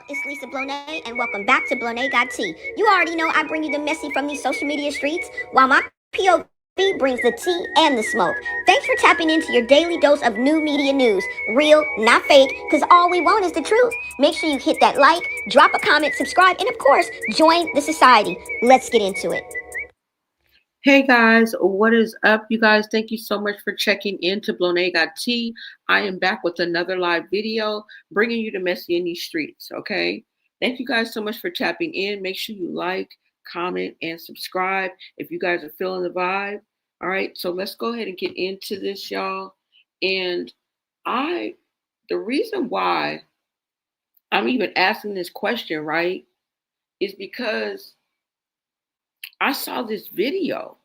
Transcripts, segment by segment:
it's Lisa Blonay, and welcome back to Blonay Got Tea. You already know I bring you the messy from these social media streets, while my POV brings the tea and the smoke. Thanks for tapping into your daily dose of new media news. Real, not fake, because all we want is the truth. Make sure you hit that like, drop a comment, subscribe, and of course, join the society. Let's get into it. Hey guys, what is up? You guys, thank you so much for checking in to Blonay Got Tea. I am back with another live video, bringing you the messy in these streets, okay? Thank you guys so much for tapping in. Make sure you like, comment, and subscribe if you guys are feeling the vibe. All right, so let's go ahead and get into this, y'all. And the reason why I'm even asking this question, right, is because I saw this video.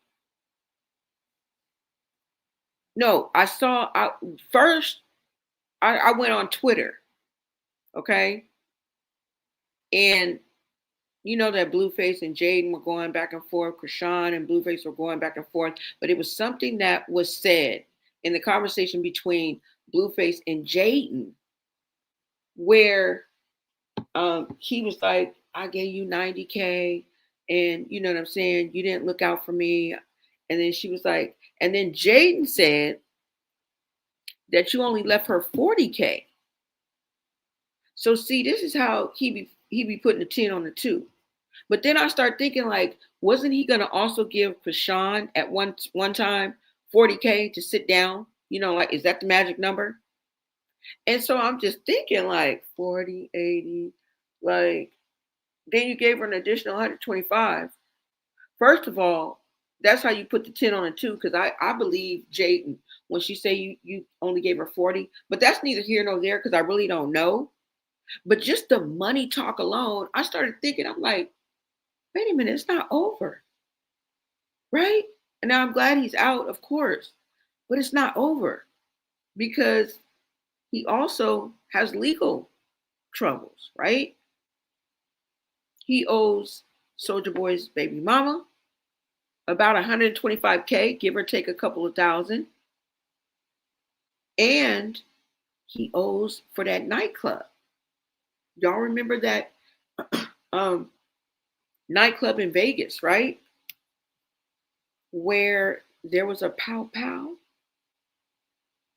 No, first I went on Twitter, okay? And you know that Blueface and Jaden were going back and forth, Chrisean and Blueface were going back and forth, but it was something that was said in the conversation between Blueface and Jaden where he was like, I gave you 90K and you know what I'm saying, you didn't look out for me. And then she was like, and then Jaden said that you only left her 40K. So see, this is how he be putting the 10 on the 2. But then I start thinking like, wasn't he gonna also give Chrisean at one time 40K to sit down? You know, like is that the magic number? And so I'm just thinking like 40, 80, like then you gave her an additional 125. First of all, that's how you put the 10 on the 2, because I believe Jaden when she say you only gave her 40, but that's neither here nor there because I really don't know. But just the money talk alone, I started thinking, I'm like, wait a minute, it's not over, right? And now I'm glad he's out, of course, but it's not over because he also has legal troubles, right? He owes Soldier Boy's baby mama about 125K, give or take a couple of thousand, and he owes for that nightclub. Y'all remember that um, nightclub in Vegas, right? Where there was a Pow Pow.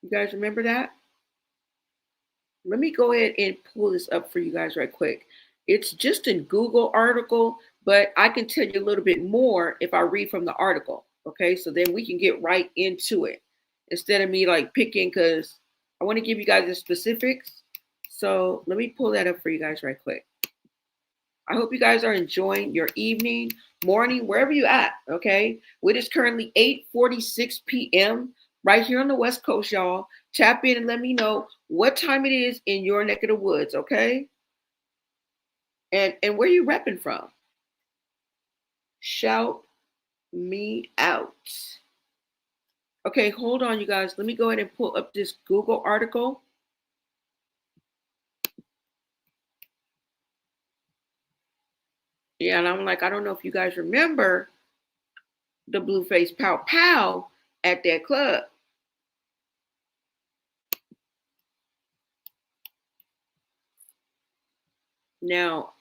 You guys remember that? Let me go ahead and pull this up for you guys right quick. It's just a Google article, but I can tell you a little bit more if I read from the article. Okay, so then we can get right into it instead of me like picking because I want to give you guys the specifics. So let me pull that up for you guys right quick. I hope you guys are enjoying your evening, morning, wherever you at. Okay, it is currently 8:46 p.m. right here on the West Coast, y'all. Tap in and let me know what time it is in your neck of the woods. Okay, and where you repping from? Shout me out. Okay, hold on, you guys. Let me go ahead and pull up this Google article. Yeah, and I'm like, I don't know if you guys remember the Blueface Pow Pow at that club. Now,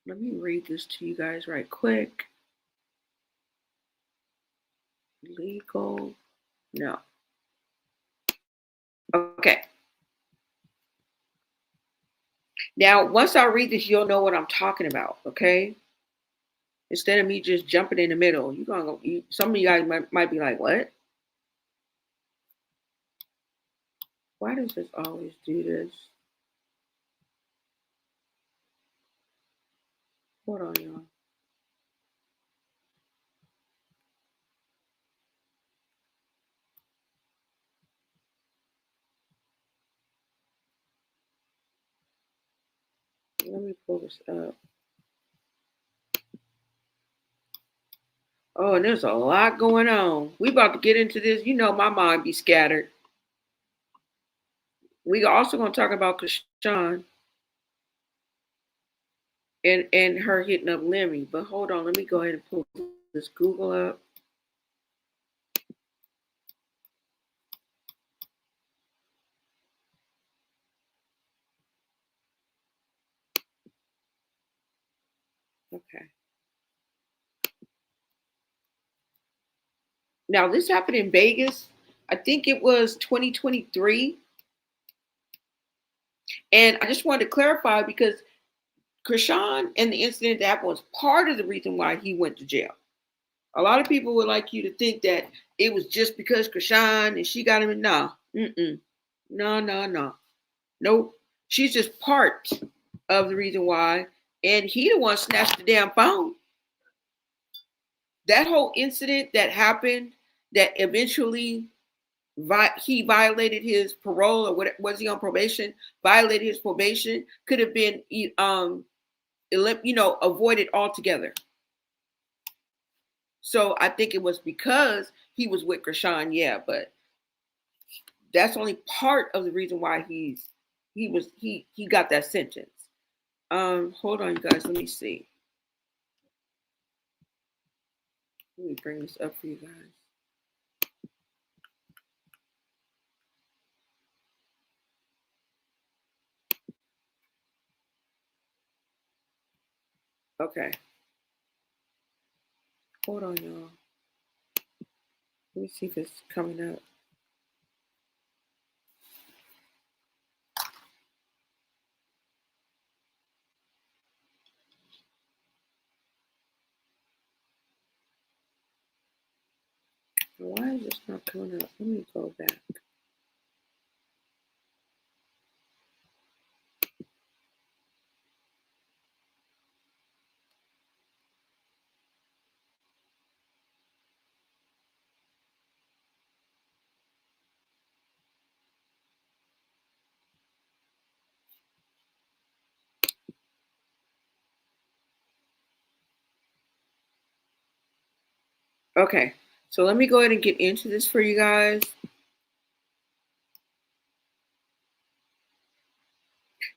let me read this to you guys right quick. Legal. No. Okay. Now, once I read this, you'll know what I'm talking about. Okay. Instead of me just jumping in the middle, you're gonna go. Some of you guys might be like, "What? Why does this always do this?" Hold on, y'all. Let me pull this up. Oh, and there's a lot going on. We about to get into this. You know, my mind be scattered. We also gonna talk about Chrisean and her hitting up Lemmy. But hold on, let me go ahead and pull this Google up. Okay. Now this happened in Vegas. I think it was 2023. And I just wanted to clarify because Chrisean and the incident that was part of the reason why he went to jail. A lot of people would like you to think that it was just because Chrisean and she got him in. No, no. Nope. She's just part of the reason why. And he the one snatched the damn phone. That whole incident that happened that eventually he violated his parole, or what was he on probation? Violated his probation, could have been avoided altogether. So I think it was because he was with Chrisean, yeah, but that's only part of the reason why he got that sentence. Hold on, you guys, let me see. Let me bring this up for you guys. Okay. Hold on, y'all. Let me see if it's coming up. Why is this not coming up? Let me go back. Okay, so let me go ahead and get into this for you guys.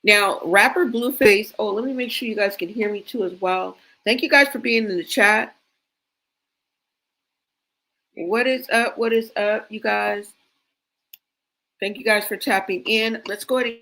Now, rapper Blueface. Oh, let me make sure you guys can hear me too as well. Thank you guys for being in the chat. What is up? What is up, you guys? Thank you guys for tapping in. Let's go ahead and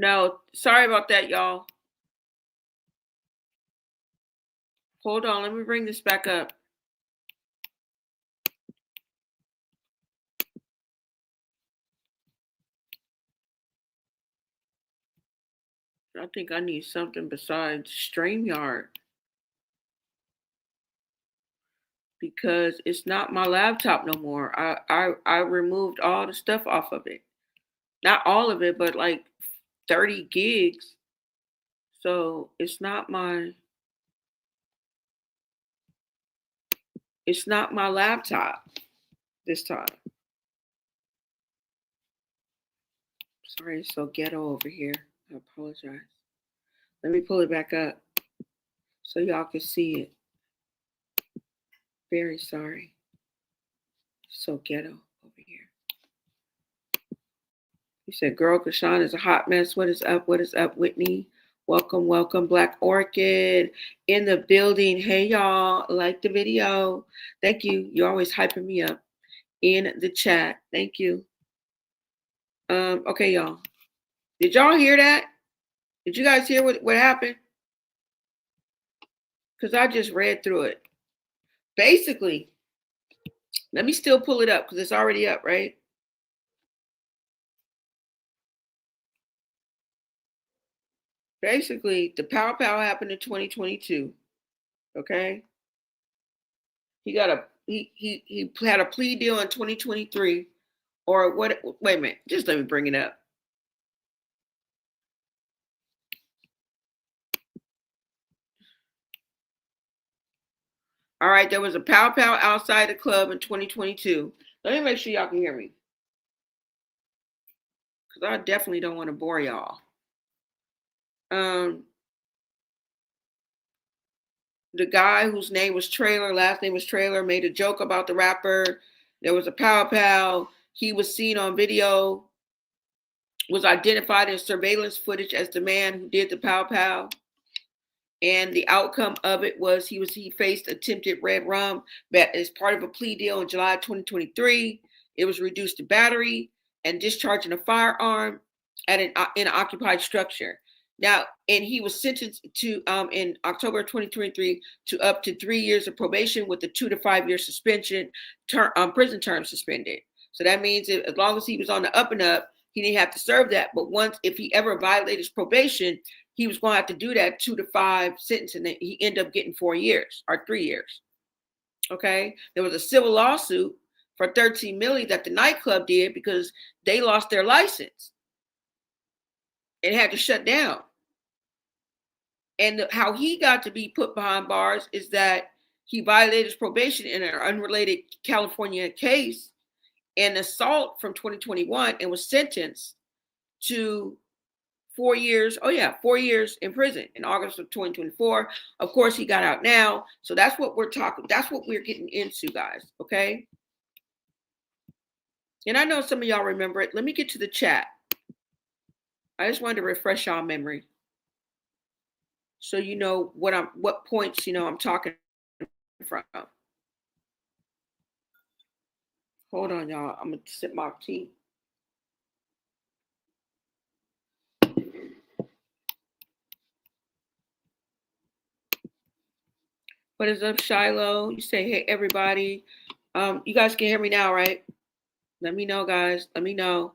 No, sorry about that, y'all. Hold on, let me bring this back up. I think I need something besides StreamYard because it's not my laptop no more. I removed all the stuff off of it. Not all of it, but like 30 gigs. So it's not my laptop this time. Sorry, it's so ghetto over here. I apologize. Let me pull it back up so y'all can see it. Very sorry. So ghetto over here. You said, girl, Chrisean is a hot mess. What is up? What is up, Whitney? Welcome, welcome. Black Orchid in the building. Hey, y'all. Like the video. Thank you. You're always hyping me up in the chat. Thank you. Okay, y'all. Did y'all hear that? Did you guys hear what happened? Because I just read through it. Basically, let me still pull it up because it's already up, right? Basically, the Pow Pow happened in 2022. Okay. He got he had a plea deal in 2023. Or what? Wait a minute. Just let me bring it up. All right, there was a Pow Pow outside the club in 2022. Let me make sure y'all can hear me. Because I definitely don't want to bore y'all. The guy whose name was Trailer, last name was Trailer, made a joke about the rapper. There was a Pow Pow. He was seen on video, was identified in surveillance footage as the man who did the Pow Pow. And the outcome of it was he faced attempted red rum as part of a plea deal in July 2023. It was reduced to battery and discharging a firearm at in an occupied structure. Now, and he was sentenced to in October 2023 to up to 3 years of probation with a 2 to 5 year suspension prison term suspended. So that means that as long as he was on the up and up, he didn't have to serve that. But once, if he ever violated his probation, he was going to have to do that 2 to 5 sentence, and then he ended up getting 4 years or 3 years. Okay. There was a civil lawsuit for 13 million that the nightclub did because they lost their license and had to shut down. And how he got to be put behind bars is that he violated his probation in an unrelated California case, an assault from 2021, and was sentenced to 4 years. 4 years in prison in August of 2024. Of course, he got out now. So that's what we're talking. That's what we're getting into, guys. Okay. And I know some of y'all remember it. Let me get to the chat. I just wanted to refresh y'all memory, so you know what points I'm talking from. Hold on, y'all. I'm gonna sip my tea. What is up, Shiloh? You say, hey, everybody. You guys can hear me now, right? Let me know, guys. Let me know.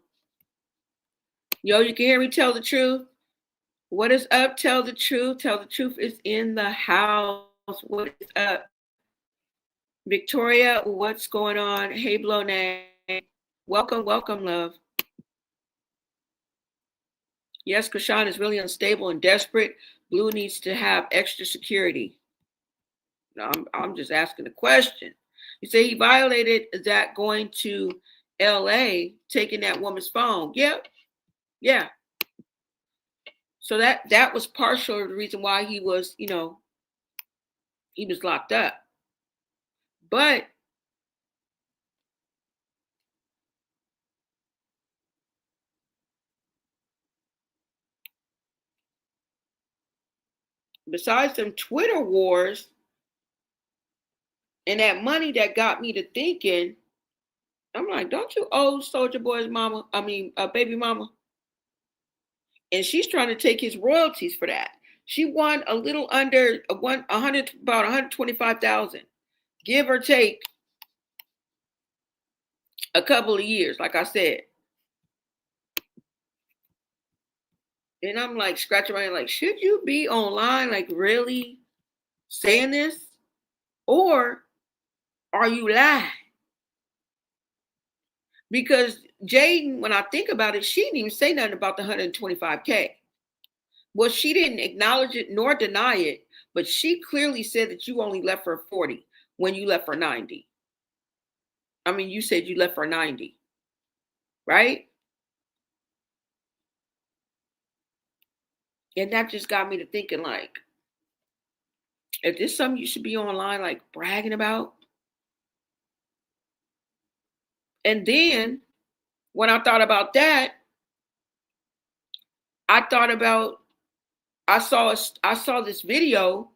Yo, you can hear me. Tell the truth. What is up? Tell the truth. Tell the truth is in the house. What is up? Victoria, what's going on? Hey, Blonay. Welcome, welcome, love. Yes, Chrisean is really unstable and desperate. Blue needs to have extra security. No, I'm just asking a question. You say he violated that going to LA, taking that woman's phone. Yep. Yeah. So that was partial of the reason why he was, he was locked up. But besides some Twitter wars and that money that got me to thinking, I'm like, don't you owe Soldier Boy's mama, baby mama? and she's trying to take his royalties for that. She won a little under about 125,000, give or take a couple of years, like I said. And I'm like scratching my head, like, should you be online, like really saying this, or are you lying? Because Jaden, when I think about it, she didn't even say nothing about the 125K. Well, she didn't acknowledge it nor deny it, but she clearly said that you only left for 40 when you left for 90. I mean, you said you left for 90, right? And that just got me to thinking, like, is this something you should be online, like, bragging about? And then when I thought about that, I thought about I saw this video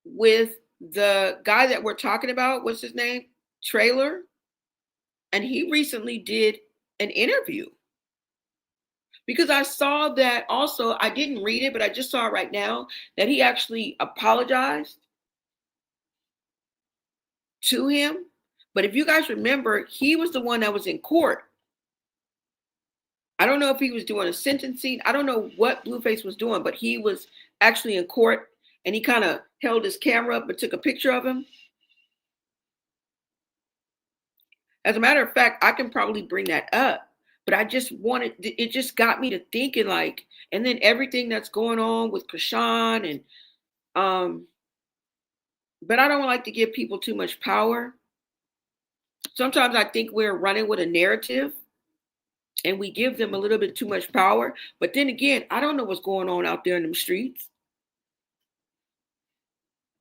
with the guy that we're talking about. What's his name? Trailer. And he recently did an interview. Because I saw that also, I didn't read it, but I just saw it right now, that he actually apologized to him. But if you guys remember, he was the one that was in court. I don't know if he was doing a sentencing. I don't know what Blueface was doing, but he was actually in court, and he kind of held his camera up and took a picture of him. As a matter of fact, I can probably bring that up. But I just wanted, it just got me to thinking, like, and then everything that's going on with Chrisean and but I don't like to give people too much power. Sometimes I think we're running with a narrative and we give them a little bit too much power. But then again, I don't know what's going on out there in them streets.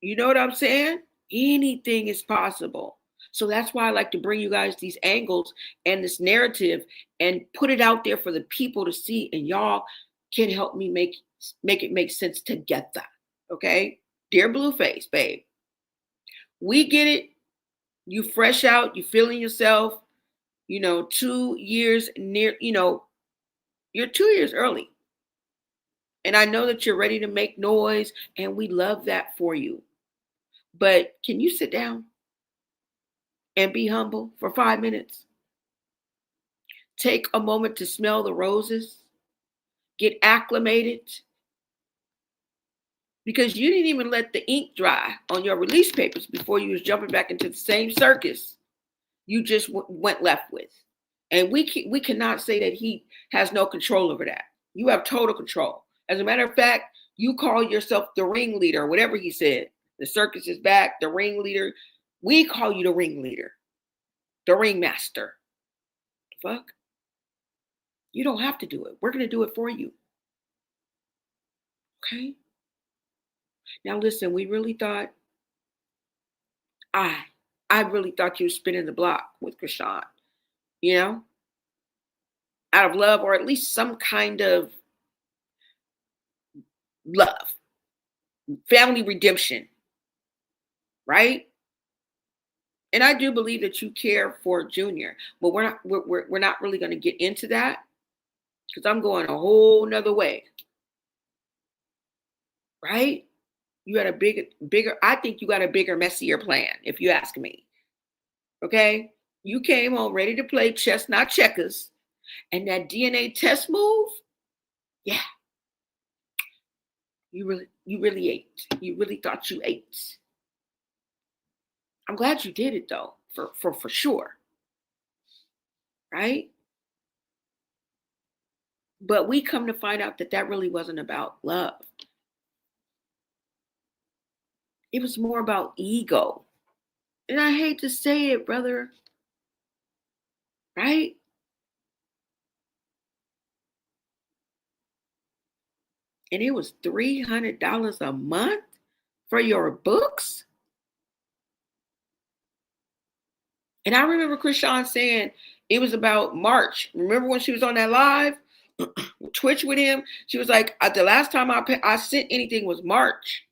You know what I'm saying? Anything is possible. So that's why I like to bring you guys these angles and this narrative and put it out there for the people to see. And y'all can help me make it make sense together. Okay? Dear Blueface, babe, we get it. You fresh out, you feeling yourself, 2 years near, you're 2 years early. And I know that you're ready to make noise, and we love that for you. But can you sit down and be humble for 5 minutes? Take a moment to smell the roses, get acclimated, because you didn't even let the ink dry on your release papers before you was jumping back into the same circus you just went left with. And we cannot say that he has no control over that. You have total control. As a matter of fact, you call yourself the ringleader, whatever he said. The circus is back, the ringleader. We call you the ringleader, the ringmaster. Fuck. You don't have to do it. We're going to do it for you. Okay? Now listen, we really thought, I really thought you were spinning the block with Chrisean, out of love, or at least some kind of love, family redemption, right? And I do believe that you care for Junior, but we're not really going to get into that because I'm going a whole nother way, right? You had a bigger, I think you got a bigger, messier plan, if you ask me. Okay? You came home ready to play chess, not checkers. And that DNA test move, yeah. You really ate. You really thought you ate. I'm glad you did it though, for sure. Right? But we come to find out that really wasn't about love. It was more about ego. And I hate to say it, brother. Right? And it was $300 a month for your books. And I remember Chrisean saying it was about March. Remember when she was on that live Twitch with him? She was like, the last time I sent anything was March.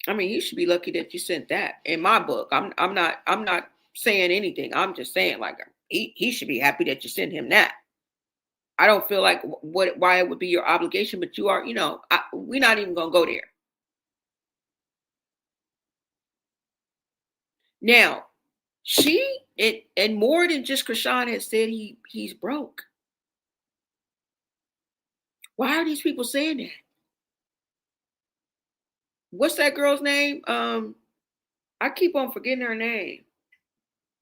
I mean, you should be lucky that you sent that. In my book, I'm not saying anything. I'm just saying, like, he should be happy that you send him that. I don't feel like why it would be your obligation, but you are, we're not even gonna go there. Now, and more than just Chrisean has said he's broke. Why are these people saying that? What's that girl's name? I keep on forgetting her name.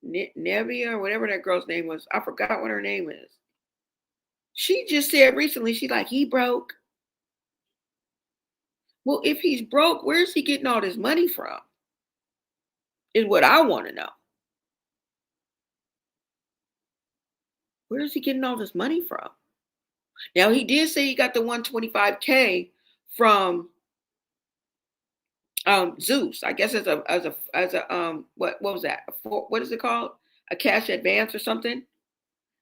Nevia or whatever that girl's name was. I forgot what her name is. She just said recently, she's like, he broke. Well, if he's broke, where's he getting all this money from? Is what I want to know. Where is he getting all this money from? Now he did say he got the 125K from Zeus. I guess as a what was that? What is it called? A cash advance or something?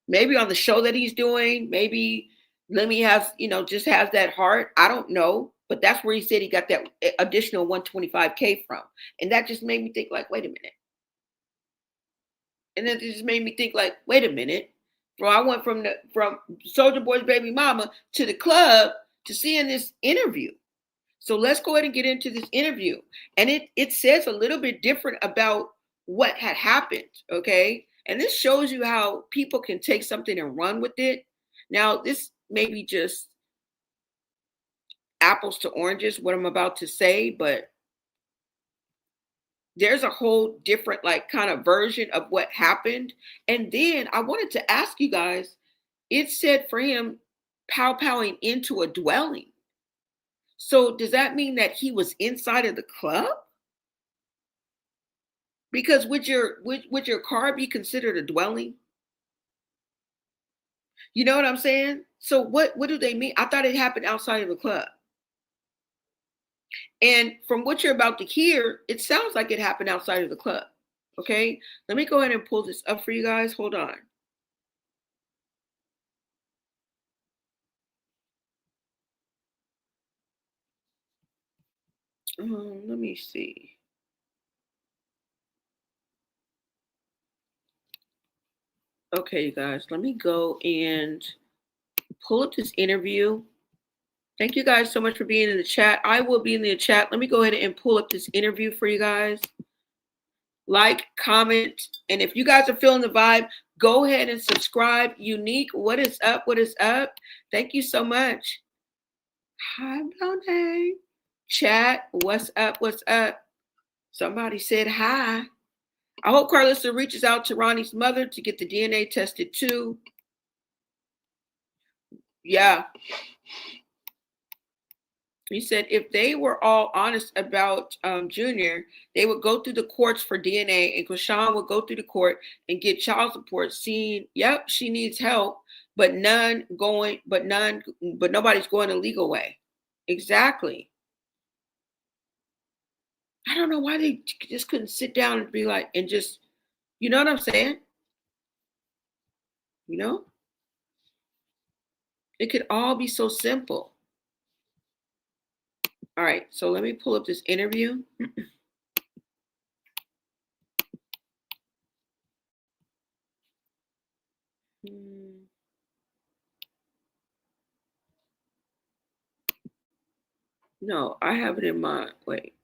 Maybe on the show that he's doing. Maybe Lemmy has just has that heart. I don't know, but that's where he said he got that additional 125K from, and that just made me think like, wait a minute. And then it just made me think like, wait a minute. Bro, I went from Soulja Boy's baby mama to the club to seeing this interview. So let's go ahead and get into this interview. And it says a little bit different about what had happened, okay? And this shows you how people can take something and run with it. Now, this may be just apples to oranges, what I'm about to say, but there's a whole different kind of version of what happened. And then I wanted to ask you guys, it said for him pow powing into a dwelling. So does that mean that he was inside of the club? Because would your car be considered a dwelling? You know what I'm saying? So what do they mean? I thought it happened outside of the club. And from what you're about to hear, it sounds like it happened outside of the club. Okay, let me go ahead and pull this up for you guys. Hold on. Let me see. Okay, you guys, let me go and pull up this interview. Thank you guys so much for being in the chat. I will be in the chat. Let me go ahead and pull up this interview for you guys. Like, comment, and if you guys are feeling the vibe, go ahead and subscribe. Unique, what is up? What is up? Thank you so much. Hi, Blonde. Chat, what's up? What's up? Somebody said hi. I hope Carlissa reaches out to Ronnie's mother to get the DNA tested too. Yeah. He said if they were all honest about Junior, they would go through the courts for DNA, and Chrisean would go through the court and get child support. Seeing, yep, she needs help, but nobody's going the legal way. Exactly. I don't know why they just couldn't sit down and be like, and just, you know what I'm saying? You know? It could all be so simple. All right, so let me pull up this interview. No, I have it in my, wait.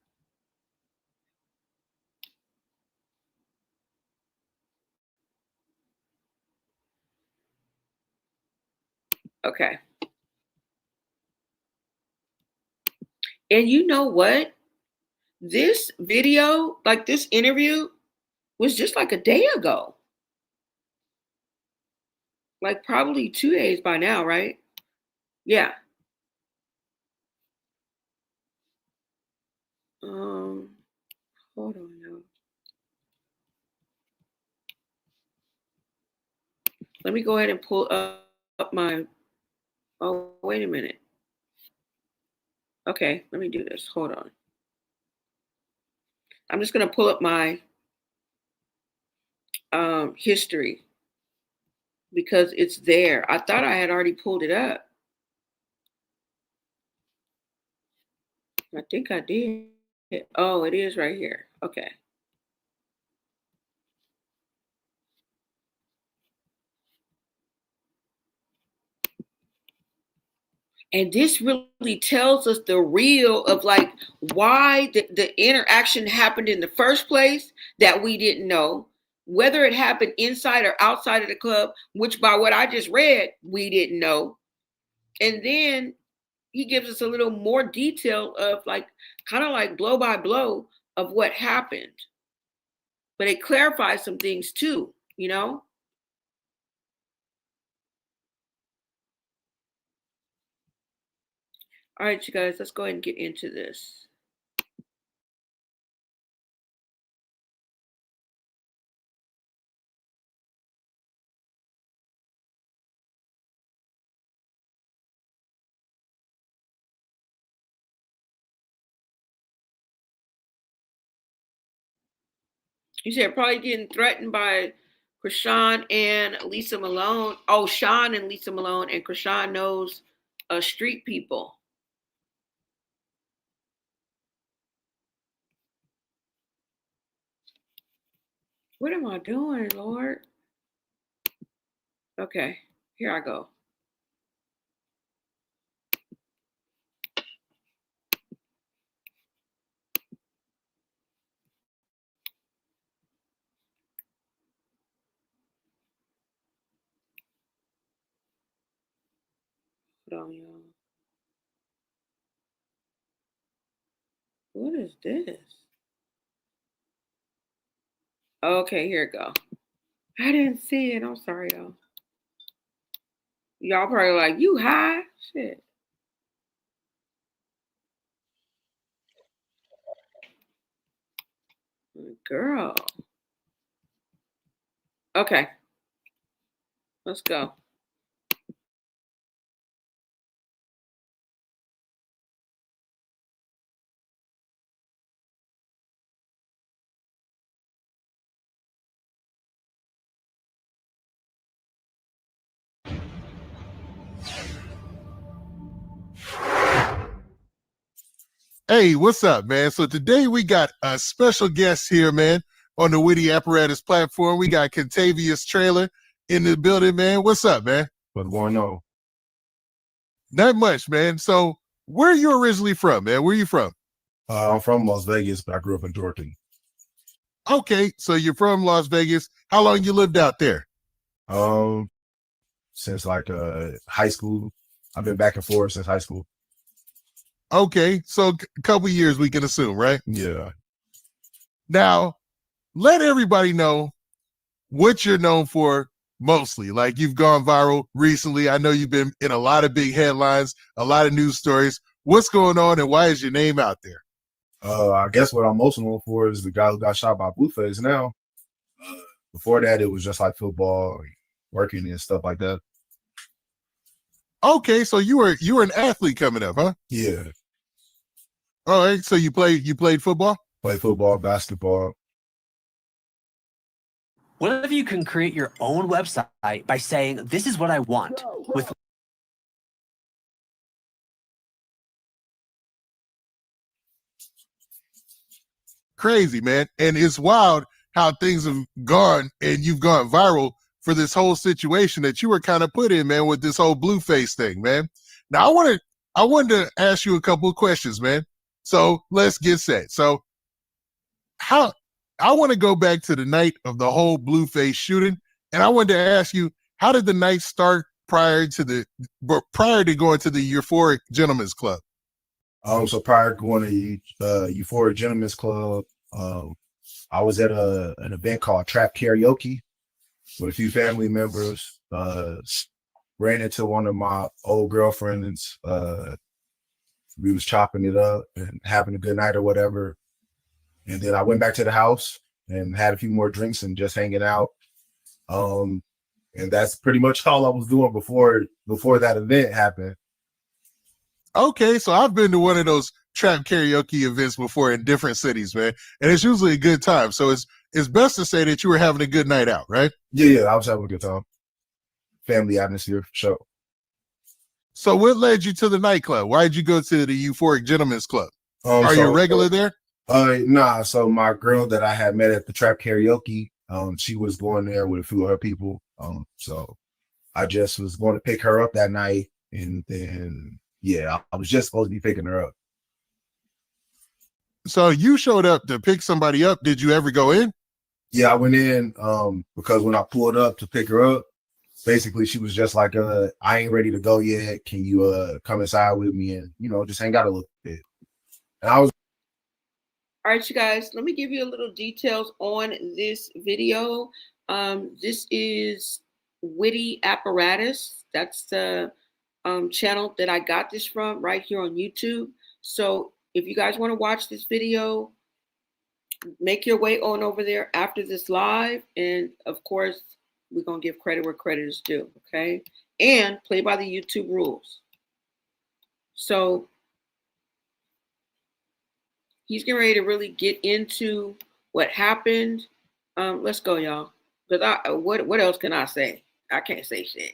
Okay. And you know what? This video, like this interview, was just like a day ago. Like probably 2 days by now, right? Yeah. Hold on now. Let me go ahead and pull up my, oh, wait a minute. Okay, let me do this. Hold on. I'm just going to pull up my history because it's there. I thought I had already pulled it up. I think I did. Oh, it is right here. Okay. And this really tells us the real of like why the interaction happened in the first place that we didn't know, whether it happened inside or outside of the club, which by what I just read, we didn't know. And then he gives us a little more detail of like kind of like blow by blow of what happened. But it clarifies some things too, you know? All right, you guys, let's go ahead and get into this. You said probably getting threatened by Chrisean and Lisa Malone. Oh, Sean and Lisa Malone, and Chrisean knows street people. What am I doing, Lord? Okay, here I go. Hold on, y'all. What is this? Okay, here it go. I didn't see it. I'm sorry, y'all. Y'all probably like, you high? Shit. Girl. Okay. Let's go. Hey, what's up, man? So today we got a special guest here, man, on the Witty Apparatus platform. We got Contavious Trailer in the building, man. What's up, man? What's going on? Not much, man. So where are you originally from, man? Where are you from? I'm from Las Vegas, but I grew up in Dorking. Okay, so you're from Las Vegas. How long you lived out there? Since like high school. I've been back and forth since high school. Okay, so a couple years we can assume, right? Yeah. Now, let everybody know what you're known for mostly. Like you've gone viral recently. I know you've been in a lot of big headlines, a lot of news stories. What's going on and why is your name out there? I guess what I'm most known for is the guy who got shot by Blueface now. Before that, it was just like football, working and stuff like that. Okay, so you were an athlete coming up, huh? Yeah. All right, so you played football? Play football, basketball. What if you can create your own website by saying, this is what I want with Crazy, man. And it's wild how things have gone and you've gone viral for this whole situation that you were kind of put in, man, with this whole Blueface thing, man. Now I wanted to ask you a couple of questions, man. So let's get set. So I want to go back to the night of the whole Blueface shooting, and I wanted to ask you, how did the night start prior to going to the Euphoric Gentlemen's Club? So prior to going to Euphoric Gentlemen's Club, I was at an event called Trap Karaoke with a few family members. Ran into one of my old girlfriends. We was chopping it up and having a good night or whatever. And then I went back to the house and had a few more drinks and just hanging out. And that's pretty much all I was doing before that event happened. Okay, so I've been to one of those trap karaoke events before in different cities, man, and it's usually a good time. So it's best to say that you were having a good night out, right? Yeah, I was having a good time. Family atmosphere, for sure. So what led you to the nightclub? Why did you go to the Euphoric Gentlemen's Club? Are you a regular there? Nah. So my girl that I had met at the trap karaoke, she was going there with a few other people. So I just was going to pick her up that night, and then Yeah, I was just supposed to be picking her up. So you showed up to pick somebody up. Did you ever go in? Yeah, I went in because when I pulled up to pick her up, basically she was just like, I ain't ready to go yet. Can you come inside with me and, just hang out a little bit? And I was All right, you guys, let me give you a little details on this video. This is Witty Apparatus. That's the channel that I got this from right here on YouTube. So if you guys want to watch this video, make your way on over there after this live. And of course, we're going to give credit where credit is due, okay? And play by the YouTube rules. So he's getting ready to really get into what happened. Let's go, y'all. Because what else can I say? I can't say shit.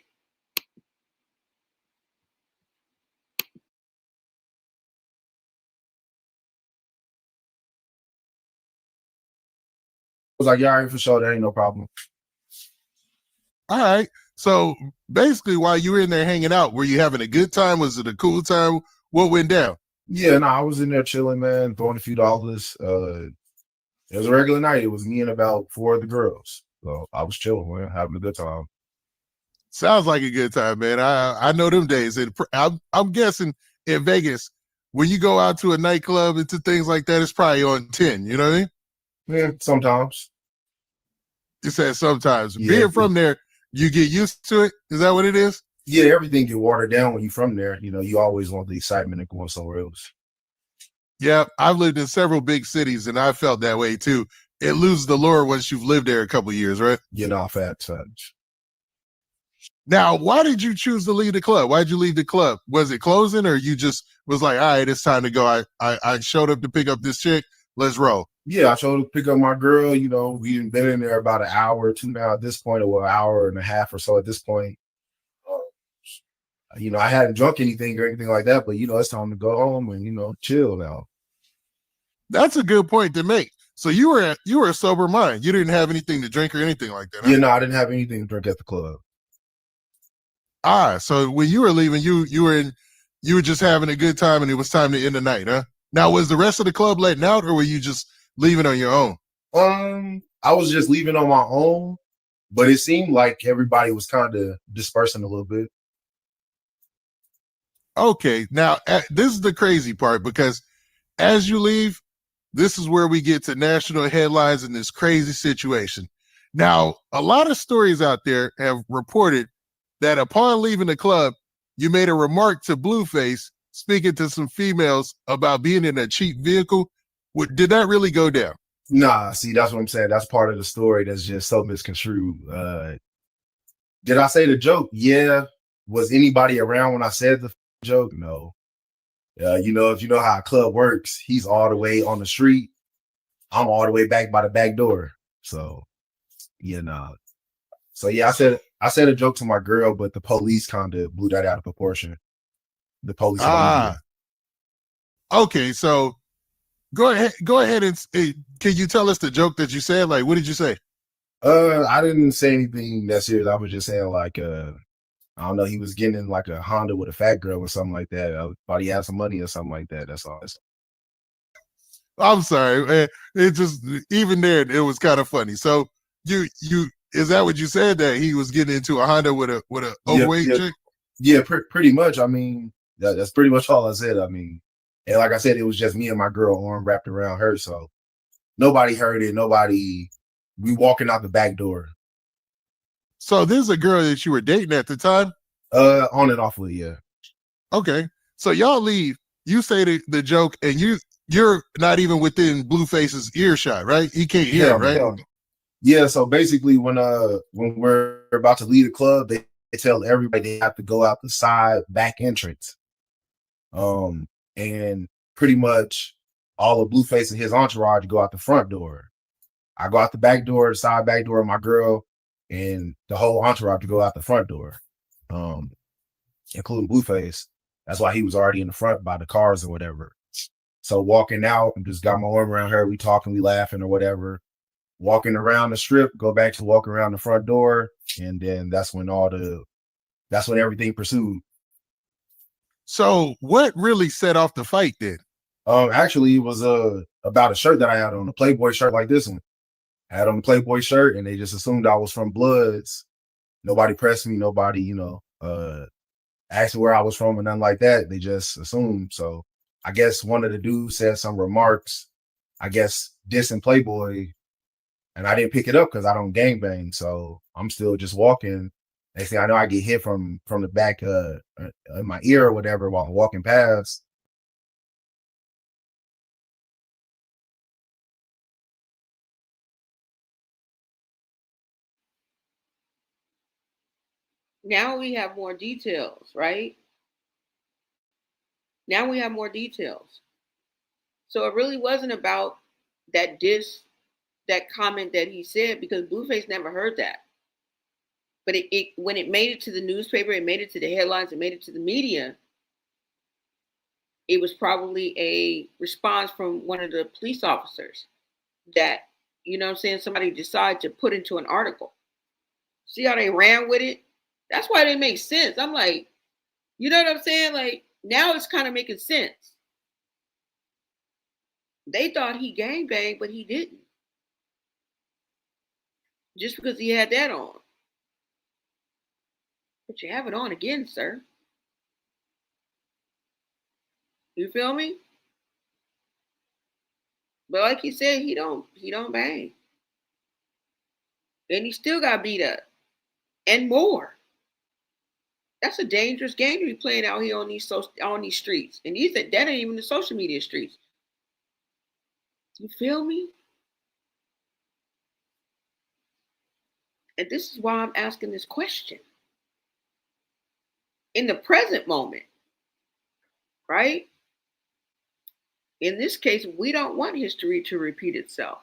like, yeah, all right, for sure. That ain't no problem. All right. So basically, while you were in there hanging out, were you having a good time? Was it a cool time? What went down? Yeah, no, I was in there chilling, man, throwing a few dollars. It was a regular night. It was me and about 4 of the girls. So I was chilling, man, having a good time. Sounds like a good time, man. I know them days. And I'm guessing in Vegas, when you go out to a nightclub and to things like that, it's probably on 10. You know what I mean? Yeah, sometimes. You said sometimes. Yeah. Being from there, you get used to it. Is that what it is? Yeah, everything get watered down when you're from there. You always want the excitement of going somewhere else. Yeah, I've lived in several big cities, and I felt that way too. It loses the lure once you've lived there a couple of years, right? Facts. Now, why did you choose to leave the club? Why did you leave the club? Was it closing, or you just was like, all right, it's time to go? I showed up to pick up this chick. Let's roll. Yeah, I showed up to pick up my girl. We've been in there about an hour or two now at this point, or an hour and a half or so at this point. I hadn't drunk anything or anything like that, but it's time to go home and chill now. That's a good point to make. So you were a sober mind. You didn't have anything to drink or anything like that. Huh? Yeah, no, I didn't have anything to drink at the club. So when you were leaving, you were just having a good time, and it was time to end the night, huh? Now, was the rest of the club letting out, or were you just leaving on your own? I was just leaving on my own, but it seemed like everybody was kind of dispersing a little bit. Okay, now this is the crazy part, because as you leave, this is where we get to national headlines in this crazy situation. Now, a lot of stories out there have reported that upon leaving the club, you made a remark to Blueface, speaking to some females about being in a cheap vehicle. Did that really go down? Nah, see, that's what I'm saying. That's part of the story that's just so misconstrued. Did I say the joke? Yeah. Was anybody around when I said the joke? No. If you know how a club works, he's all the way on the street. I'm all the way back by the back door. So, So yeah, I said a joke to my girl, but the police kind of blew that out of proportion. The police. Okay, so go ahead and can you tell us the joke that you said? Like, what did you say? I didn't say anything that serious. I was just saying like, I don't know, he was getting in like a Honda with a fat girl or something like that. I thought he had some money or something like that. That's all. I'm sorry, man. It just, even there, it was kind of funny. So you is that what you said, that he was getting into a Honda with a overweight chick? Yeah, pretty much. I mean, that's pretty much all I said. I mean, and like I said, it was just me and my girl, arm wrapped around her, so nobody heard it. We walking out the back door. So this is a girl that you were dating at the time? On and off with, yeah. Okay. So y'all leave. You say the joke, and you're not even within Blueface's earshot, right? He can't hear, right? Yeah. So basically, when we're about to leave the club, they tell everybody they have to go out the side back entrance. And pretty much all of Blueface and his entourage go out the front door. I go out the back door, the side back door of my girl, and the whole entourage go out the front door, including Blueface. That's why he was already in the front by the cars or whatever. So walking out, and just got my arm around her, we talking, we laughing or whatever. Walking around the strip, go back to walk around the front door, and then that's when everything pursued. So what really set off the fight then? Actually, it was about a shirt that I had on, a Playboy shirt like this one. I had on a Playboy shirt, and they just assumed I was from Bloods. Nobody pressed me. Nobody, asked me where I was from or nothing like that. They just assumed. So I guess one of the dudes said some remarks, I guess, dissing Playboy, and I didn't pick it up because I don't gangbang. So I'm still just walking. Next thing I know, I get hit from the back in my ear or whatever while I'm walking past. Now we have more details, right? Now we have more details. So it really wasn't about that that comment that he said, because Blueface never heard that. But when it made it to the newspaper, it made it to the headlines, it made it to the media, it was probably a response from one of the police officers that, you know what I'm saying, somebody decided to put into an article. See how they ran with it? That's why it makes sense. I'm like, you know what I'm saying? Like, now it's kind of making sense. They thought he gangbanged, but he didn't. Just because he had that on. But you have it on again, sir. You feel me? But like he said, he don't bang. And he still got beat up. And more. That's a dangerous game to be playing out here on these streets. And that ain't even the social media streets. You feel me? And this is why I'm asking this question. In the present moment, right? In this case, we don't want history to repeat itself.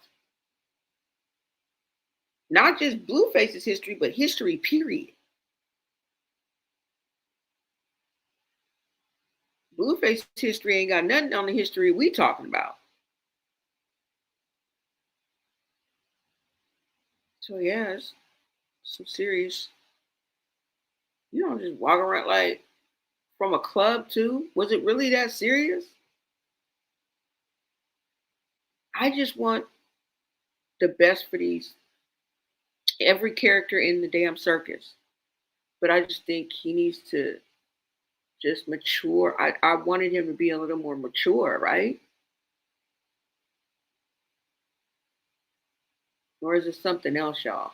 Not just Blueface's history, but history, period. Blueface's history ain't got nothing on the history we talking about. So yeah, it's some serious. You don't just walk around like from a club too. Was it really that serious? I just want the best for every character in the damn circus. But I just think he needs to just mature. I wanted him to be a little more mature, right? Or is it something else, y'all?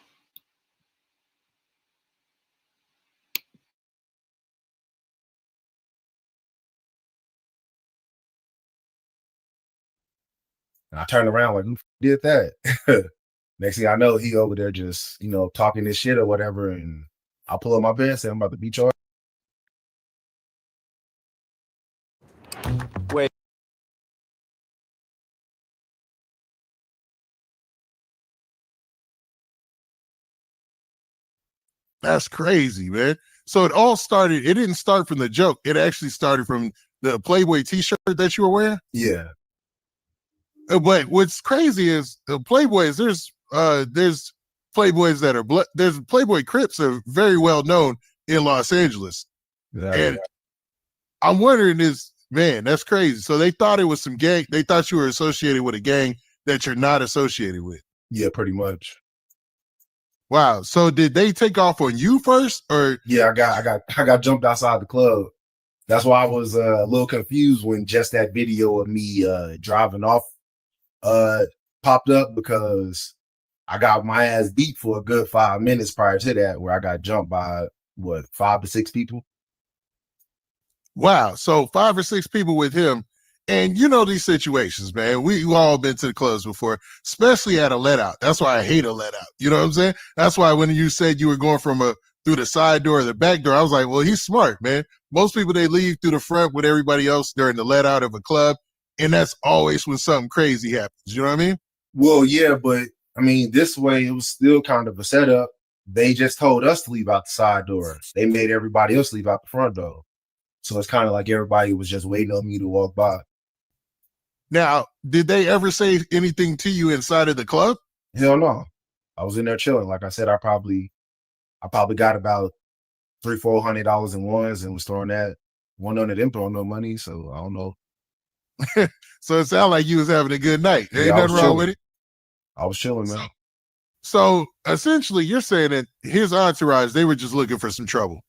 And I turned around like, who did that? Next thing I know, he over there just, talking this shit or whatever. And I pull up my bed and say, I'm about to beat your ass. Wait. That's crazy, man. So it didn't start from the joke. It actually started from the Playboy t-shirt that you were wearing. Yeah. But what's crazy is the Playboys, there's Playboys that are there's Playboy Crips are very well known in Los Angeles. And I'm wondering man, that's crazy. So they thought it was some gang. They thought you were associated with a gang that you're not associated with. Yeah, pretty much. Wow. So did they take off on you first, or? Yeah, I got jumped outside the club. That's why I was a little confused when just that video of me driving off popped up, because I got my ass beat for a good 5 minutes prior to that, where I got jumped by 5 to 6 people. Wow. So 5 or 6 people with him. And you know these situations, man. We've all been to the clubs before, especially at a let out. That's why I hate a let out. You know what I'm saying? That's why when you said you were going through the side door or the back door, I was like, well, he's smart, man. Most people, they leave through the front with everybody else during the let out of a club. And that's always when something crazy happens. You know what I mean? Well, yeah, but I mean, this way it was still kind of a setup. They just told us to leave out the side door. They made everybody else leave out the front door. So it's kind of like everybody was just waiting on me to walk by. Now, did they ever say anything to you inside of the club? Hell no. I was in there chilling. Like I said, I probably got about $300-400 in ones and was throwing that One none of them throwing no money, so I don't know. So it sounded like you was having a good night. There ain't Yeah, I nothing was wrong chilling. with it. I was chilling, man. So essentially, you're saying that his entourage, they were just looking for some trouble.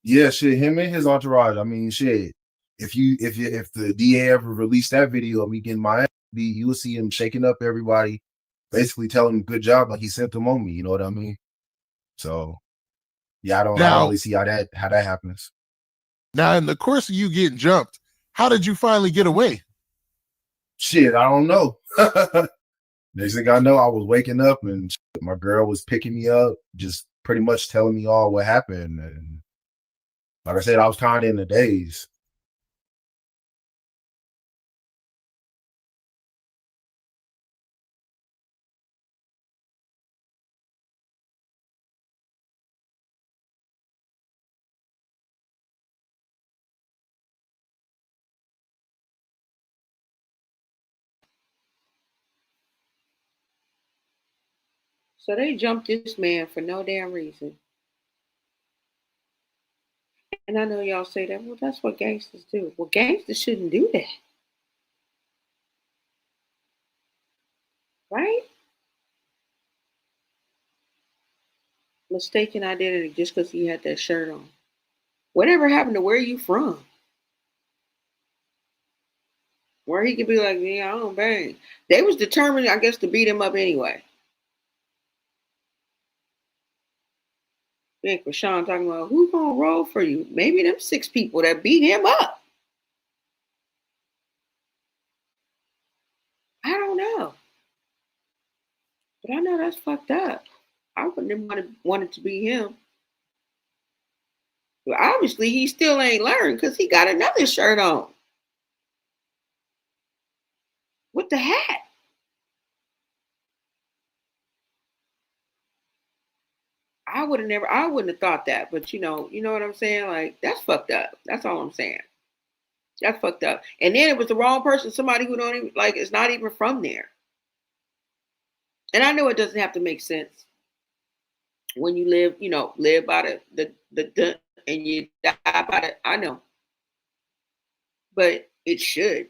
Yeah, shit. Him and his entourage. I mean, shit. If the DA ever released that video of me getting my ass beat, you will see him shaking up everybody, basically telling them good job, like he sent them on me. You know what I mean? So yeah, I don't Now, really see how that happens. now, in the course of you getting jumped, how did you finally get away? Shit, I don't know. Next thing I know, I was waking up and my girl was picking me up, just pretty much telling me all what happened. And like I said, I was kind of in the daze. So they jumped this man for no damn reason. And I know y'all say that, well, that's what gangsters do. Well, gangsters shouldn't do that. Right? Mistaken identity just because he had that shirt on. Whatever happened to where you from? Where he could be like, yeah, I don't bang. They was determined, I guess, to beat him up anyway. I think Chrisean talking about who's gonna roll for you? Maybe them 6 people that beat him up. I don't know. But I know that's fucked up. I wouldn't have wanted to be him. But obviously he still ain't learned because he got another shirt on. With the hat. I wouldn't have thought that, but you know what I'm saying? Like, that's fucked up. That's all I'm saying. That's fucked up. And then it was the wrong person, somebody who don't even like is not even from there. And I know it doesn't have to make sense when you live by the and you die by the I know. But it should.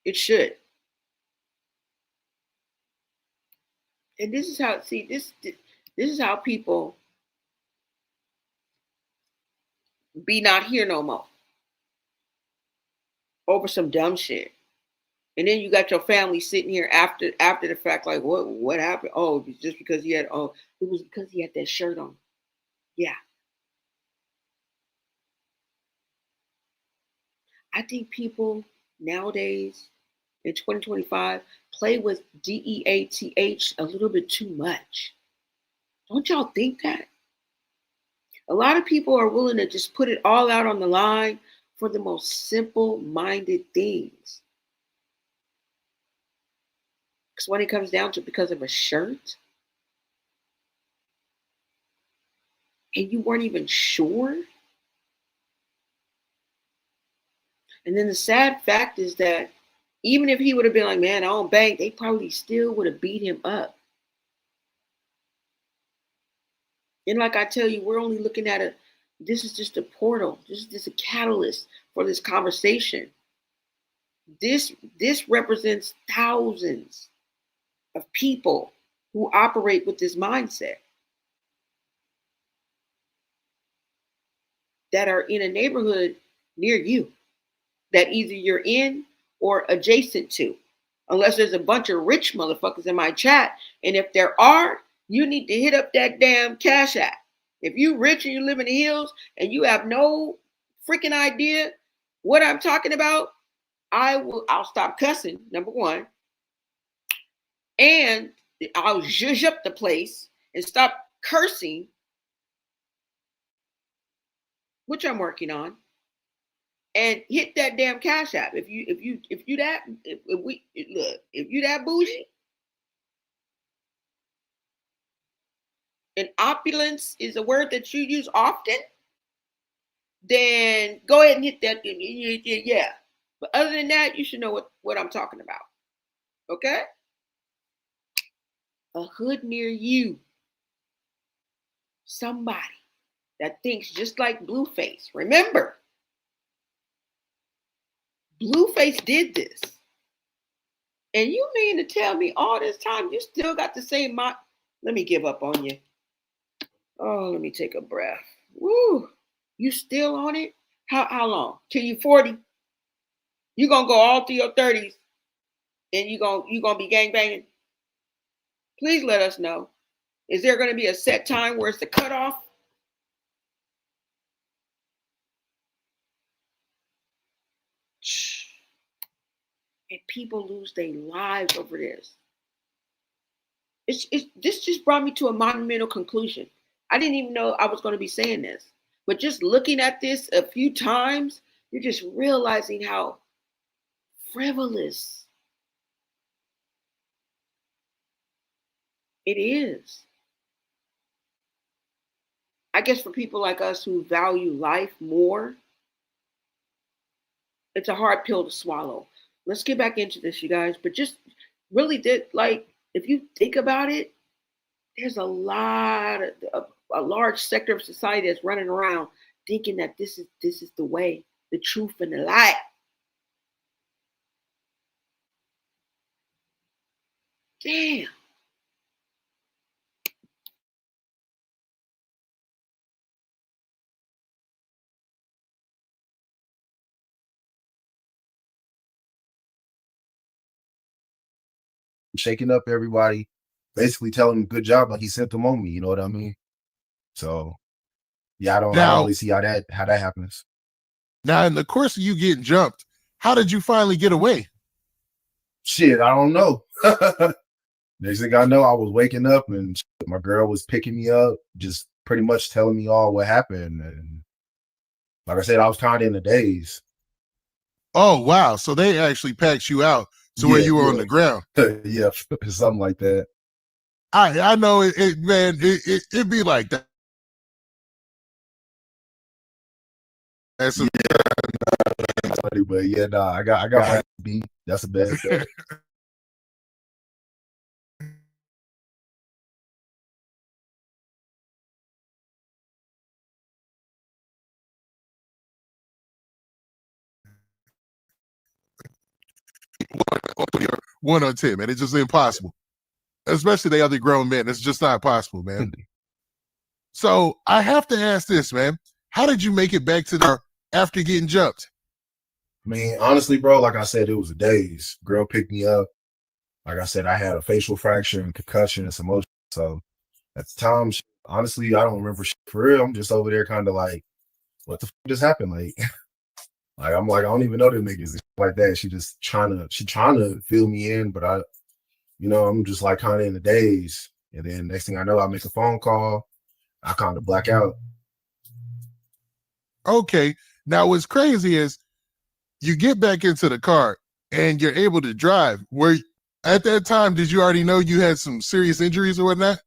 It should. And this is how this is how people be not here no more over some dumb shit. And then you got your family sitting here after the fact, like, what happened? Oh, it's just because it was because he had that shirt on. Yeah. I think people nowadays in 2025 play with DEATH a little bit too much. Don't y'all think that? A lot of people are willing to just put it all out on the line for the most simple-minded things. Because when it comes down to because of a shirt, and you weren't even sure. And then the sad fact is that even if he would have been like, man, I don't bang, they probably still would have beat him up. And like I tell you, we're only looking at this is just a portal. This is just a catalyst for this conversation. This represents thousands of people who operate with this mindset that are in a neighborhood near you that either you're in or adjacent to, unless there's a bunch of rich motherfuckers in my chat. And if there are, you need to hit up that damn Cash App. If you rich and you live in the hills and you have no freaking idea what I'm talking about, I'll stop cussing, number one. And I'll zhuzh up the place and stop cursing, which I'm working on. And hit that damn Cash App. If you that bougie, and opulence is a word that you use often, then go ahead and hit that. Yeah. But other than that, you should know what I'm talking about. Okay? A hood near you. Somebody that thinks just like Blueface. Remember, Blueface did this. And you mean to tell me all this time you still got the same mind? Let me give up on you. Oh, let me take a breath. Woo. You still on it? How long? Till you 40? You gonna go all through your 30s and you gonna be gangbanging? Please let us know. Is there gonna be a set time where it's the cutoff? And people lose their lives over this. This just brought me to a monumental conclusion. I didn't even know I was going to be saying this, but just looking at this a few times, you're just realizing how frivolous it is. I guess for people like us who value life more, it's a hard pill to swallow. Let's get back into this, you guys. But just really did, like, if you think about it, there's a large sector of society that's running around thinking that this is the way, the truth, and the light. Damn. Shaking up everybody, basically telling them good job, like he sent them on me. You know what I mean? So yeah, I don't really see how that happens. Now, in the course of you getting jumped, how did you finally get away? Shit, I don't know. Next thing I know, I was waking up and my girl was picking me up, just pretty much telling me all what happened. And like I said, I was kind of in a daze. Oh, wow. So they actually packed you out to where you were on the ground. Yeah, something like that. I know it man, it'd be like that. That's Funny, but yeah, nah, I got my beat. That's a bad thing. one on 10, man. It's just impossible. Especially the other grown men. It's just not possible, man. So I have to ask this, man. How did you make it back to the after getting jumped? I mean, honestly, bro, like I said, it was a daze. Girl picked me up. Like I said, I had a facial fracture and concussion and some motion. So at the time, honestly, I don't remember shit for real. I'm just over there kind of like, what the fuck just happened? Like I'm like, I don't even know them niggas and like that. She trying to fill me in, but I'm just like kind of in the daze. And then next thing I know, I make a phone call. I kind of black out. Okay. Now what's crazy is you get back into the car and you're able to drive. At that time, did you already know you had some serious injuries or whatnot?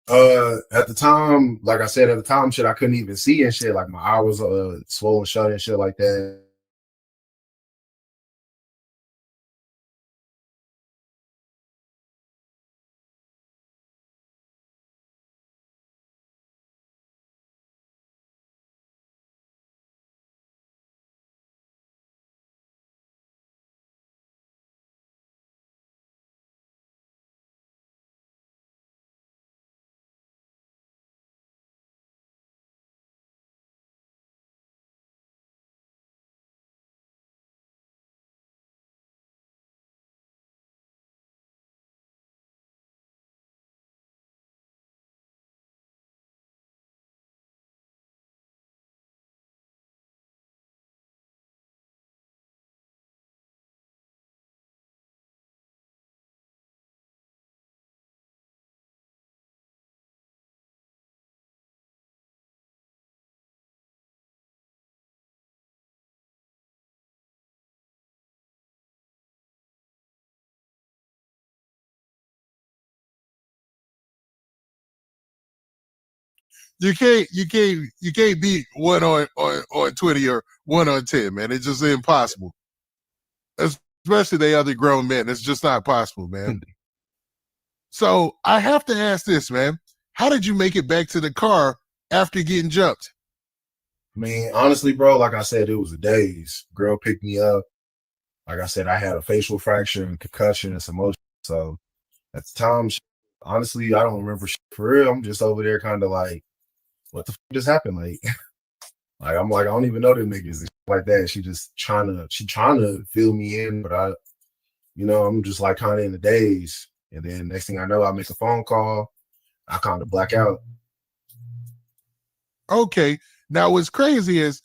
At the time, like I said, shit, I couldn't even see and shit. Like my eye was swollen shut and shit like that. You can't beat one on 20 or 1 on 10, man. It's just impossible. Especially the other grown men. It's just not possible, man. So I have to ask this, man. How did you make it back to the car after getting jumped? I mean, honestly, bro, like I said, it was a daze. Girl picked me up. like I said, I had a facial fracture and concussion and some motion. So at the time, honestly, I don't remember shit for real. I'm just over there kind of like, what the fuck just happened? Like, I'm like, I don't even know them niggas and shit like that. She trying to fill me in, but I'm just like kind of in the daze. And then next thing I know, I make a phone call. I kind of black out. Okay. Now what's crazy is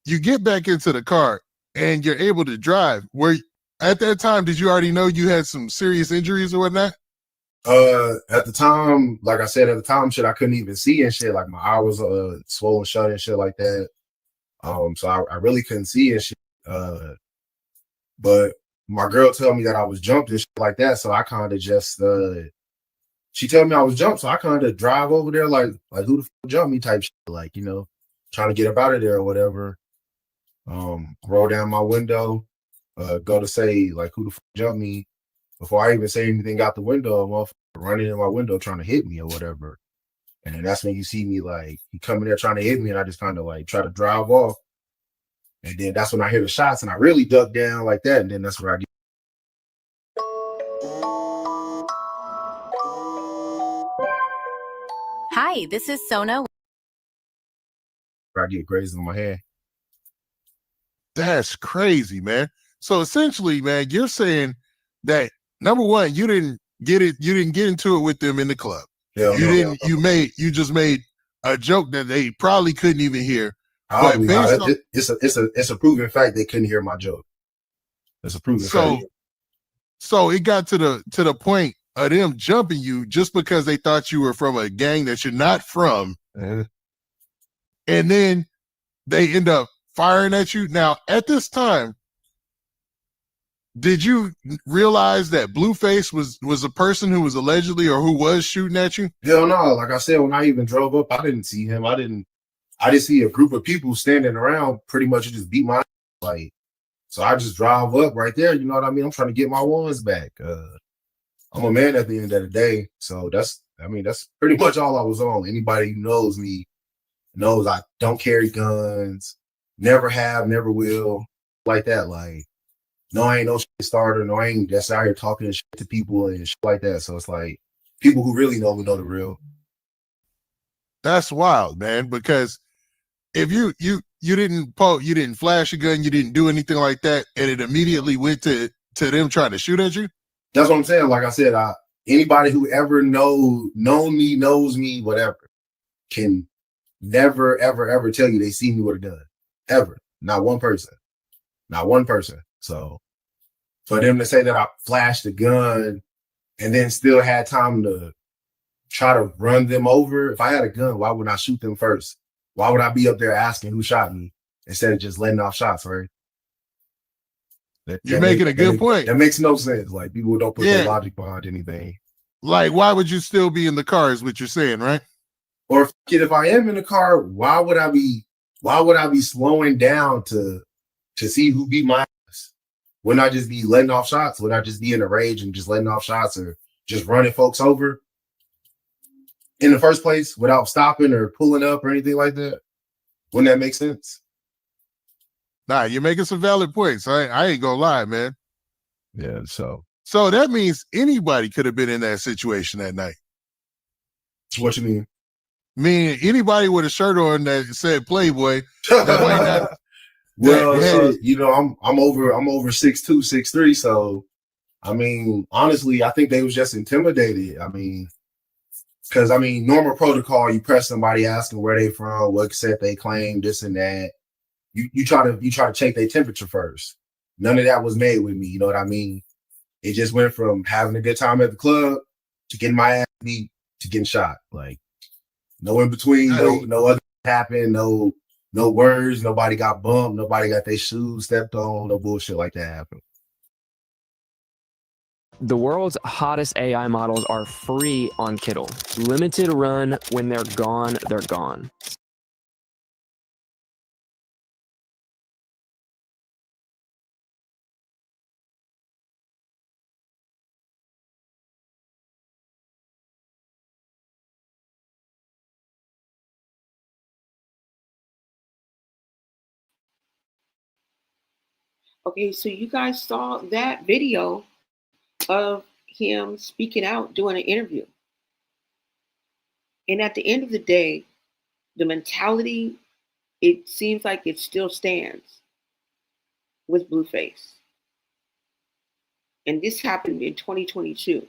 you get back into the car and you're able to drive. At that time, did you already know you had some serious injuries or whatnot? At the time, like I said, shit, I couldn't even see and shit. Like my eye was swollen shut and shit like that. So I really couldn't see and shit. But my girl told me that I was jumped and shit like that. So I kind of just she told me I was jumped, so I kind of drive over there like who the fuck jumped me type shit, like, trying to get up out of there or whatever. Roll down my window, go to say like who the fuck jumped me. Before I even say anything out the window, a motherfucker running in my window trying to hit me or whatever. And then that's when you see me like he coming there trying to hit me, and I just kind of like try to drive off. And then that's when I hear the shots, and I really duck down like that, and then that's where I get. Hi, this is Sona. I get grazed on my head. That's crazy, man. So essentially, man, you're saying that number one, you didn't get into it with them in the club. You just made a joke that they probably couldn't even hear. Probably not. It's a proven fact they couldn't hear my joke. It's a proven fact. So it got to the point of them jumping you just because they thought you were from a gang that you're not from. Mm-hmm. And then they end up firing at you. Now, at this time, did you realize that Blueface was a person who was allegedly or who was shooting at you? Hell no. Like I said, when I even drove up, I didn't see him. I didn't see a group of people standing around pretty much just beat my like. So I just drive up right there. You know what I mean? I'm trying to get my ones back. I'm a man at the end of the day. So that's pretty much all I was on. Anybody who knows me knows I don't carry guns, never have, never will, like that. Like, no, I ain't no shit starter. No, I ain't just out here talking shit to people and shit like that. So it's like people who really know the real. That's wild, man, because if you didn't flash a gun, you didn't do anything like that, and it immediately went to them trying to shoot at you. That's what I'm saying. Like I said, anybody who ever knows me, whatever, can never, ever, ever tell you they see me with a gun. Ever. Not one person. Not one person. So for them to say that I flashed a gun and then still had time to try to run them over, if I had a gun, why would I shoot them first? Why would I be up there asking who shot me instead of just letting off shots, right? You're making a good point. That makes no sense. Like, people don't put their logic behind anything. Like, why would you still be in the car is what you're saying, right? Or if I am in the car, why would I be slowing down to see who beat my ass? Wouldn't I just be letting off shots? Would I just be in a rage and just letting off shots or just running folks over in the first place without stopping or pulling up or anything like that? Wouldn't that make sense? Nah, you're making some valid points. I ain't gonna lie, man. Yeah, so that means anybody could have been in that situation that night. What you mean? Meaning anybody with a shirt on that said Playboy that might not. Well, so, I'm over 6'2", 6'3", so I mean, honestly, I think they was just intimidated. I mean, because normal protocol, you press somebody, ask them where they from, what set they claim, this and that. You try to check their temperature first. None of that was made with me. You know what I mean? It just went from having a good time at the club to getting my ass beat to getting shot. Like, no in between. No other happened. No words. Nobody got bumped. Nobody got their shoes stepped on. No bullshit like that happened. The world's hottest AI models are free on Kiddle. Limited run. When they're gone, they're gone. Okay, so you guys saw that video of him speaking out, doing an interview. And at the end of the day, the mentality, it seems like it still stands with Blueface. And this happened in 2022.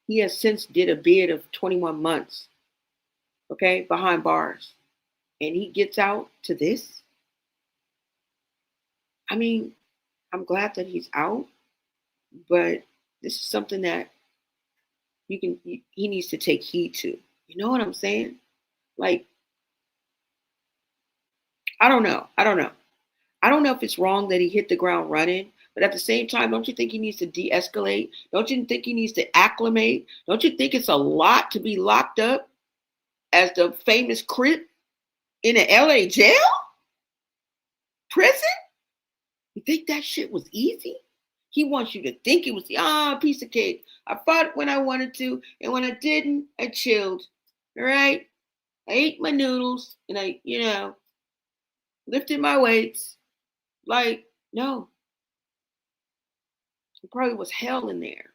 He has since did a bid of 21 months, okay, behind bars. And he gets out to this. I mean, I'm glad that he's out, but this is something that he needs to take heed to. You know what I'm saying? Like, I don't know. I don't know if it's wrong that he hit the ground running, but at the same time, don't you think he needs to de-escalate? Don't you think he needs to acclimate? Don't you think it's a lot to be locked up as the famous Crip in an LA jail? Prison? You think that shit was easy? He wants you to think it was a piece of cake. I fought when I wanted to, and when I didn't, I chilled. All right? I ate my noodles, and I, lifted my weights. Like, no. It probably was hell in there.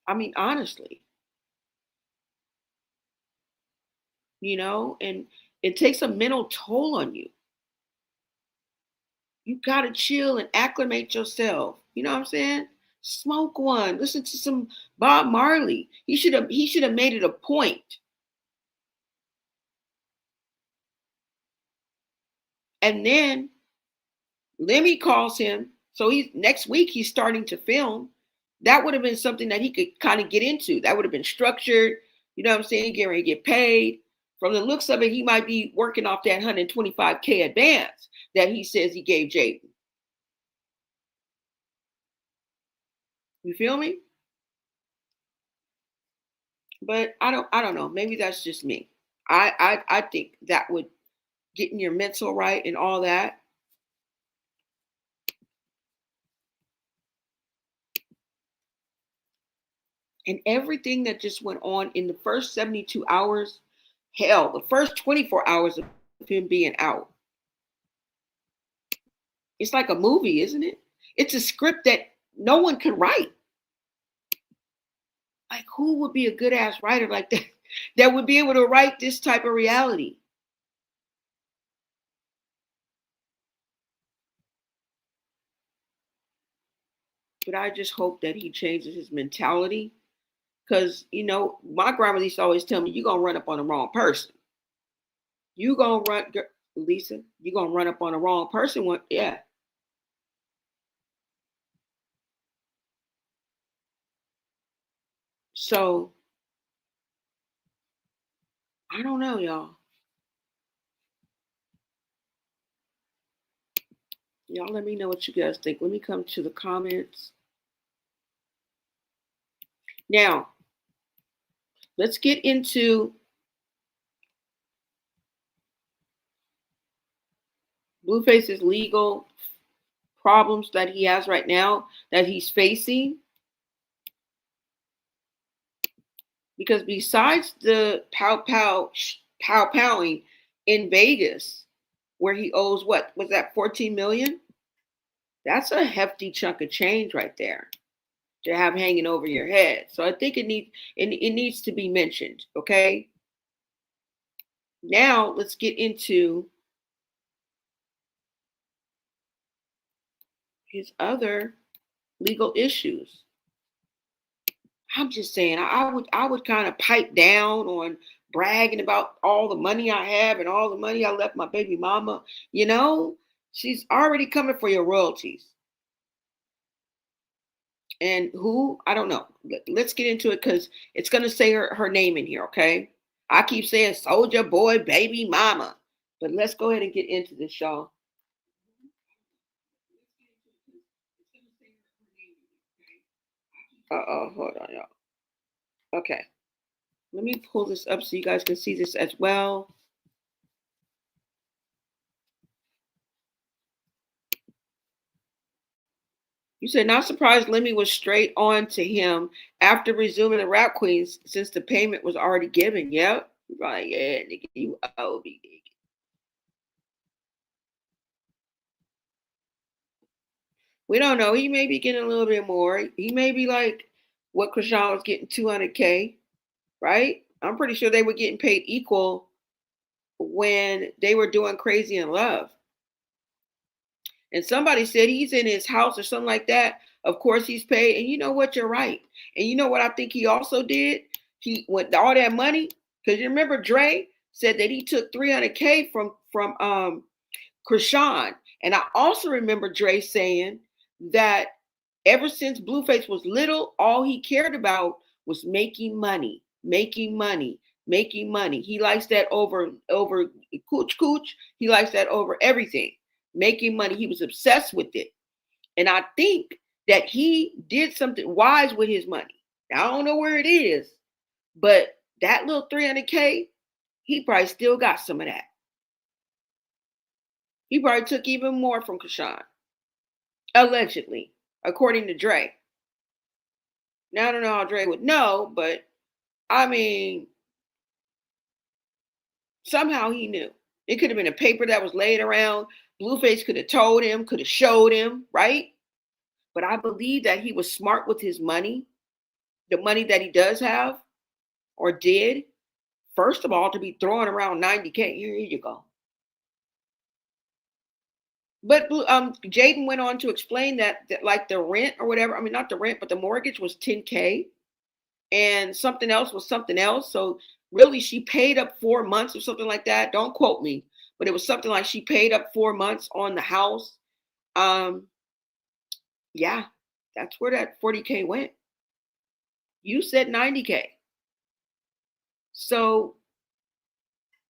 I mean, honestly. And it takes a mental toll on you. You gotta chill and acclimate yourself. You know what I'm saying? Smoke one. Listen to some Bob Marley. He should have made it a point. And then Lemmy calls him. So next week he's starting to film. That would have been something that he could kind of get into. That would have been structured. You know what I'm saying? Getting ready to get paid. From the looks of it, he might be working off that $125K advance that he says he gave Jaden. You feel me? But I don't know. Maybe that's just me. I think that would getting your mental right and all that. And everything that just went on in the first 72 hours, hell, the first 24 hours of him being out. It's like a movie, isn't it? It's a script that no one can write. Like, who would be a good ass writer like that that would be able to write this type of reality? But I just hope that he changes his mentality. Because, my grandmother used to always tell me, you're going to run up on the wrong person. You're going to run, Lisa, you're going to run up on the wrong person. Yeah. So, I don't know, y'all. Y'all let me know what you guys think. Let me come to the comments. Now, let's get into Blueface's legal problems that he has right now, that he's facing. Because besides the Pow Powing in Vegas, where he owes what was that 14 million? That's a hefty chunk of change right there to have hanging over your head. So I think it needs to be mentioned. Okay. Now let's get into his other legal issues. I'm just saying, I would kind of pipe down on bragging about all the money I have and all the money I left my baby mama. She's already coming for your royalties. And who? I don't know. Let's get into it because it's going to say her name in here, okay? I keep saying Soldier Boy, baby mama. But let's go ahead and get into this, y'all. Hold on, y'all. Okay. Let me pull this up so you guys can see this as well. You said, not surprised Lemmy was straight on to him after resuming the Rap Queens since the payment was already given. Yep. Right, yeah, nigga, you owe me, nigga. We don't know. He may be getting a little bit more. He may be like what Chrisean was getting, 200K, right? I'm pretty sure they were getting paid equal when they were doing Crazy in Love. And somebody said he's in his house or something like that. Of course he's paid. And you know what? You're right. And you know what I think he also did? He went all that money, because you remember Dre said that he took 300K from Chrisean. And I also remember Dre saying that ever since Blueface was little, all he cared about was making money, making money, making money. He likes that over cooch cooch. He likes that over everything. Making money. He was obsessed with it. And I think that he did something wise with his money. Now, I don't know where it is, but that little 300K, he probably still got some of that. He probably took even more from Chrisean, allegedly, according to Dre. Now, I don't know how Dre would know, but I mean, somehow he knew. It could have been a paper that was laid around. Blueface could have told him, could have showed him, right? But I believe that he was smart with his money, the money that he does have or did. First of all, to be throwing around 90K, here you go. But Jaden went on to explain that like the rent or whatever, I mean, not the rent, but the mortgage was 10K and something else was something else. So really she paid up 4 months or something like that. Don't quote me, but it was something like she paid up 4 months on the house. Yeah, that's where that 40K went. You said 90K. So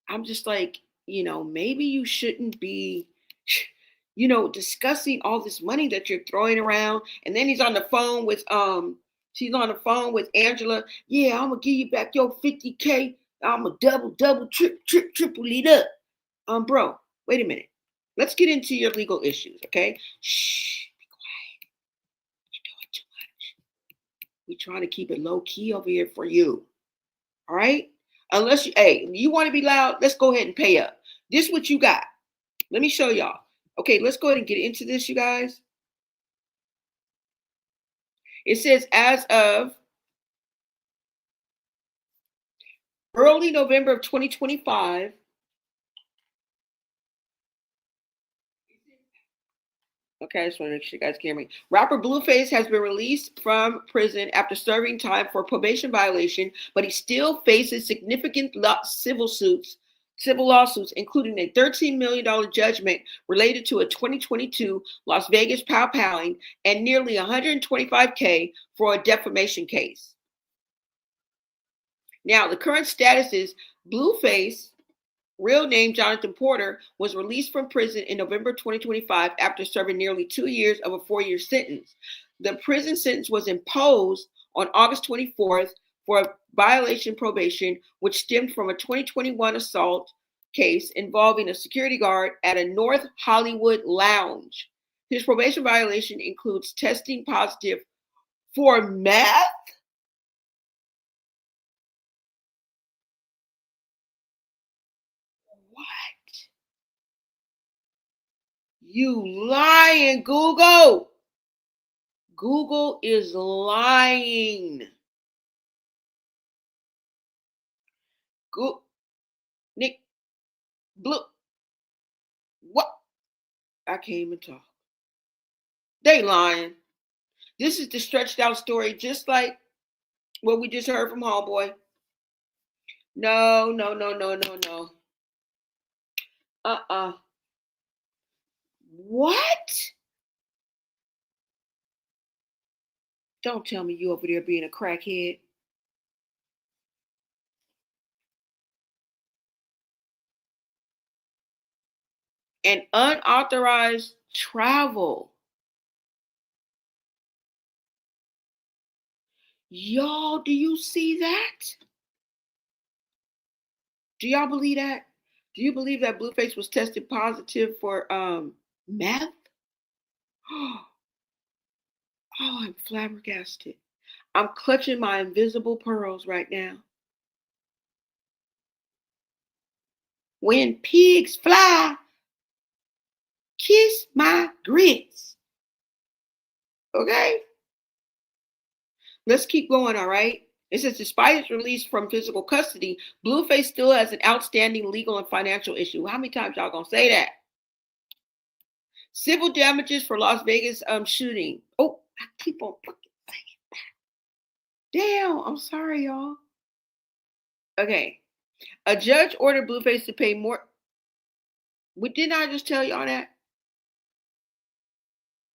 I'm just like, maybe you shouldn't be, discussing all this money that you're throwing around. And then he's on the phone with, she's on the phone with Angela. Yeah, I'm gonna give you back your 50K. I'm a double, triple it up. Bro, wait a minute. Let's get into your legal issues, okay? Shh, be quiet. You're doing too much. We're trying to keep it low key over here for you. All right? Unless you want to be loud, let's go ahead and pay up. This is what you got. Let me show y'all. Okay, let's go ahead and get into this, you guys. It says as of early November of 2025. Okay, I just want to make sure you guys can hear me. Rapper Blueface has been released from prison after serving time for probation violation, but he still faces significant civil lawsuits, including a $13 million judgment related to a 2022 Las Vegas Pow Powing and nearly $125K for a defamation case. Now, the current status is Blueface, real name Jonathan Porter, was released from prison in November 2025 after serving nearly 2 years of a 4-year sentence. The prison sentence was imposed on August 24th for a violation probation, which stemmed from a 2021 assault case involving a security guard at a North Hollywood lounge. His probation violation includes testing positive for meth. What? You lying, Google. Google is lying. Nick, Blue. What? I can't even talk. They lying. This is the stretched out story, just like what we just heard from Homeboy. No. What? Don't tell me you over there being a crackhead. And unauthorized travel. Y'all, do you see that? Do y'all believe that? Do you believe that Blueface was tested positive for meth? Oh, I'm flabbergasted. I'm clutching my invisible pearls right now. When pigs fly, kiss my grits. Okay? Let's keep going, all right? It says, despite his release from physical custody, Blueface still has an outstanding legal and financial issue. How many times y'all gonna say that? Civil damages for Las Vegas shooting. Oh, I keep on fucking saying that. Damn, I'm sorry, y'all. Okay. A judge ordered Blueface to pay more. Didn't I just tell y'all that?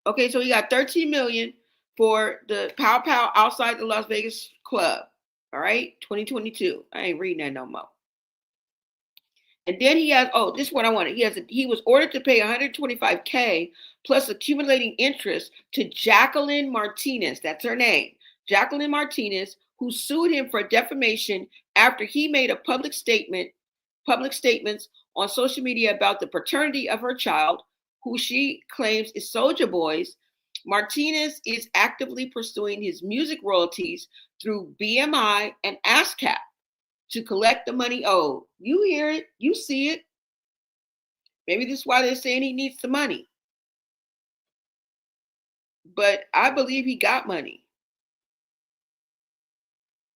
Okay, so he got 13 million for the Pow Pow outside the Las Vegas club. All right, 2022. I ain't reading that no more. And then he has, oh, this is what I wanted. He was ordered to pay 125K plus accumulating interest to Jacqueline Martinez. That's her name. Jacqueline Martinez, who sued him for defamation after he made a public statements on social media about the paternity of her child, who she claims is Soulja Boy's. Martinez is actively pursuing his music royalties through BMI and ASCAP to collect the money owed. You hear it, you see it. Maybe this is why they're saying he needs the money. But I believe he got money.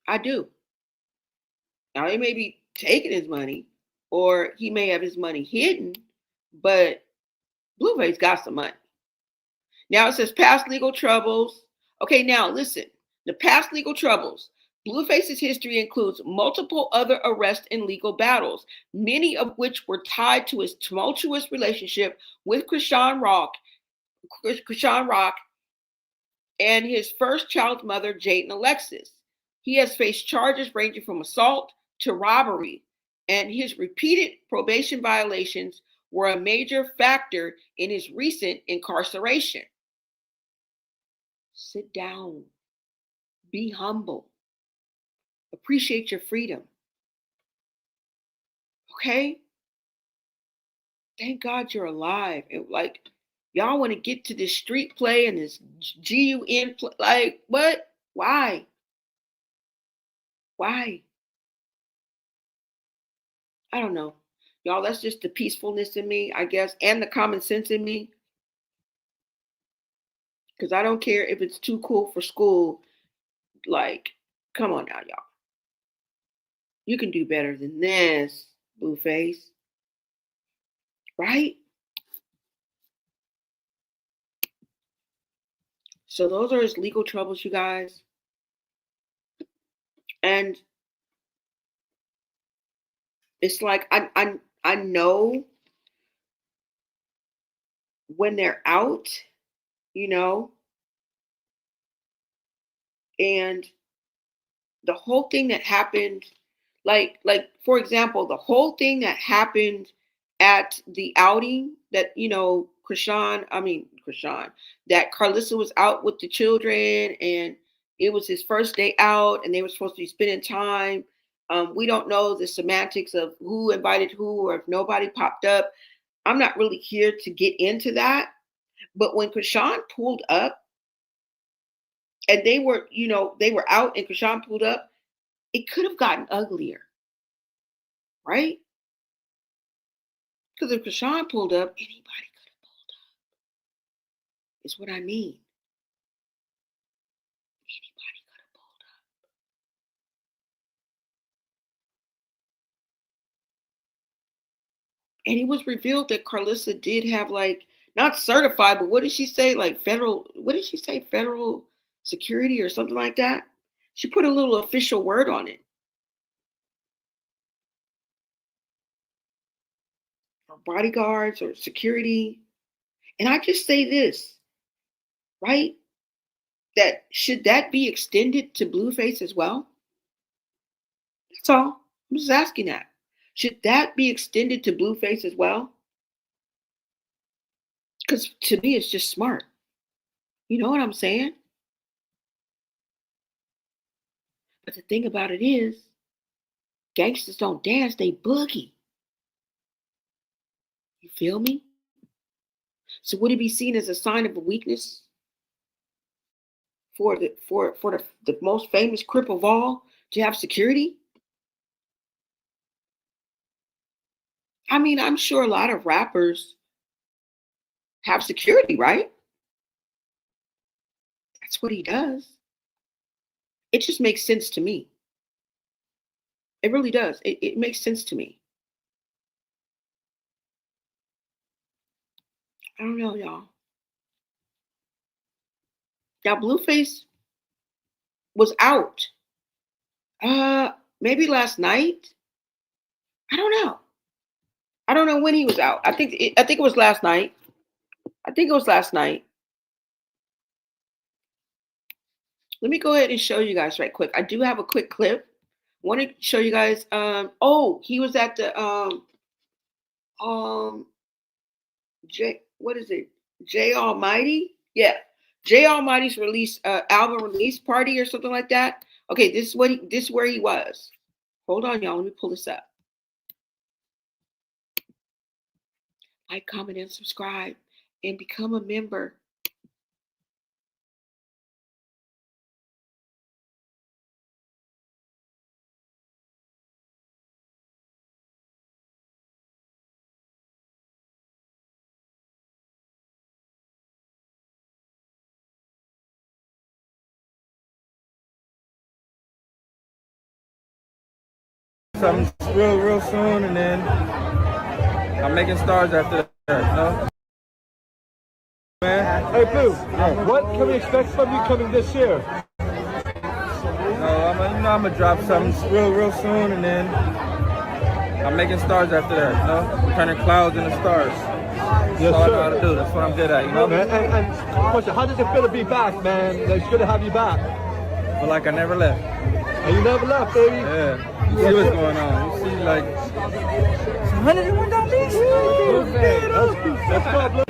I do. Now, he may be taking his money, or he may have his money hidden, but Blueface got some money. Now it says past legal troubles. Okay, now listen. The past legal troubles. Blueface's history includes multiple other arrests and legal battles, many of which were tied to his tumultuous relationship with Chrisean Rock and his first child's mother, Jaden Alexis. He has faced charges ranging from assault to robbery, and his repeated probation violations were a major factor in his recent incarceration. Sit down. Be humble. Appreciate your freedom. Okay? Thank God you're alive. And like, y'all want to get to this street play and this GUN play. Like, what? Why? Why? I don't know. Y'all, that's just the peacefulness in me, I guess, and the common sense in me. Because I don't care if it's too cool for school. Like, come on now, y'all. You can do better than this, Blueface. Right? So those are his legal troubles, you guys. And it's like I know when they're out, you know, and the whole thing that happened, like for example, the whole thing that happened at the outing that, you know, that Carlissa was out with the children and it was his first day out and they were supposed to be spending time. We don't know the semantics of who invited who or if nobody popped up. I'm not really here to get into that. But when Chrisean pulled up and they were, you know, they were out and Chrisean pulled up, it could have gotten uglier. Right? Because if Chrisean pulled up, anybody could have pulled up. Is what I mean. Anybody could have pulled up. And it was revealed that Carlissa did have, like, not certified, but what did she say? Like federal security or something like that? She put a little official word on it. Or bodyguards or security. And I just say this, right? That should that be extended to Blueface as well? That's all. I'm just asking that. Should that be extended to Blueface as well? Because to me, it's just smart. You know what I'm saying? But the thing about it is, gangsters don't dance, they boogie. You feel me? So would it be seen as a sign of a weakness for the most famous Crip of all to have security? I mean, I'm sure a lot of rappers have security, right? that's what he does. It just makes sense to me. It really does. It makes sense to me. I don't know, y'all. Now, Blueface was out. Maybe last night. I don't know. I don't know when he was out. I think it was last night. I think it was last night. Let me go ahead and show you guys right quick. I do have a quick clip. I want to show you guys. He was at the what is it? J Almighty? Yeah. J Almighty's album release party or something like that. Okay, this is where he was. Hold on, y'all. Let me pull this up. Like, comment, and subscribe, and become a member. Something real soon, and then I'm making stars after that, you know? Man. Hey, Boo, what can we expect from you coming this year? No, I'm gonna drop something real soon, and then I'm making stars after that, you know? Turning clouds into stars. That's all I know how to do. That's what I'm good at, you know? Man, and question, how does it feel to be back, man? It's good to have you back. But like I never left. And you never left, baby. Yeah. You see what's going on. You see, like, $101. Let's go, Blue.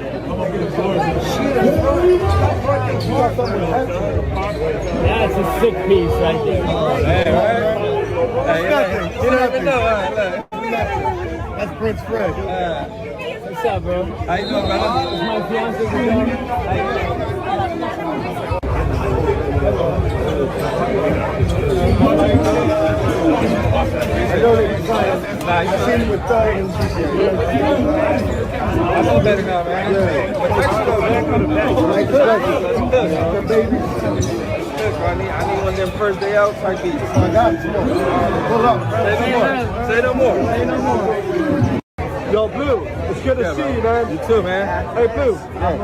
That's a sick piece right there. Hey, right? Hey, you don't even know. That's Prince Fred. What's up, bro? How you doing, brother? It's my fiance. How You seen with I feel better now, man. I need one of them first day out type beats. I got it. Pull up. Say no more. Yo, Blue, it's good to see you, man. You too, man. Hey, Blue,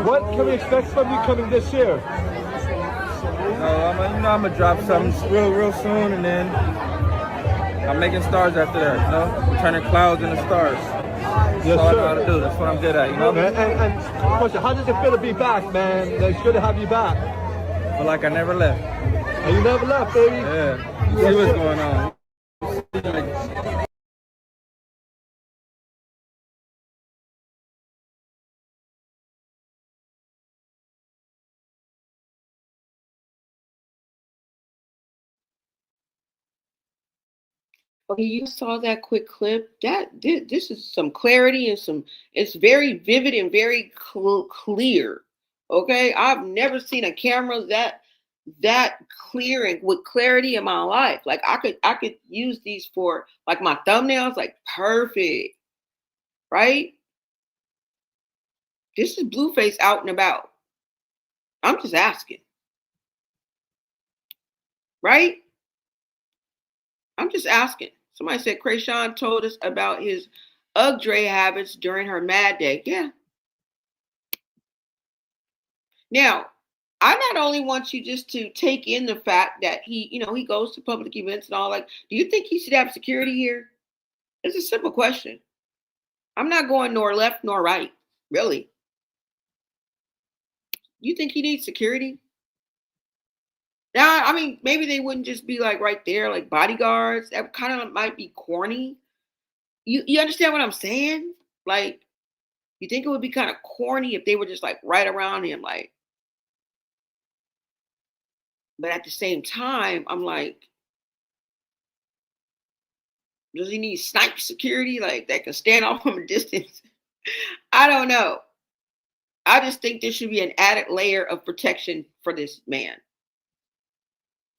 what can we expect from you coming this year? I'm gonna drop something real soon, and then I'm making stars after that, you know? Turning clouds into stars. That's all I know how to do. That's what I'm good at, you know? Man, and question, how does it feel to be back, man? It's good to have you back. But like I never left. And you never left, baby. Yeah. You see what's going on. Okay, you saw that quick clip. This is some clarity and it's very vivid and very clear. Okay, I've never seen a camera that clear and with clarity in my life. Like I could use these for like my thumbnails, like perfect, right? This is Blueface out and about. I'm just asking, right? I'm just asking. Somebody said Chrisean told us about his Ugg habits during her mad day. Yeah. Now, I not only want you just to take in the fact that he goes to public events and all. Like, do you think he should have security here? It's a simple question. I'm not going nor left nor right, really. You think he needs security? Now, I mean, maybe they wouldn't just be like right there, like bodyguards. That kind of might be corny. You understand what I'm saying? Like, you think it would be kind of corny if they were just like right around him, like. But at the same time, I'm like, does he need snipe security like that can stand off from a distance? I don't know. I just think there should be an added layer of protection for this man.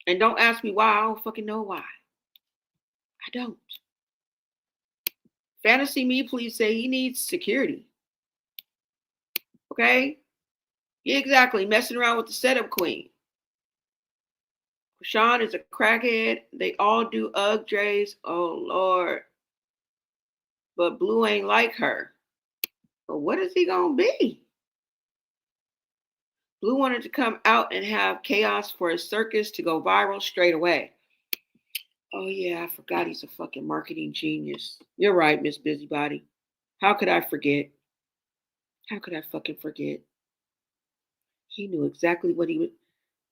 And don't ask me why. I don't fucking know why. I don't. Fantasy me, please say he needs security. Okay? Yeah, exactly. Messing around with the setup queen. Chrisean is a crackhead. They all do Ugg J's. Oh Lord. But Blue ain't like her. But what is he gonna be? Blue wanted to come out and have chaos for his circus to go viral straight away. Oh yeah, I forgot he's a fucking marketing genius. You're right, Miss Busybody. How could I forget? How could I fucking forget? He knew exactly what he would.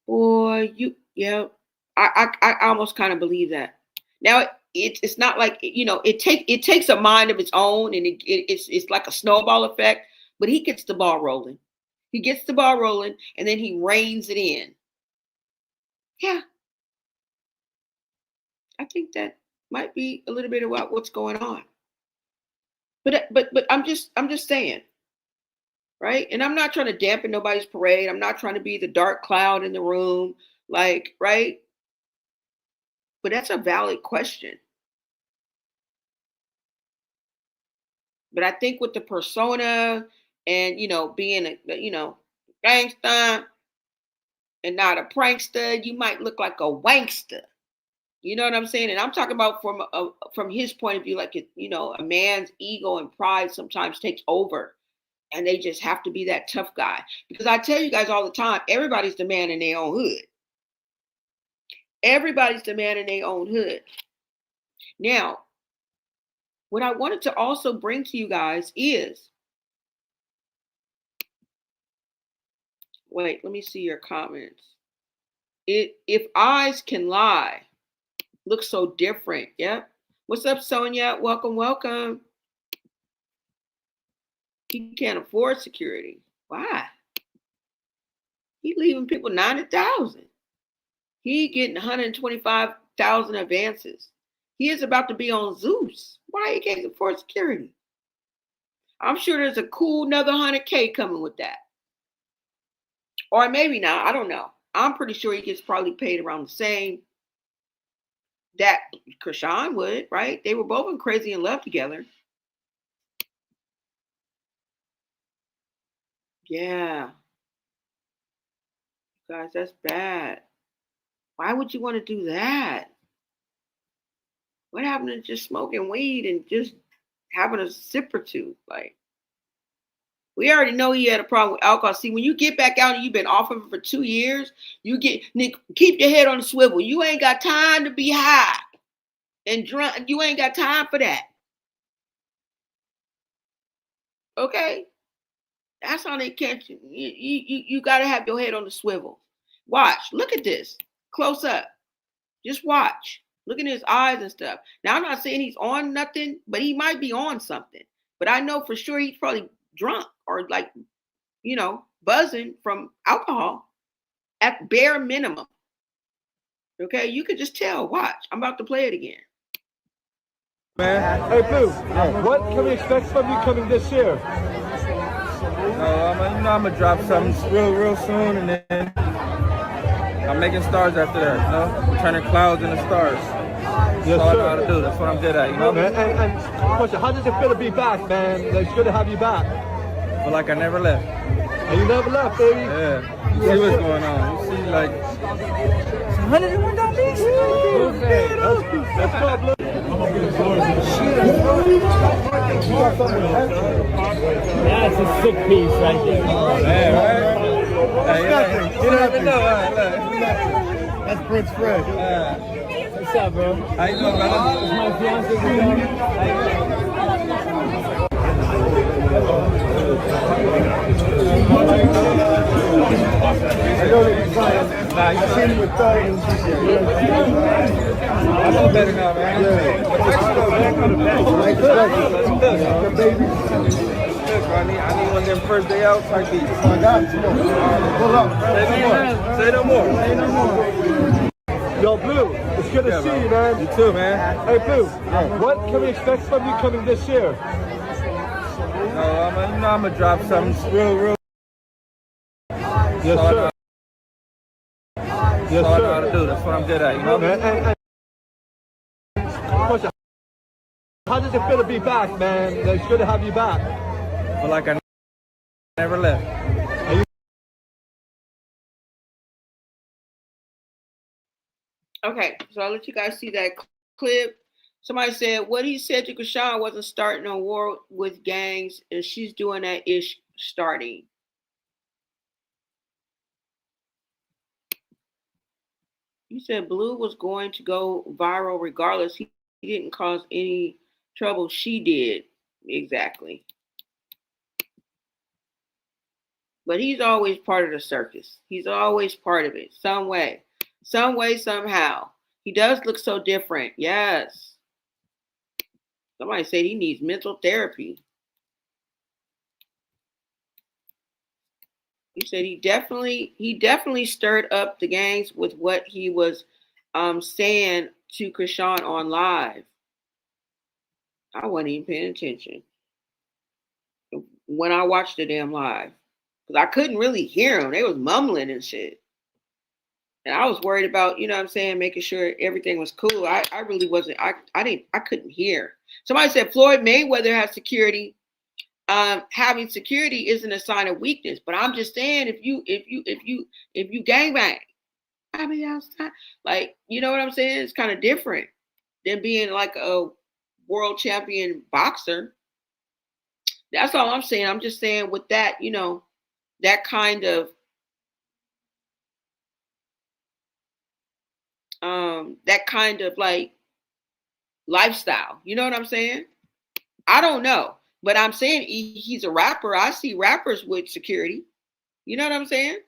Boy, yeah. I almost kind of believe that. Now it's not like it takes a mind of its own, and it's like a snowball effect. But he gets the ball rolling. He gets the ball rolling, and then he reins it in. Yeah, I think that might be a little bit about what's going on. But I'm just saying, right? And I'm not trying to dampen nobody's parade. I'm not trying to be the dark cloud in the room, like, right? But that's a valid question. But I think with the persona and being a gangster and not a prankster, you might look like a wankster. You know what I'm saying? And I'm talking about from his point of view, like a man's ego and pride sometimes takes over, and they just have to be that tough guy. Because I tell you guys all the time, everybody's the man in their own hood. Everybody's the man in their own hood. Now, what I wanted to also bring to you guys is, wait, let me see your comments. If eyes can lie, looks so different. Yep. What's up, Sonia? Welcome, welcome. He can't afford security. Why? He leaving people 90,000. He getting 125,000 advances. He is about to be on Zeus. Why he can't afford security? I'm sure there's a cool another 100K coming with that. Or maybe not. I don't know. I'm pretty sure he gets probably paid around the same that Chrisean would, right? They were both in Crazy in Love together. Yeah. Guys, that's bad. Why would you want to do that? What happened to just smoking weed and just having a sip or two? Like, we already know he had a problem with alcohol. See, when you get back out and you've been off of it for 2 years, keep your head on the swivel. You ain't got time to be high and drunk. You ain't got time for that. Okay? That's how they catch you. You got to have your head on the swivel. Watch. Look at this. Close up. Just watch. Look at his eyes and stuff. Now, I'm not saying he's on nothing, but he might be on something. But I know for sure he's probably drunk or buzzing from alcohol at bare minimum. Okay? You could just tell. Watch. I'm about to play it again. Man. Hey, Blue, what can we expect from you coming this year? I'm gonna drop something real soon, and then I'm making stars after that. Turning clouds into stars. That's all I know how to do. That's what I'm good at. Man, and question, how does it feel to be back, man? It's good to have you back. But like I never left. And you never left, baby. Yeah. You see what's going on. You see, like, it's $101. Let's go, Blue. That's a sick piece right there. Yeah, right? You don't even know. That's Prince Fred. What's up, bro? How you doing, brother? It's my fiance. I know that you're fine. I've seen him with thugs. I know better now, man. I need one of them first day out type beats. I got it. Pull up. Say no more. Yo, Blue, it's good to see you, man. You too, man. Hey, Blue, what can we expect from you coming this year? I'm gonna drop something real. Yes, sir. That's all I know how to do. That's what I'm good at. And question, how does it feel to be back, man? It's good to have you back. But like I never left. Okay, so I'll let you guys see that clip. Somebody said what he said to Chrisean wasn't starting a war with gangs, and she's doing that ish starting. You said Blue was going to go viral regardless. He didn't cause any trouble. She did. Exactly. But he's always part of the circus. He's always part of it. Some way, somehow. He does look so different. Yes. Somebody said he needs mental therapy. He said he definitely stirred up the gangs with what he was saying to Chrisean on live. I wasn't even paying attention when I watched the damn live because I couldn't really hear them. They was mumbling and shit, and I was worried about, you know what I'm saying, making sure everything was cool. I really wasn't. I couldn't hear. Somebody said Floyd Mayweather has security. Having security isn't a sign of weakness, but I'm just saying if you gangbang, I mean outside, like, you know what I'm saying? It's kind of different than being like a world champion boxer. That's all I'm saying. I'm just saying with that, you know, that kind of like lifestyle. You know what I'm saying? I don't know, but I'm saying he's a rapper. I see rappers with security. You know what I'm saying?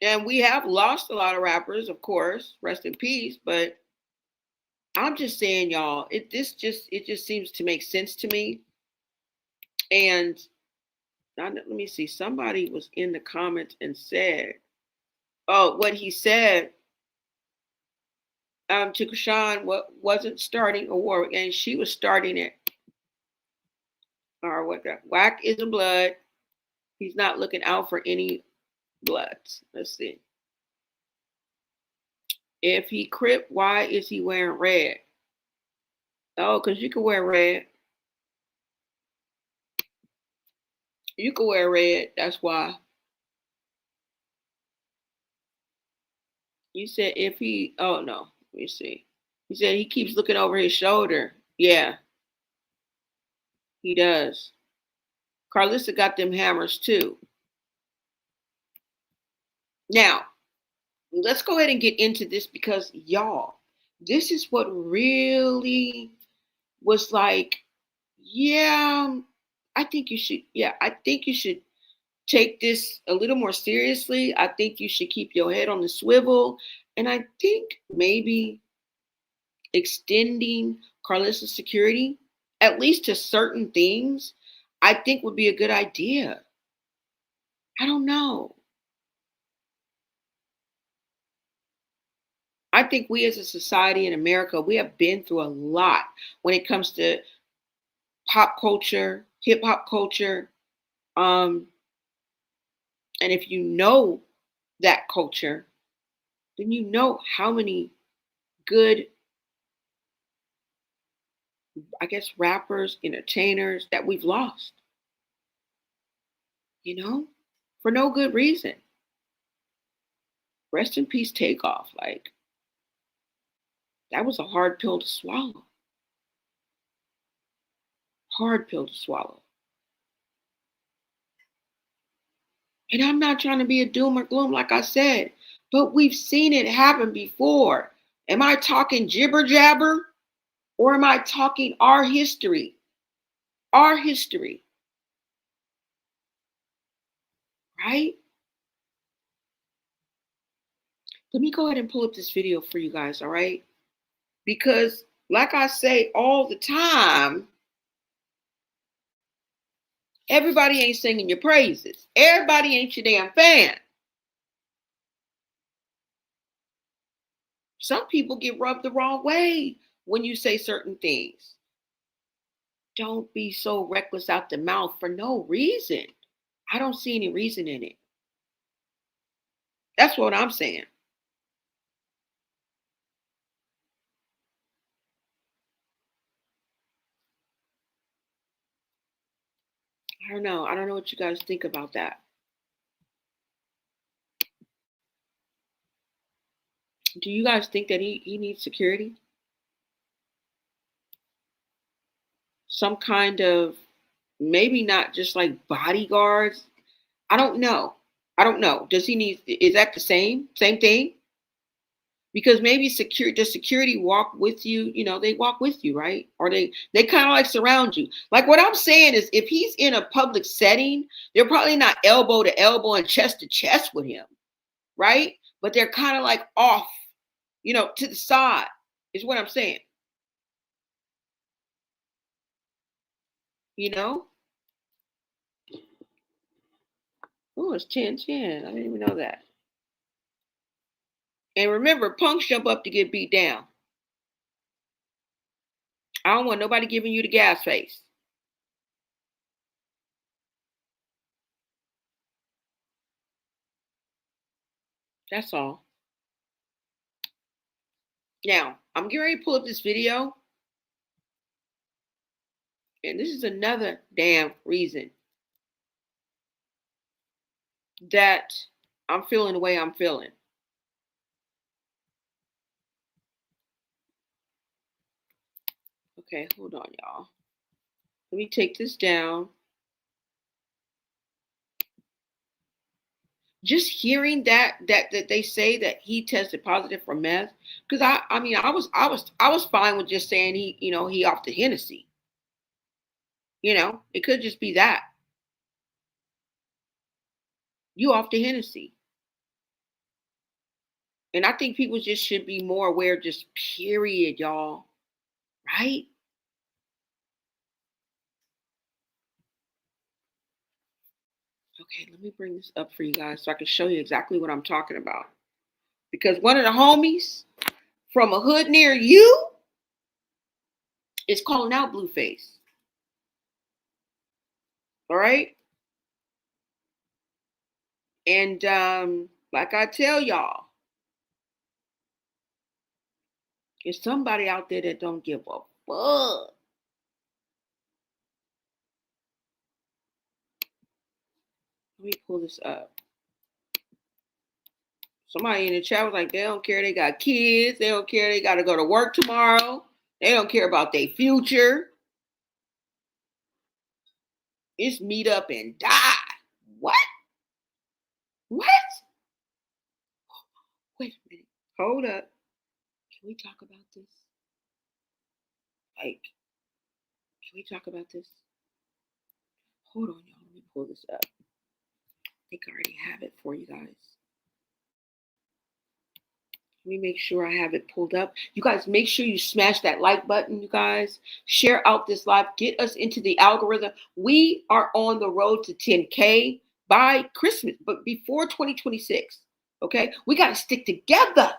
And we have lost a lot of rappers, of course, rest in peace. But I'm just saying, y'all, it just seems to make sense to me. And let me see. Somebody was in the comments and said, "Oh, what he said to Chrisean wasn't starting a war, and she was starting it." Or what? Whack is in blood. He's not looking out for any bloods. Let's see. If he Crip, why is he wearing red? Oh, because you can wear red. You can wear red. That's why. You said if he, oh no, let me see. He said he keeps looking over his shoulder. Yeah, he does. Carlissa got them hammers too. Now, let's go ahead and get into this because y'all, this is what really was like, yeah, I think you should take this a little more seriously. I think you should keep your head on the swivel. And I think maybe extending Carlissa's security, at least to certain things, I think would be a good idea. I don't know. I think we as a society in America, we have been through a lot when it comes to pop culture, hip hop culture. And if you know that culture, then you know how many good, I guess, rappers, entertainers that we've lost, you know, for no good reason. Rest in peace, Takeoff. Like, that was a hard pill to swallow. Hard pill to swallow. And I'm not trying to be a doom or gloom, like I said, but we've seen it happen before. Am I talking jibber jabber or am I talking our history? Our history. Right? Let me go ahead and pull up this video for you guys, all right? Because, like I say all the time, everybody ain't singing your praises. Everybody ain't your damn fan. Some people get rubbed the wrong way when you say certain things. Don't be so reckless out the mouth for no reason. I don't see any reason in it. That's what I'm saying. I don't know. I don't know what you guys think about that. Do you guys think that he needs security? Some kind of, maybe not just like bodyguards. I don't know. I don't know. Does he need, is that the same thing? Because maybe does security walk with you? You know, they walk with you, right? Or they kind of like surround you. Like what I'm saying is if he's in a public setting, they're probably not elbow to elbow and chest to chest with him, right? But they're kind of like off, you know, to the side, is what I'm saying. You know? Oh, it's 10-10. I didn't even know that. And remember, punks jump up to get beat down. I don't want nobody giving you the gas face. That's all. Now, I'm getting ready to pull up this video. And this is another damn reason that I'm feeling the way I'm feeling. Okay, hold on, y'all. Let me take this down. Just hearing that they say that he tested positive for meth, because I mean I was fine with just saying he off the Hennessy. You know, it could just be that you off the Hennessy, and I think people just should be more aware, just period, y'all, right? Okay, let me bring this up for you guys so I can show you exactly what I'm talking about. Because one of the homies from a hood near you is calling out Blueface. All right? And like I tell y'all, there's somebody out there that don't give a fuck. Let me pull this up. Somebody in the chat was like, they don't care, they got kids, they don't care, they got to go to work tomorrow, they don't care about their future. It's meet up and die. What? What? Wait a minute. Hold up. Can we talk about this? Like, can we talk about this? Hold on, y'all. Let me pull this up. I think I already have it for you guys. Let me make sure I have it pulled up. You guys, make sure you smash that like button, you guys. Share out this live. Get us into the algorithm. We are on the road to 10K by Christmas, but before 2026. Okay? We got to stick together.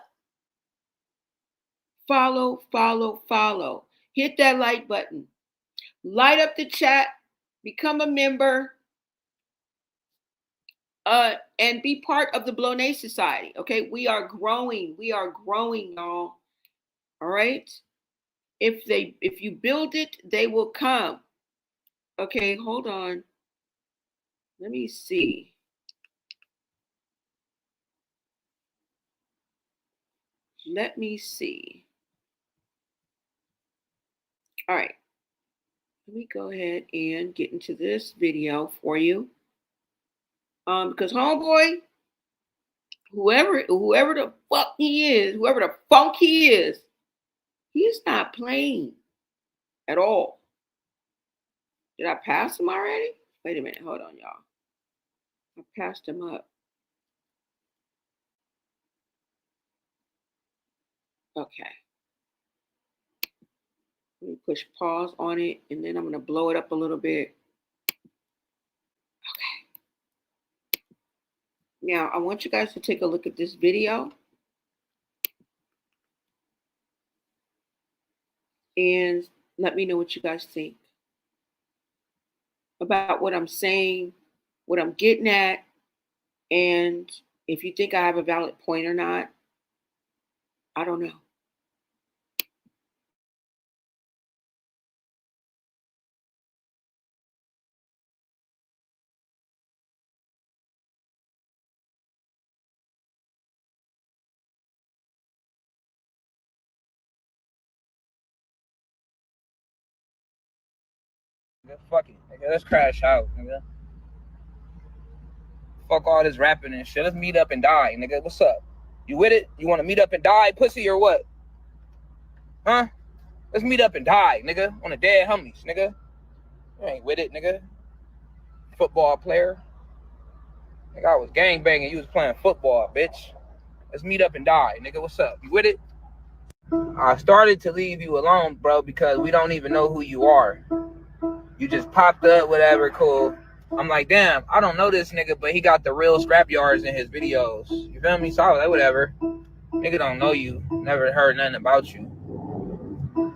Follow, follow, follow. Hit that like button. Light up the chat. Become a member. And be part of the Blonay Society. Okay, we are growing, y'all. All right. If you build it, they will come. Okay, hold on. Let me see. Let me see. All right. Let me go ahead and get into this video for you. Because homeboy, whoever the fuck he is, whoever the funk he is, he's not playing at all. Did I pass him already? Wait a minute. Hold on, y'all. I passed him up. Okay. Let me push pause on it, and then I'm going to blow it up a little bit. Okay. Now, I want you guys to take a look at this video. And let me know what you guys think about what I'm saying, what I'm getting at, and if you think I have a valid point or not. I don't know. Nigga, fuck it. Nigga, let's crash out, nigga. Fuck all this rapping and shit. Let's meet up and die, nigga. What's up? You with it? You want to meet up and die, pussy, or what? Huh? Let's meet up and die, nigga. On the dead homies, nigga. You ain't with it, nigga. Football player. Nigga, I was gangbanging. You was playing football, bitch. Let's meet up and die, nigga. What's up? You with it? I started to leave you alone, bro, because we don't even know who you are. You just popped up, whatever, cool. I'm like, damn, I don't know this nigga, but he got the real scrap yards in his videos. You feel me? So I was like, whatever. Nigga don't know you. Never heard nothing about you.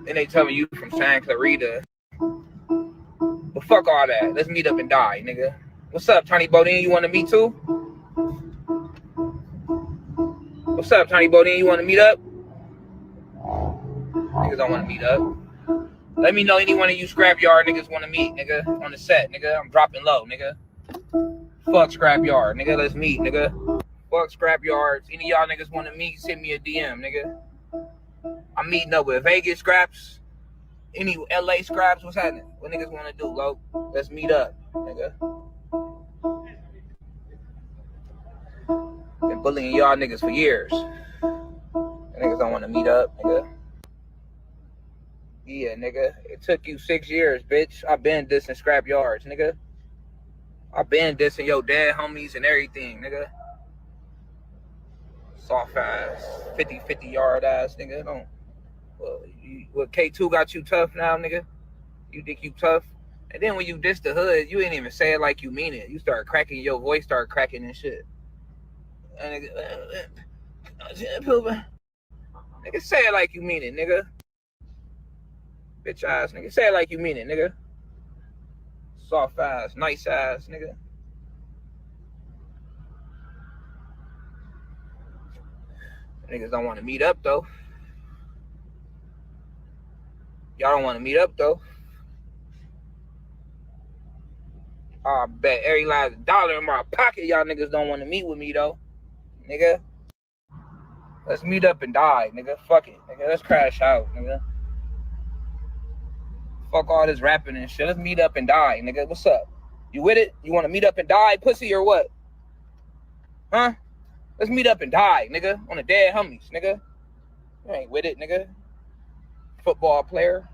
Then they tell me you from Santa Clarita. But fuck all that. Let's meet up and die, nigga. What's up, Tiny Bodine? You want to meet too? What's up, Tiny Bodine? You want to meet up? Niggas don't want to meet up. Let me know any one of you scrapyard niggas want to meet, nigga. On the set, nigga. I'm dropping low, nigga. Fuck scrapyard, nigga. Let's meet, nigga. Fuck scrapyards. Any of y'all niggas want to meet, send me a DM, nigga. I'm meeting up with Vegas scraps. Any LA scraps, what's happening? What niggas want to do, low? Let's meet up, nigga. Been bullying y'all niggas for years. Niggas don't want to meet up, nigga. Yeah, nigga. It took you 6 years, bitch. I been dissing scrap yards, nigga. I been dissing your dad homies and everything, nigga. Soft ass, 50-50 yard ass, nigga. Don't. Well, K2 got you tough now, nigga. You think you tough? And then when you diss the hood, you ain't even say it like you mean it. You start cracking, your voice start cracking and shit. And nigga, say it like you mean it, nigga. Bitch ass, nigga. Say it like you mean it, nigga. Soft ass, nice ass, nigga. Niggas don't want to meet up, though. Y'all don't want to meet up, though. I bet every last dollar in my pocket, y'all niggas don't want to meet with me, though. Nigga. Let's meet up and die, nigga. Fuck it, nigga. Let's crash out, nigga. Fuck all this rapping and shit. Let's meet up and die, nigga. What's up? You with it? You want to meet up and die, pussy, or what? Huh? Let's meet up and die, nigga. On the dead homies, nigga. You ain't with it, nigga. Football player.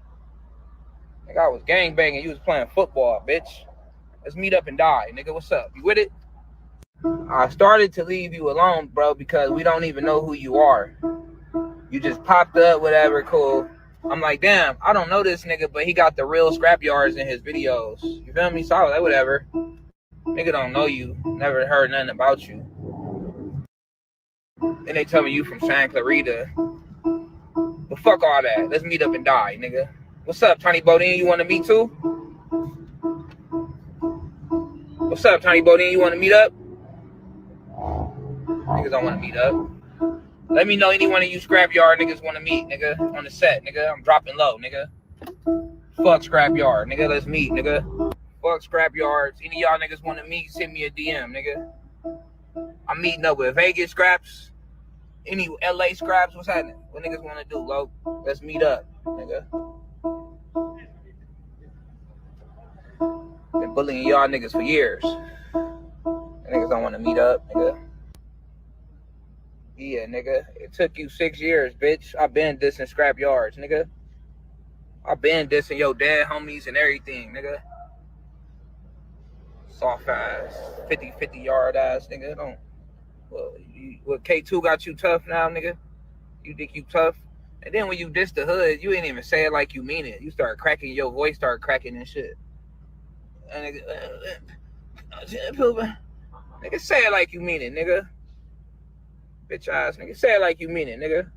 Nigga, I was gangbanging. You was playing football, bitch. Let's meet up and die, nigga. What's up? You with it? I started to leave you alone, bro, because we don't even know who you are. You just popped up, whatever, cool. I'm like, damn, I don't know this nigga, but he got the real scrap yards in his videos. You feel me? So I was like, whatever. Nigga don't know you. Never heard nothing about you. Then they tell me you from Santa Clarita. But fuck all that. Let's meet up and die, nigga. What's up, Tiny Bodine? You want to meet too? What's up, Tiny Bodine? You want to meet up? Niggas don't want to meet up. Let me know any one of you scrapyard niggas want to meet, nigga. On the set, nigga. I'm dropping low, nigga. Fuck scrapyard, nigga. Let's meet, nigga. Fuck scrapyards. Any of y'all niggas want to meet, send me a DM, nigga. I'm meeting up with Vegas scraps. Any LA scraps, what's happening? What niggas want to do, low? Let's meet up, nigga. Been bullying y'all niggas for years. Niggas don't want to meet up, nigga. Yeah, nigga. It took you 6 years, bitch. I been dissing scrap yards, nigga. I been dissing your dad homies and everything, nigga. Soft ass, 50-50 yard ass, nigga. Don't. Well, K2 got you tough now, nigga. You think you tough? And then when you diss the hood, you ain't even say it like you mean it. You start cracking, your voice start cracking and shit. And nigga, say it like you mean it, nigga. Bitch ass, nigga. Say it like you mean it, nigga.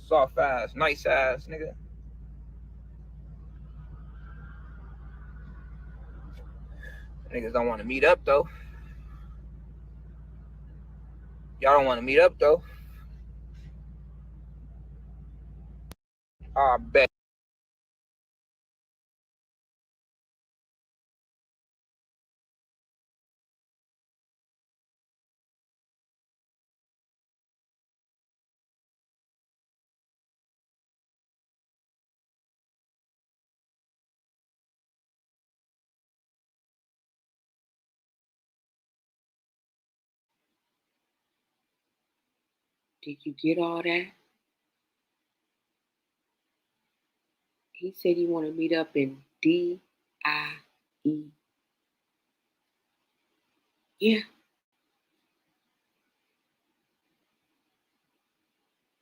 Soft ass, nice ass, nigga. Niggas don't want to meet up, though. Y'all don't want to meet up, though. I bet. Did you get all that? He said he want to meet up in D-I-E. Yeah.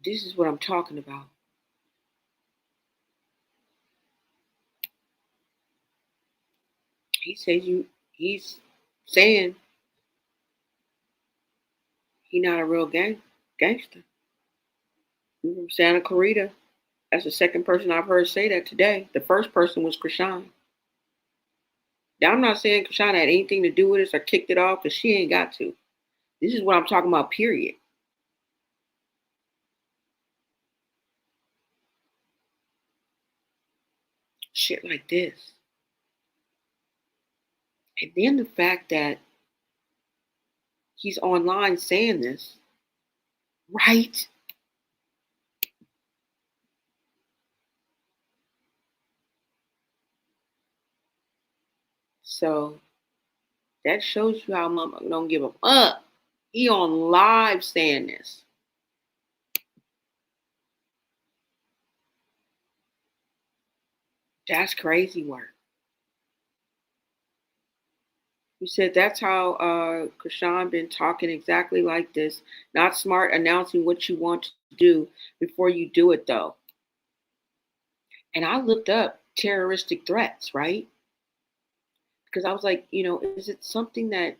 This is what I'm talking about. He said he's saying he not a real gangster. He's from Santa Clarita. That's the second person I've heard say that today. The first person was Chrisean. Now, I'm not saying Chrisean had anything to do with this or kicked it off, because she ain't got to. This is what I'm talking about, period. Shit like this. And then the fact that he's online saying this, right? So that shows you how motherfucker don't give a fuck. He on live saying this. That's crazy work. You said that's how Chrisean been talking exactly like this. Not smart, announcing what you want to do before you do it, though. And I looked up terroristic threats, right? Because I was like, is it something that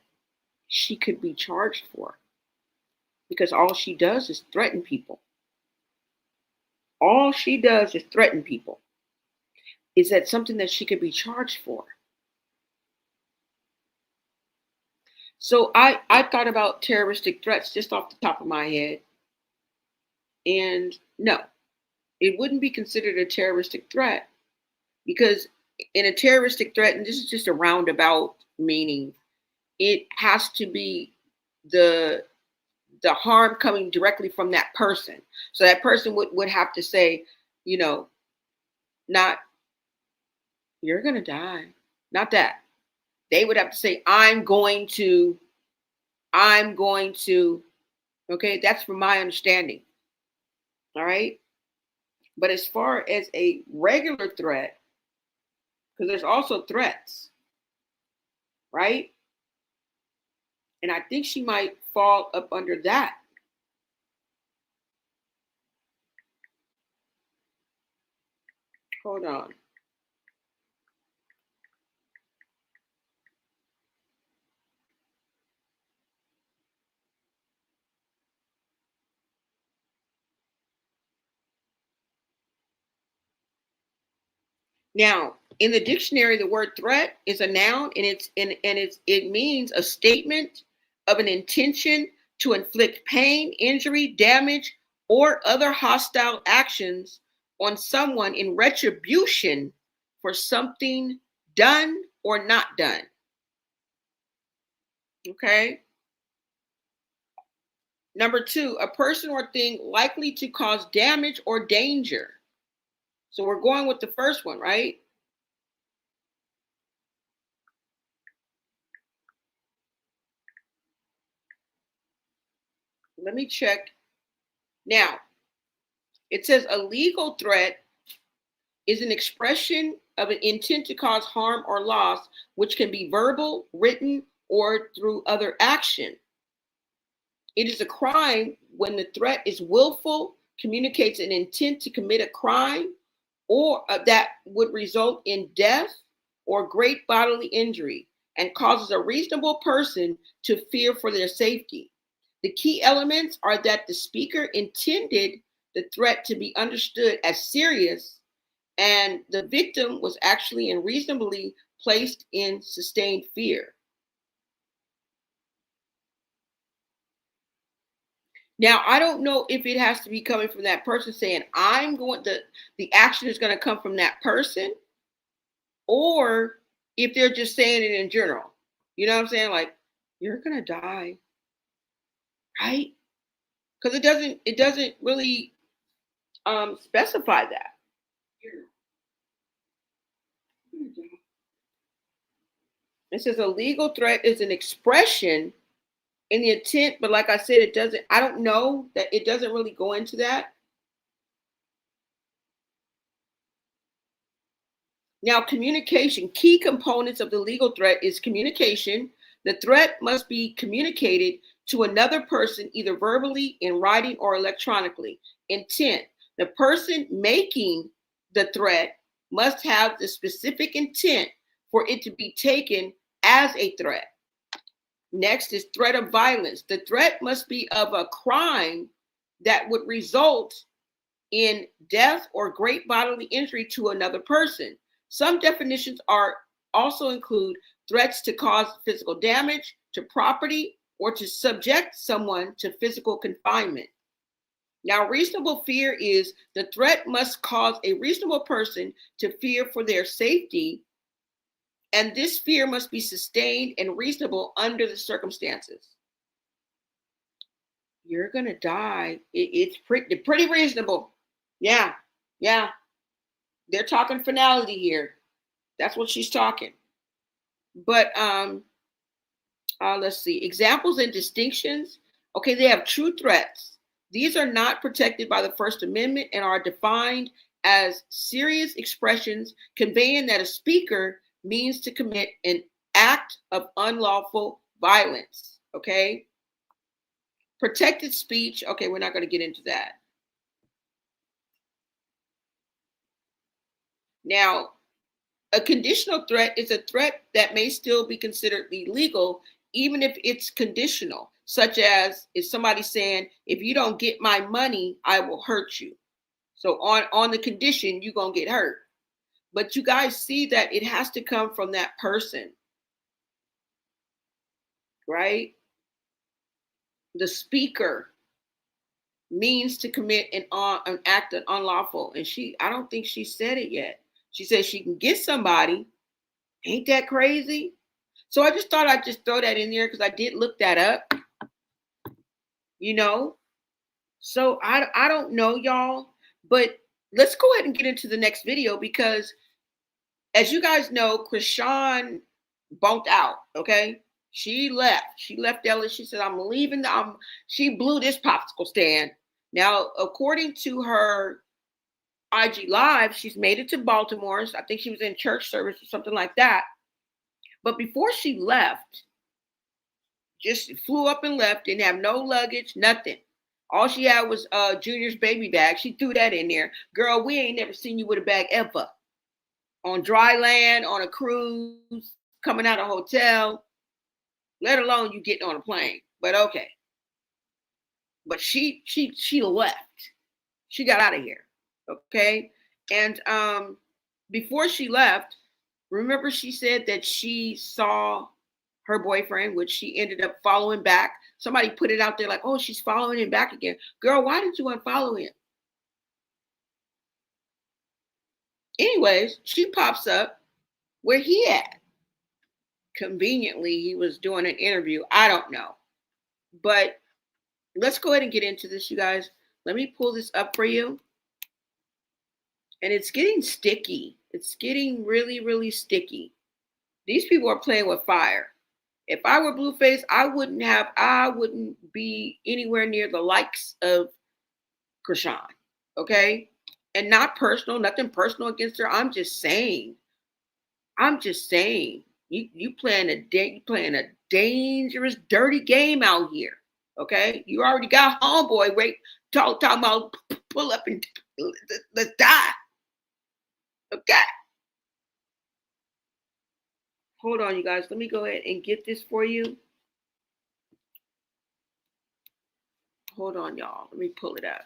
she could be charged for? Because all she does is threaten people. All she does is threaten people. Is that something that she could be charged for? So I thought about terroristic threats just off the top of my head. And no, it wouldn't be considered a terroristic threat, because in a terroristic threat, and this is just a roundabout meaning, it has to be the harm coming directly from that person. So that person would have to say, not, you're going to die. Not that. They would have to say, I'm going to, okay, that's from my understanding. All right. But as far as a regular threat, because there's also threats, right? And I think she might fall up under that. Hold on. Now, in the dictionary, the word threat is a noun, and it means a statement of an intention to inflict pain, injury, damage, or other hostile actions on someone in retribution for something done or not done. Okay. Number 2, a person or thing likely to cause damage or danger. So we're going with the first one, right? Let me check. Now, it says a legal threat is an expression of an intent to cause harm or loss, which can be verbal, written, or through other action. It is a crime when the threat is willful, communicates an intent to commit a crime, or that would result in death or great bodily injury, and causes a reasonable person to fear for their safety. The key elements are that the speaker intended the threat to be understood as serious, and the victim was actually and reasonably placed in sustained fear. Now, I don't know if it has to be coming from that person saying, the action is going to come from that person, or if they're just saying it in general. You know what I'm saying? Like, you're going to die, right? Because it doesn't really specify that. It says a legal threat is an expression in the intent, but like I said, it doesn't, I don't know that it doesn't really go into that. Now, communication, key components of the legal threat is communication. The threat must be communicated to another person, either verbally, in writing, or electronically. Intent, the person making the threat must have the specific intent for it to be taken as a threat. Next is threat of violence. The threat must be of a crime that would result in death or great bodily injury to another person. Some definitions are also include threats to cause physical damage to property or to subject someone to physical confinement. Now, reasonable fear is the threat must cause a reasonable person to fear for their safety, and this fear must be sustained and reasonable under the circumstances. You're gonna die. It's pretty reasonable. Yeah. They're talking finality here. That's what she's talking. But let's see. Examples and distinctions. Okay, they have true threats. These are not protected by the First Amendment and are defined as serious expressions conveying that a speaker means to commit an act of unlawful violence. Okay. Protected speech. Okay, we're not going to get into that. Now, a conditional threat is a threat that may still be considered illegal, even if it's conditional, such as if somebody's saying, if you don't get my money, I will hurt you. So on the condition, you're going to get hurt. But you guys see that it has to come from that person, right? The speaker means to commit an act of unlawful. And I don't think she said it yet. She said she can get somebody. Ain't that crazy? So I just thought I'd just throw that in there because I did look that up, you know? So I don't know, y'all, but let's go ahead and get into the next video because as you guys know, Chrisean bumped out, okay? She left. She left Ellis. She said, I'm leaving. She blew this popsicle stand. Now, according to her IG Live, she's made it to Baltimore. I think she was in church service or something like that. But before she left, just flew up and left, didn't have no luggage, nothing. All she had was Junior's baby bag. She threw that in there. Girl, we ain't never seen you with a bag ever. On dry land, on a cruise, coming out of a hotel, let alone you getting on a plane. But okay. But she left. She got out of here. Okay. And before she left, remember she said that she saw her boyfriend, which she ended up following back. Somebody put it out there like, oh, she's following him back again. Girl, why did you unfollow him? Anyways, she pops up where he at. Conveniently, he was doing an interview. I don't know. But let's go ahead and get into this, you guys. Let me pull this up for you. And it's getting sticky. It's getting really, really sticky. These people are playing with fire. If I were Blueface, I wouldn't be anywhere near the likes of Chrisean. Okay? And not personal, nothing personal against her. I'm just saying. You playing a dangerous, dirty game out here. Okay? You already got homeboy talking about pull up and let's die. Okay. Hold on, you guys. Let me go ahead and get this for you. Hold on, y'all. Let me pull it up.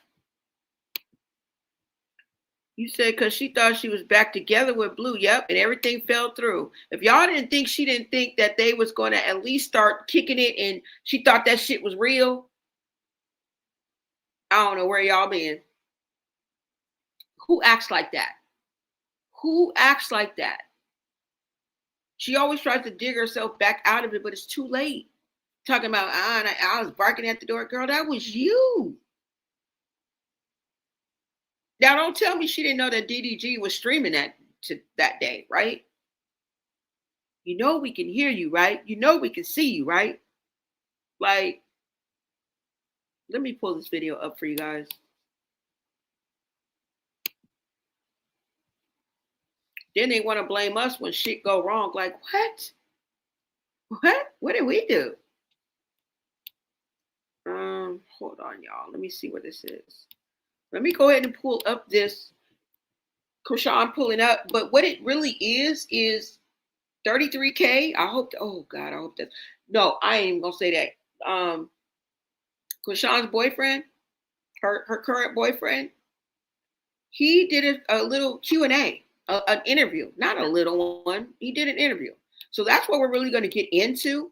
You said because she thought she was back together with Blue. Yep, and everything fell through. If y'all didn't think she didn't think that they was going to at least start kicking it and she thought that shit was real, I don't know where y'all been. Who acts like that? Who acts like that? She always tries to dig herself back out of it, but it's too late. Talking about, I was barking at the door. Girl, that was you. Now, don't tell me she didn't know that DDG was streaming that day, right? You know we can hear you, right? You know we can see you, right? Like, let me pull this video up for you guys. Then they want to blame us when shit go wrong. Like, what? What? What did we do? Hold on, y'all. Let me see what this is. Let me go ahead and pull up this. Chrisean pulling up. But what it really is 33K. I hope. Oh God, I hope that. No, I ain't even gonna say that. Chrisean's boyfriend, her current boyfriend, he did a little Q&A, an interview, not a little one. He did an interview. So that's what we're really going to get into,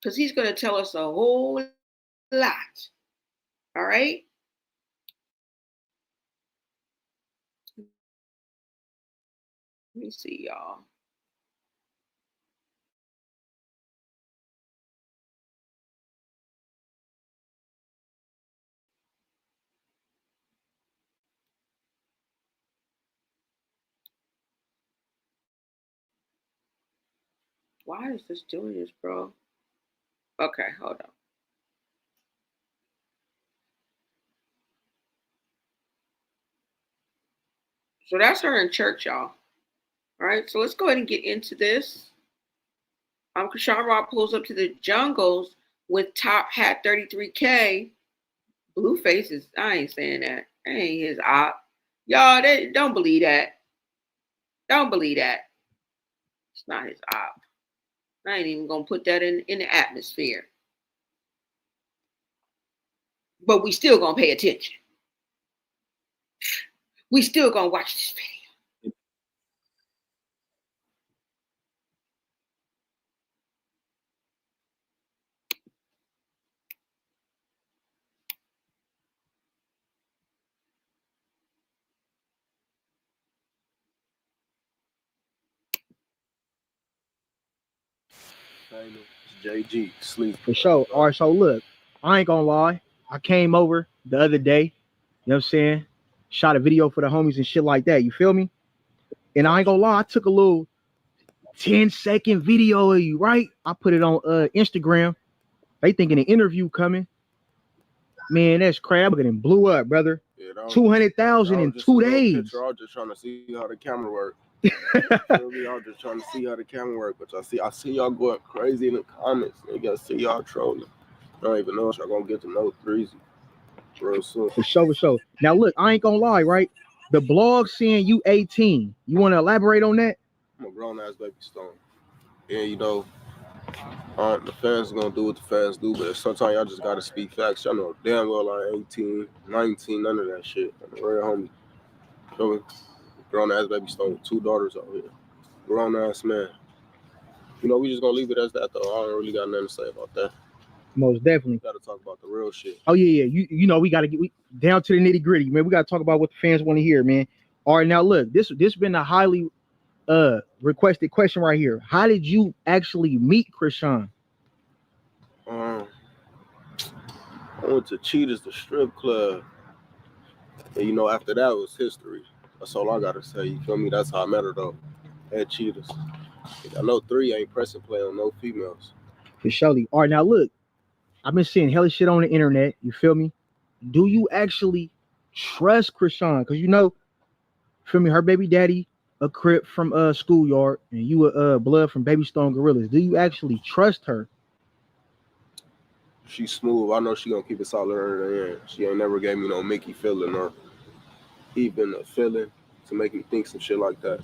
because he's going to tell us a whole lot. All right. Let me see, y'all. Why is this doing this, bro? Okay, hold on. So that's her in church, y'all. All right, so let's go ahead and get into this. Chrisean Rock pulls up to the jungles with top hat 33K. Blueface is, I ain't saying that. That ain't his op. Y'all, don't believe that. Don't believe that. It's not his op. I ain't even gonna put that in the atmosphere. But we still gonna pay attention. We still gonna watch this video. JG sleep For sure. All right, so look, I ain't gonna lie. I came over the other day, you know what I'm saying? Shot a video for the homies and shit like that. You feel me? And I ain't gonna lie, I took a little 10-second video of you, right? I put it on Instagram. They thinking an interview coming. Man, that's crap. It blew up, brother. Yeah, 200,000 in 2 days. Picture. I was just trying to see how the camera worked. I was just trying to see how the camera work, but I see y'all going crazy in the comments. You gotta see y'all trolling. I don't even know if y'all gonna get to know Breezy real soon. For sure. Now look, I ain't gonna lie, right? The blog saying you 18. You want to elaborate on that? I'm a grown ass baby stone. Yeah, you know, the fans are gonna do what the fans do, but sometimes y'all just gotta speak facts. Y'all know damn well I ain't 18, 19, none of that shit. I'm a real homie. Feel me? Grown ass baby stone with 2 daughters out here. Grown ass man. You know, we just gonna leave it as that though. I don't really got nothing to say about that. Most definitely. Gotta talk about the real shit. Oh yeah. You know we gotta get down to the nitty gritty, man. We gotta talk about what the fans want to hear, man. All right, now look, this been a highly requested question right here. How did you actually meet Chrisean? I went to Cheetah's, the strip club. And you know, after that was history. That's all I gotta say. You feel me? That's how I met her though. At Cheetah's. I know 3 ain't pressing play on no females. For surely. All right, now look, I've been seeing hella shit on the internet. You feel me? Do you actually trust Chrisean? Because you know, feel me, her baby daddy, a Crip from Schoolyard, and you a blood from Baby Stone Gorillas. Do you actually trust her? She's smooth. I know she gonna keep it solid in the end. She ain't never gave me no Mickey feeling or even a feeling to make me think some shit like that.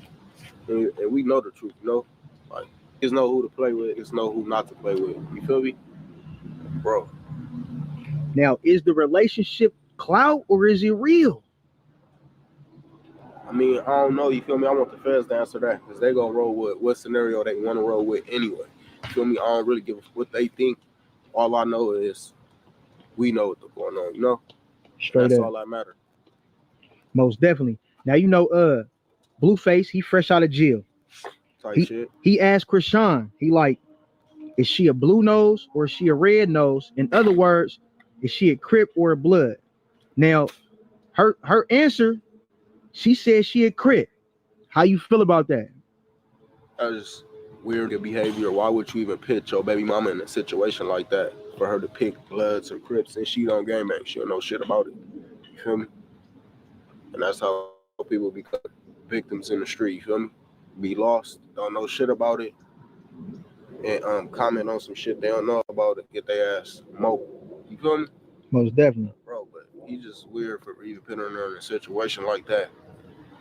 And we know the truth, you know? Like, just know who to play with, just know who not to play with. You feel me? Bro. Now, is the relationship clout or is it real? I mean, I don't know. You feel me? I want the fans to answer that because they gonna roll with what scenario they want to roll with anyway. You feel me? I don't really give a what they think. All I know is we know what's going on, you know? Straight That's up. all that matters. Most definitely. Now, you know, Blueface, he fresh out of jail. He asked Chrisean, he like, is she a blue nose or is she a red nose? In other words, is she a Crip or a blood? Now, her answer, she said she a Crip. How you feel about that? weird behavior. Why would you even pitch your baby mama in a situation like that for her to pick Bloods and Crips and she don't gangbang? She don't know shit about it. You feel me? And that's how people become victims in the street. You feel me? Be lost, don't know shit about it, and comment on some shit they don't know about it, get their ass mobile. You feel me? Most definitely. Bro, but he just weird for even putting her in a situation like that.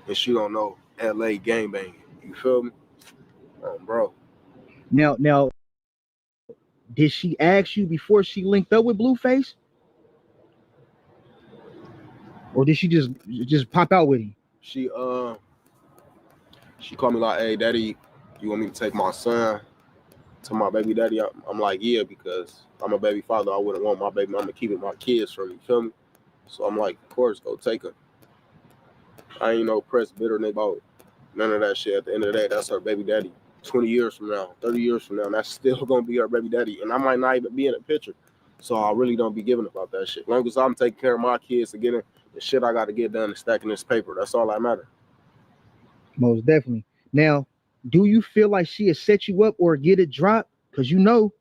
And she don't know LA gangbanging. You feel me? Bro. Now, did she ask you before she linked up with Blueface? Or did she just pop out with him? She called me like, hey, daddy, you want me to take my son to my baby daddy? I'm like, yeah, because I'm a baby father. I wouldn't want my baby mama keeping my kids from me. You feel me? So I'm like, of course, go take her. I ain't no press bitter about none of that shit. At the end of the day, that's her baby daddy. 20 years from now, 30 years from now, that's still gonna be her baby daddy. And I might not even be in the picture. So I really don't be giving about that shit. As long as I'm taking care of my kids and getting the shit I gotta get done and stacking this paper, that's all that matters. Most definitely. Now, do you feel like she has set you up or get it dropped? Because you know,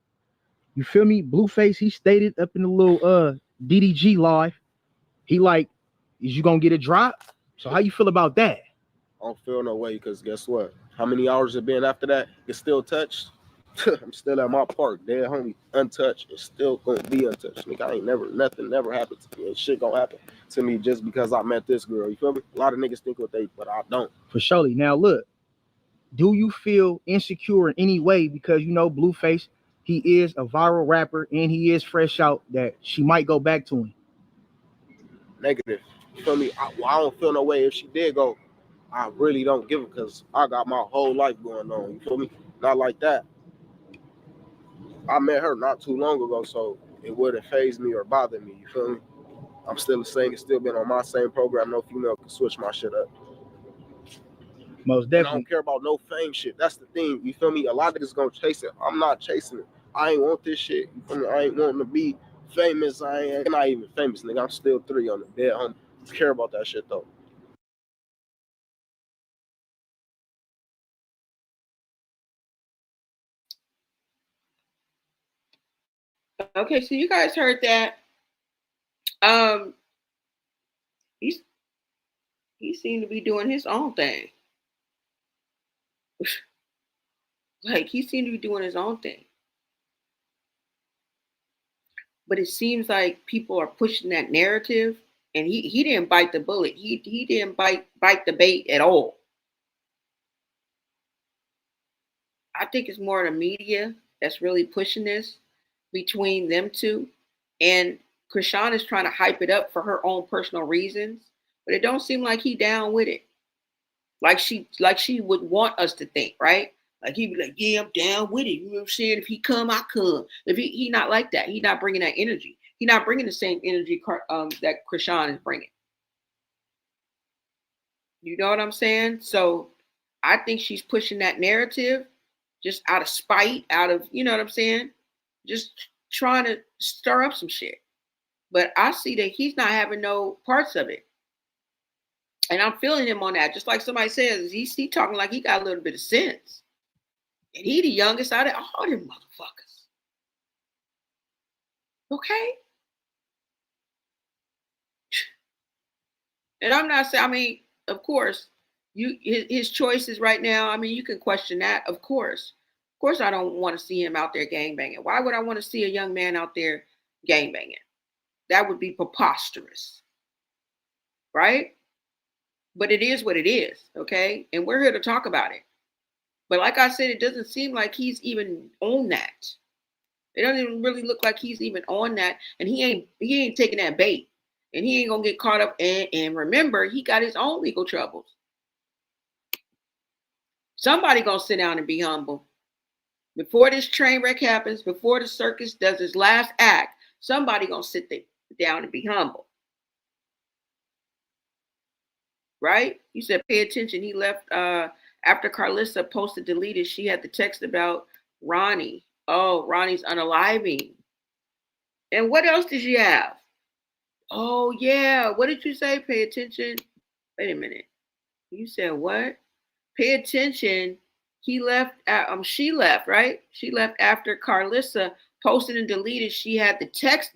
you feel me? Blueface, he stated up in the little DDG live, he like, is you gonna get it dropped? So how you feel about that? I don't feel no way because guess what? How many hours it been after that? It's still touched. I'm still at my park, dead homie, untouched. It's still gonna be untouched. Nigga, I ain't nothing never happened to me. And shit gonna happen to me just because I met this girl. You feel me? A lot of niggas think what they, but I don't. For surely. Now look, do you feel insecure in any way because you know Blueface, he is a viral rapper and he is fresh out that she might go back to him? Negative. You feel me? I don't feel no way if she did go. I really don't give it because I got my whole life going on. You feel me? Not like that. I met her not too long ago, so it wouldn't faze me or bother me. You feel me? I'm still the same. It's still been on my same program. No female can switch my shit up. Most And definitely. I don't care about no fame shit. That's the thing. You feel me? A lot of niggas gonna chase it. I'm not chasing it. I ain't want this shit. You feel me? I ain't wanting to be famous. I ain't not even famous, nigga. I'm still 3 on the dead homie. I care about that shit though. Okay, so you guys heard that. He seemed to be doing his own thing. Like he seemed to be doing his own thing. But it seems like people are pushing that narrative, and he didn't bite the bullet. He didn't bite the bait at all. I think it's more the media that's really pushing this between them two. And Chrisean is trying to hype it up for her own personal reasons, but it don't seem like he down with it. Like she would want us to think, right? Like he'd be like, yeah, I'm down with it. You know what I'm saying? If he come, I come. If he not like that, he not bringing that energy. He not bringing the same energy that Chrisean is bringing. You know what I'm saying? So I think she's pushing that narrative just out of spite, out of, you know what I'm saying? Just trying to stir up some shit. But I see that he's not having no parts of it. And I'm feeling him on that. Just like somebody says, he talking like he got a little bit of sense. And he the youngest out of all them motherfuckers. Okay? And I'm not saying, I mean, of course, his choices right now, I mean, you can question that, of course. Of course, I don't want to see him out there gangbanging. Why would I want to see a young man out there gangbanging? That would be preposterous. Right? But it is what it is, okay? And we're here to talk about it. But like I said, it doesn't seem like he's even on that. It doesn't even really look like he's even on that. And he ain't taking that bait. And he ain't gonna get caught up. And remember, he got his own legal troubles. Somebody gonna sit down and be humble. Before this train wreck happens, before the circus does its last act, somebody gonna sit down and be humble. Right? You said pay attention. He left after Carlissa posted deleted. She had the text about Ronnie. Oh, Ronnie's unaliving. And what else did you have? Oh, yeah. What did you say? Pay attention. Wait a minute. You said what? Pay attention. he left. She left, right? She left after Carlissa posted and deleted. She had the text,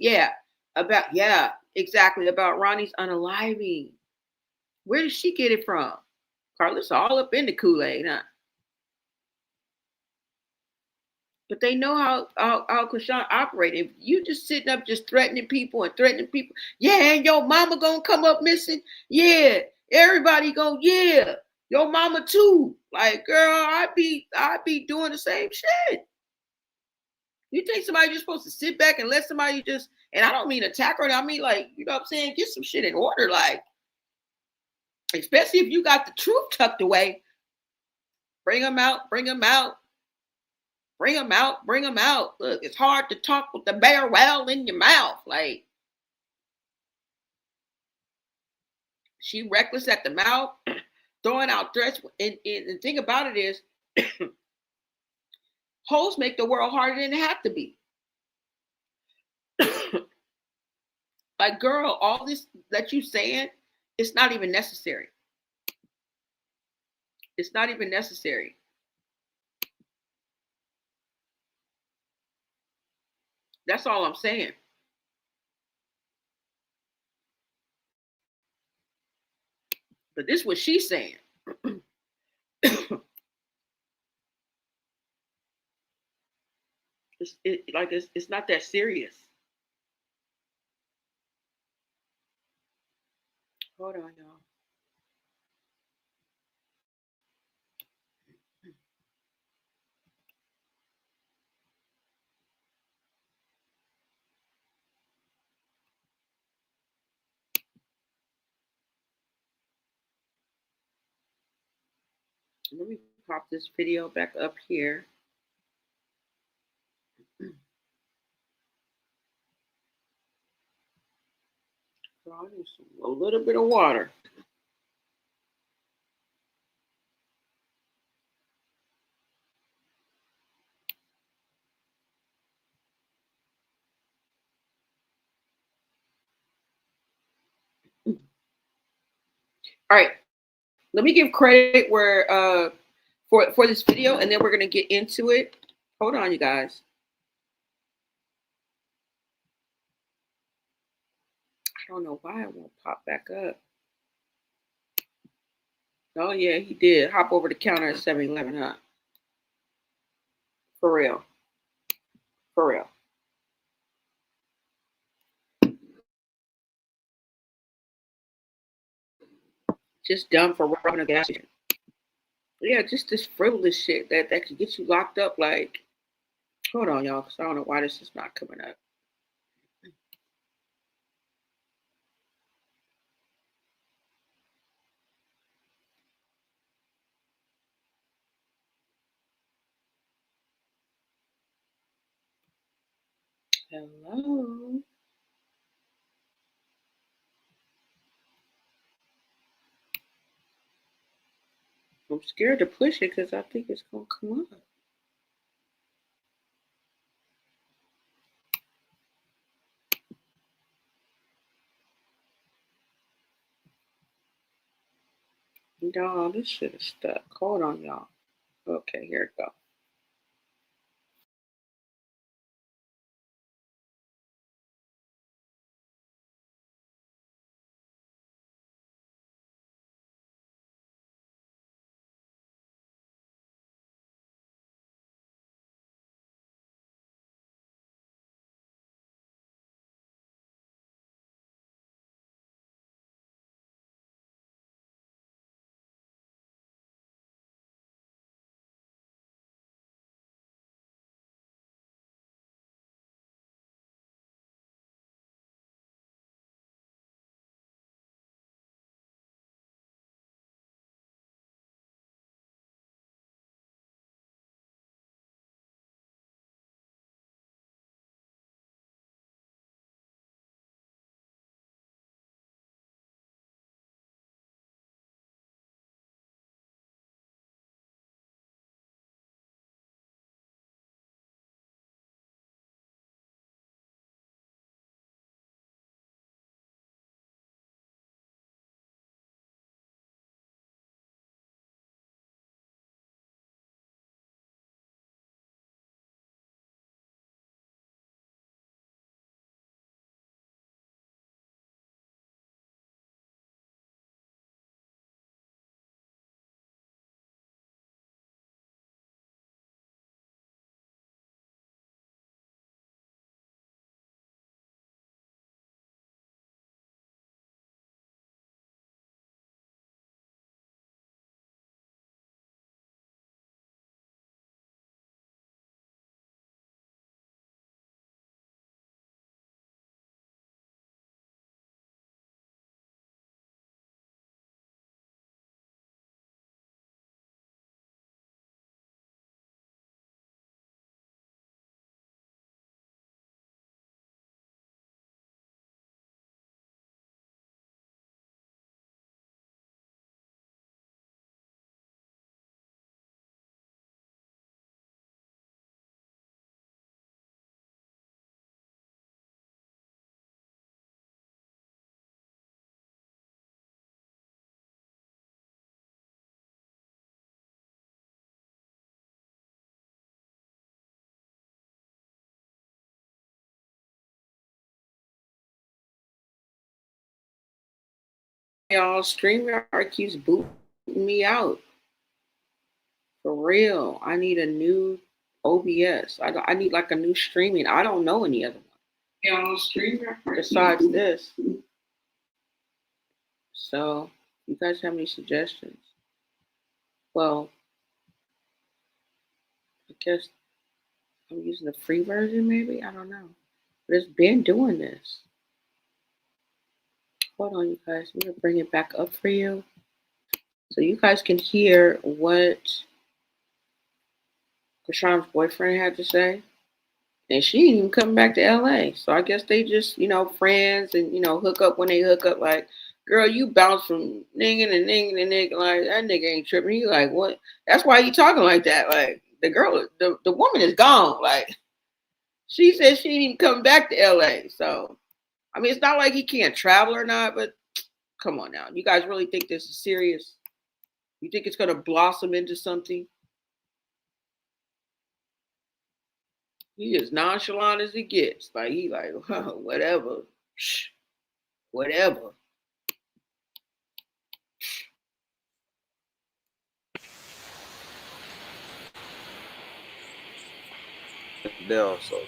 exactly, about Ronnie's unaliving. Where did she get it from? Carlissa all up in the Kool-Aid, huh? But they know how Chrisean operated. If you just sitting up just threatening people, yeah, and your mama gonna come up missing. Yeah, everybody yeah, your mama too. Like, girl, I'd be doing the same shit. You think somebody just supposed to sit back and let somebody just, and I don't mean attack her, I mean, like, you know what I'm saying? Get some shit in order, like, especially if you got the truth tucked away. Bring them out, bring them out. Bring them out, bring them out. Look, it's hard to talk with the bear well in your mouth. Like, she reckless at the mouth, throwing out threats. And the thing about it is, hoes make the world harder than it have to be. Like, girl, all this that you saying, it's not even necessary. It's not even necessary. That's all I'm saying. But this is what she's saying. It's not that serious. Hold on, y'all. Let me pop this video back up here. A little bit of water. All right, let me give credit where for this video, and then we're gonna get into it. Hold on, you guys. I don't know why it won't pop back up. Oh yeah, he did. Hop over the counter at 7-Eleven, huh? For real. For real. Just dumb for robbing a gas station. Yeah, just this frivolous shit that can get you locked up. Like, hold on, y'all, because I don't know why this is not coming up. Hello. I'm scared to push it because I think it's gonna come up. No, this shit is stuck. Hold on, y'all. Okay, here it goes. Y'all, StreamYard keeps booting me out. For real. I need a new OBS. I need like a new streaming. I don't know any other one. Y'all, StreamYard besides this. So, you guys have any suggestions? Well, I guess I'm using the free version, maybe? I don't know. But it's been doing this. Hold on, you guys. I'm going to bring it back up for you. So you guys can hear what Chrisean's boyfriend had to say. And she didn't even come back to LA. So I guess they just, friends and, hook up when they hook up. Like, girl, you bounce from ninging and ninging and nigga. Like, that nigga ain't tripping. He like, what? That's why he talking like that. Like, the woman is gone. Like, she said she didn't even come back to LA. So, I mean, it's not like he can't travel or not, but come on now. You guys really think this is serious? You think it's going to blossom into something? He as nonchalant as it gets. Like, he like, whatever. Whatever. Down, so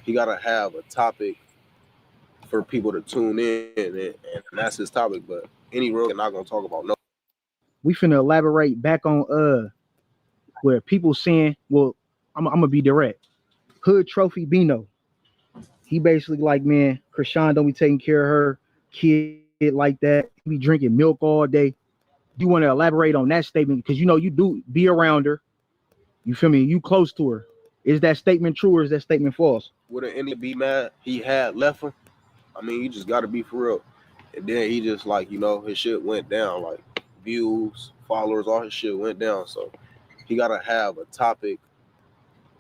he gotta have a topic for people to tune in, and that's his topic. But any real, not gonna talk about no. We finna elaborate back on where people saying, well, I'm gonna be direct. Hood Trophy Bino. He basically like, man, Chrisean don't be taking care of her kid like that. He be drinking milk all day. You want to elaborate on that statement? Because you do be around her. You feel me? You close to her. Is that statement true or is that statement false? Wouldn't any be mad he had left him? I mean, you just gotta be for real. And then he just like, his shit went down, like views, followers, all his shit went down. So he gotta have a topic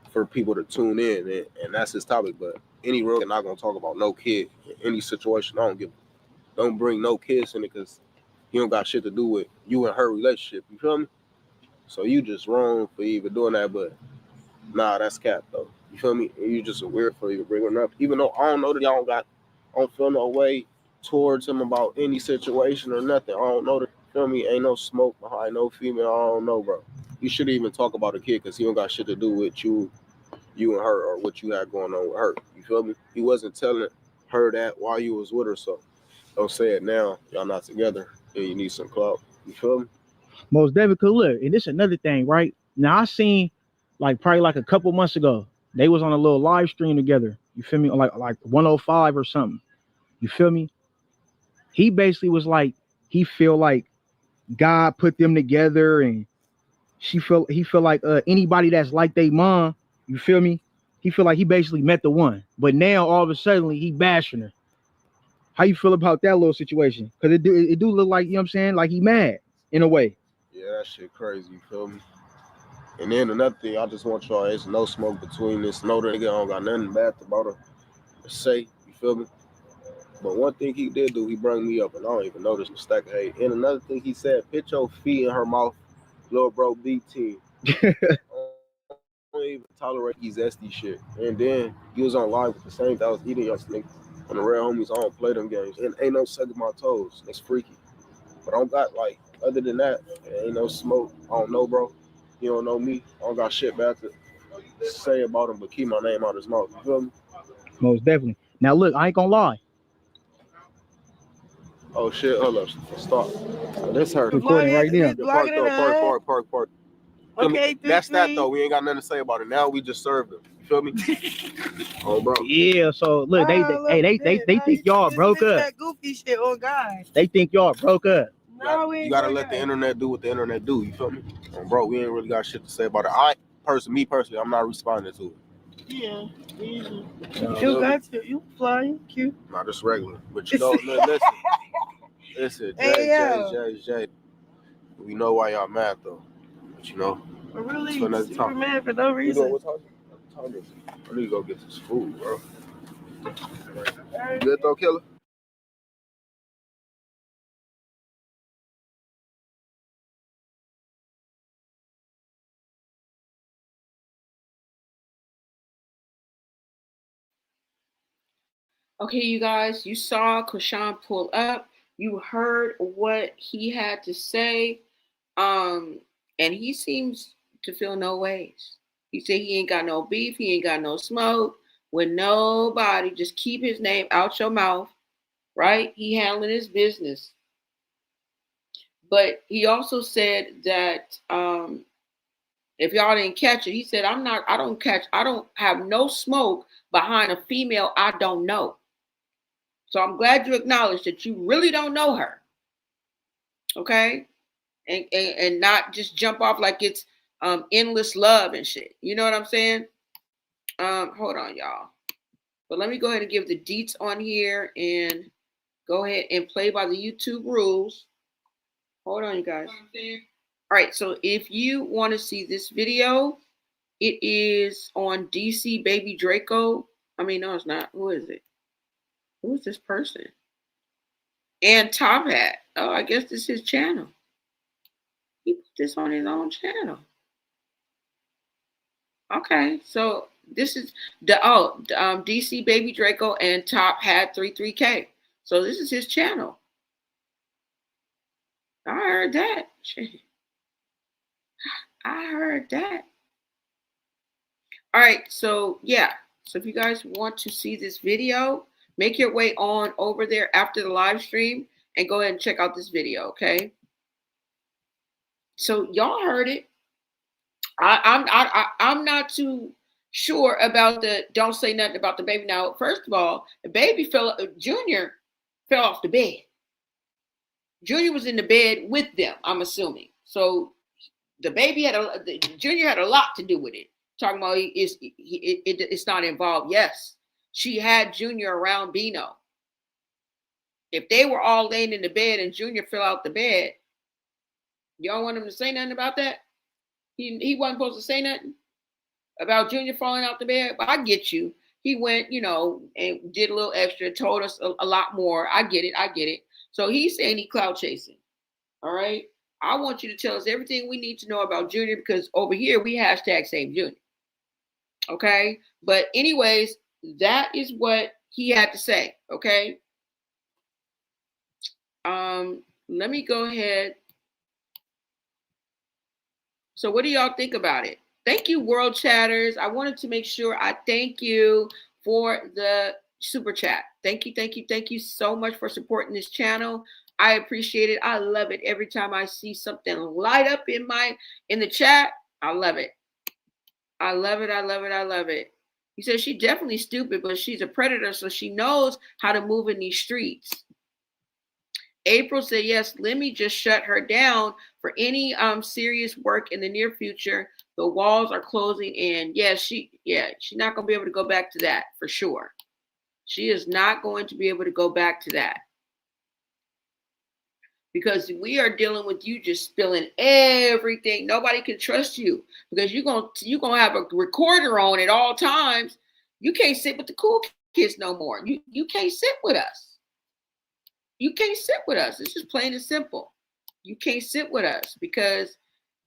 for people to tune in, and that's his topic. But any real, not gonna talk about no kid in any situation. Don't bring no kids in it, because you don't got shit to do with you and her relationship. You feel me? So you just wrong for even doing that. But nah, that's cap though. You feel me? And you just a weird for even bringing it up. Even though I don't know that y'all I don't feel no way towards him about any situation or nothing. I don't know that. Feel me? Ain't no smoke behind no female. I don't know, bro. You shouldn't even talk about a kid because he don't got shit to do with you and her, or what you had going on with her. You feel me? He wasn't telling her that while you was with her, so don't say it now. Y'all not together and you need some clout. You feel me? Most definitely. Look, and this another thing, right? Now I seen probably like a couple months ago, they was on a little live stream together. You feel me? Like 105 or something. You feel me? He basically was like, he feel like God put them together, and he feel like anybody that's like they mom, you feel me? He feel like he basically met the one. But now all of a sudden he bashing her. How you feel about that little situation? Because it do look like, you know what I'm saying, like he mad in a way. Yeah, that shit crazy. You feel me? And then another thing, I just want y'all, there's no smoke between this. No, nigga don't got nothing bad about her to say. You feel me? But one thing he did do, he brought me up, and I don't even know this mistake of hate. And another thing he said, put your feet in her mouth, little bro, BT. I don't even tolerate these SD shit. And then he was on live with the same that was eating y'all niggas. On the real homies, I don't play them games. And ain't no sucking my toes. That's freaky. But I don't got, other than that, ain't no smoke. I don't know, bro. You don't know me. I don't got shit bad to say about him, but keep my name out his mouth. You feel me? Most definitely. Now look, I ain't gonna lie. Oh shit, hold up. Stop. This hurt. Recording right now. Park. Okay, that's that though. We ain't got nothing to say about it. Now we just served him. You feel me? Oh, bro. Yeah, so look, they think y'all broke up. That goofy shit on God. They think y'all broke up. No, you gotta let the internet do what the internet do. You feel me? Bro, we ain't really got shit to say about it. Me personally, I'm not responding to it. Yeah, easy. You got to. You fly, you cute. Nah, just regular. But listen, Jay. We know why y'all mad though. But really, you were mad for no reason. You know what time is it? I need to go get this food, bro. You good though, killer? Okay, you guys, you saw Chrisean pull up. You heard what he had to say. And he seems to feel no ways. He said he ain't got no beef, he ain't got no smoke with nobody. Just keep his name out your mouth, right? He handling his business. But he also said that if y'all didn't catch it, he said, I don't have no smoke behind a female I don't know. So I'm glad you acknowledged that you really don't know her. Okay? And not just jump off like it's endless love and shit. You know what I'm saying? Hold on, y'all. But let me go ahead and give the deets on here and go ahead and play by the YouTube rules. Hold on, you guys. All right, so if you want to see this video, it is on DC Baby Draco. I mean, no, it's not. Who is it? Who is this person? And Top Hat. Oh, I guess this is his channel. He put this on his own channel. Okay, so this is the DC Baby Draco and Top Hat 33K. So this is his channel. I heard that. I heard that. All right, so yeah. So if you guys want to see this video, make your way on over there after the live stream and go ahead and check out this video, okay? So y'all heard it. I'm not too sure about the don't say nothing about the baby. Now, first of all, the baby Junior fell off the bed. Junior was in the bed with them, I'm assuming. So the baby Junior had a lot to do with it. Talking about it's not involved. Yes, she had Junior around Bino. If they were all laying in the bed and Junior fell out the bed, y'all want him to say nothing about that? He wasn't supposed to say nothing about Junior falling out the bed. But I get you. He went, and did a little extra, told us a lot more. I get it. So he's saying he clout chasing. All right. I want you to tell us everything we need to know about Junior, because over here we hashtag save Junior. Okay. But anyways, that is what he had to say. Okay. Let me go ahead. So what do y'all think about it? Thank you, World Chatters. I wanted to make sure I thank you for the super chat. Thank you so much for supporting this channel. I appreciate it. I love it every time I see something light up in the chat. I love it. I love it. He says she's definitely stupid, but she's a predator, so she knows how to move in these streets. April said, yes, Lemmy just shut her down for any serious work in the near future. The walls are closing in. She's not going to be able to go back to that for sure. She is not going to be able to go back to that. Because we are dealing with you just spilling everything. Nobody can trust you because you're going to have a recorder on at all times. You can't sit with the cool kids no more. You can't sit with us. You can't sit with us. It's just plain and simple. You can't sit with us because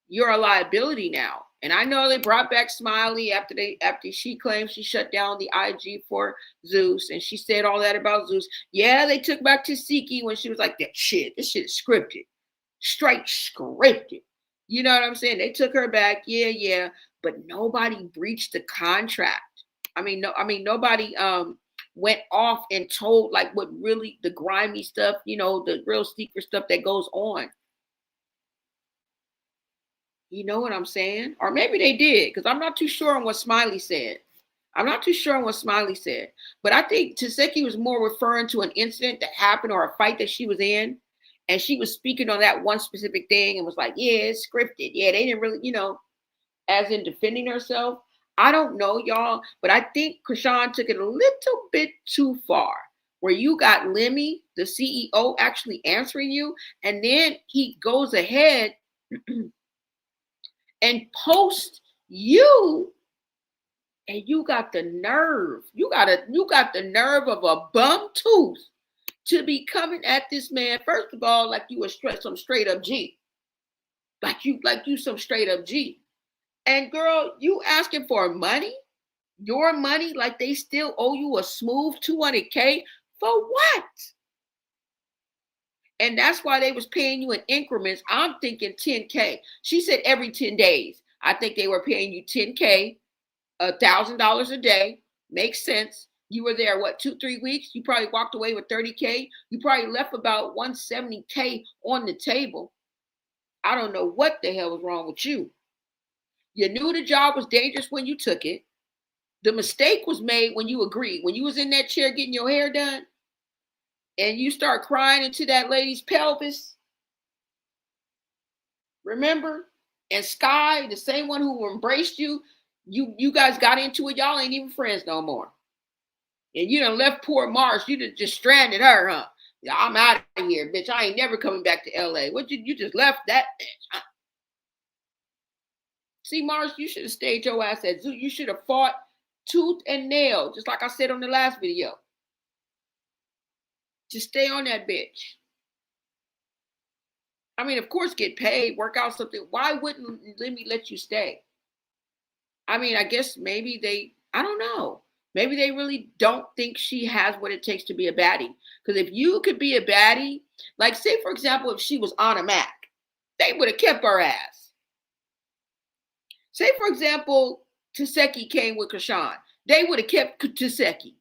you're a liability now. And I know they brought back Smiley after she claimed she shut down the IG for Zeus, and she said all that about Zeus. Yeah, they took back Tasiki when she was like, this shit is scripted. Straight scripted. You know what I'm saying? They took her back. Yeah. But nobody breached the contract. Nobody went off and told like what really the grimy stuff, the real secret stuff that goes on. You know what I'm saying? Or maybe they did, because I'm not too sure on what Smiley said. But I think Taseki was more referring to an incident that happened or a fight that she was in. And she was speaking on that one specific thing and was like, yeah, it's scripted. Yeah, they didn't really, as in defending herself. I don't know, y'all, but I think Chrisean took it a little bit too far, where you got Lemmy, the CEO, actually answering you, and then he goes ahead and posts you, and you got the nerve. You got the nerve of a bum tooth to be coming at this man. First of all, like you some straight up G, like you some straight up G. And girl, you asking for money, your money, like they still owe you a smooth $200K for what? And that's why they was paying you in increments. I'm thinking 10K. She said every 10 days. I think they were paying you 10K, $1,000 a day. Makes sense. You were there, what, 2-3 weeks? You probably walked away with 30K. You probably left about 170K on the table. I don't know what the hell was wrong with you. You knew the job was dangerous when you took it. The mistake was made when you agreed. When you was in that chair getting your hair done and you start crying into that lady's pelvis. Remember? And Sky, the same one who embraced you, you guys got into it. Y'all ain't even friends no more. And you done left poor Mars. You done just stranded her, huh? Yeah, I'm out of here, bitch. I ain't never coming back to LA. What you just left that bitch? See, Mars, you should have stayed your ass at Zoo. You should have fought tooth and nail, just like I said on the last video. Just stay on that bitch. I mean, of course, get paid, work out something. Why wouldn't Lemmy let you stay? I mean, I guess maybe I don't know. Maybe they really don't think she has what it takes to be a baddie. Because if you could be a baddie, like say, for example, if she was on a Mac, they would have kept her ass. Say, for example, Taseki came with Chrisean. They would have kept Taseki.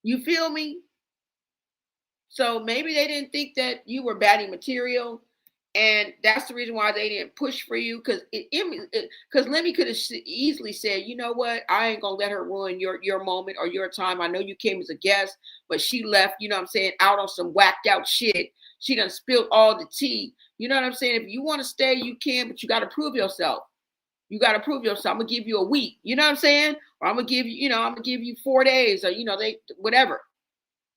You feel me? So maybe they didn't think that you were baddie material. And that's the reason why they didn't push for you. Because Lemmy could have easily said, you know what? I ain't going to let her ruin your moment or your time. I know you came as a guest, but she left, you know what I'm saying, out on some whacked out shit. She done spilled all the tea. You know what I'm saying? If you want to stay, you can, but you got to prove yourself. You got to prove yourself. I'm going to give you a week. You know what I'm saying? Or I'm going to give you, I'm going to give you 4 days or, whatever.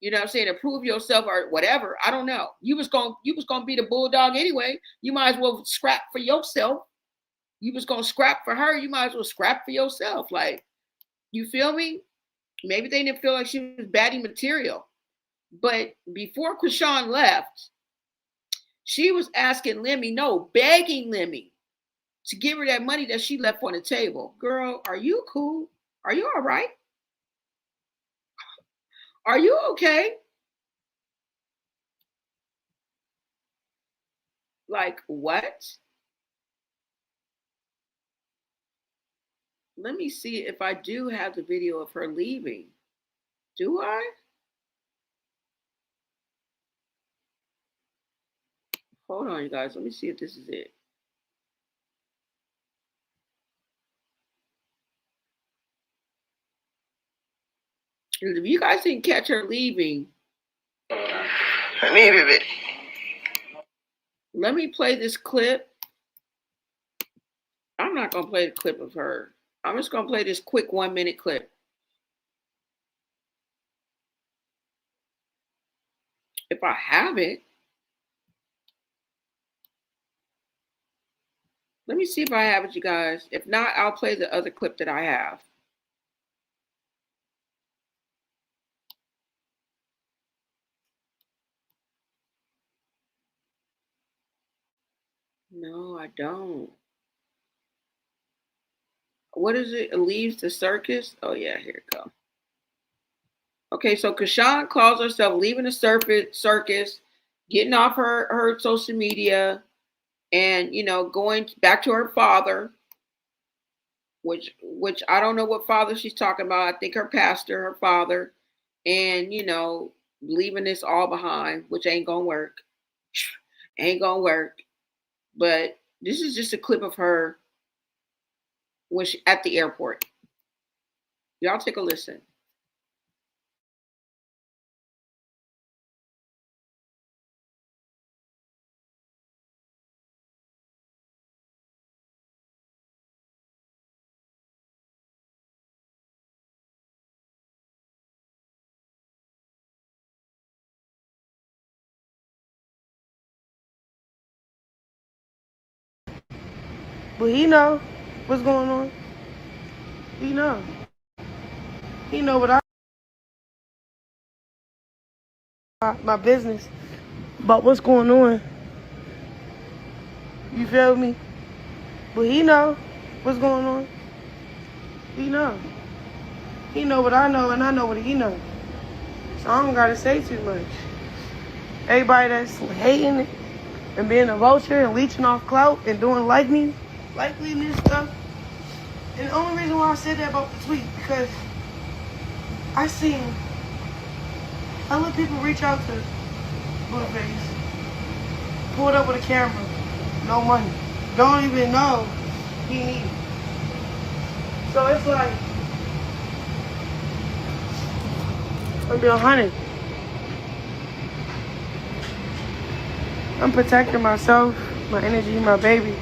You know what I'm saying? To prove yourself or whatever. I don't know. You was going to be the bulldog anyway. You might as well scrap for yourself. You was going to scrap for her. You might as well scrap for yourself. Like, you feel me? Maybe they didn't feel like she was baddie material. But before Chrisean left, she was asking Lemmy, begging Lemmy to give her that money that she left on the table. Girl, are you cool? Are you all right? Are you okay? Like, what? Let me see if I do have the video of her leaving. Do I? Hold on, you guys. Let me see if this is it. If you guys didn't catch her leaving, I needed it. Let me play this clip. I'm not going to play the clip of her. I'm just going to play this quick 1-minute clip. If I have it. Let me see if I have it, you guys. If not, I'll play the other clip that I have. No, I don't. What is it? It leaves the circus? Oh, yeah, here it goes. Okay, so Chrisean calls herself leaving the circus, getting off her social media, and, going back to her father, which I don't know what father she's talking about. I think her pastor, her father, and, leaving this all behind, which ain't going to work. Ain't going to work. But this is just a clip of her when she at the airport. Y'all take a listen. But he know what's going on. He know. He know what my business about what's going on. You feel me? But he know what's going on. He know. He know what I know, and I know what he know. So I don't gotta say too much. Everybody that's hating and being a vulture and leeching off clout and doing likeliness stuff. And the only reason why I said that about the tweet, because I seen other people reach out to Blueface, pulled up with a camera, no money, don't even know he needed. So it's like, I'm being 100. I'm protecting myself, my energy, my baby.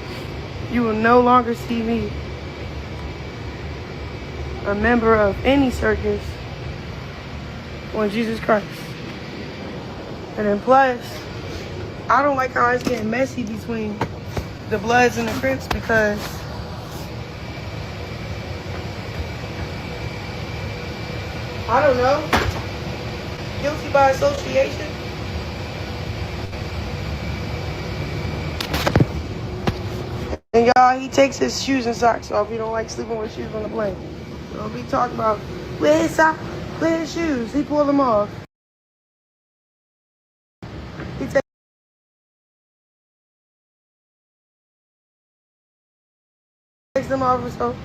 You will no longer see me a member of any circus on Jesus Christ. And then plus, I don't like how it's getting messy between the Bloods and the Crips, because I don't know, guilty by association. And y'all, he takes his shoes and socks off. He don't like sleeping with shoes on the plane. Don't be talking about, where his socks, where his shoes? He pulled them off. He takes them off, so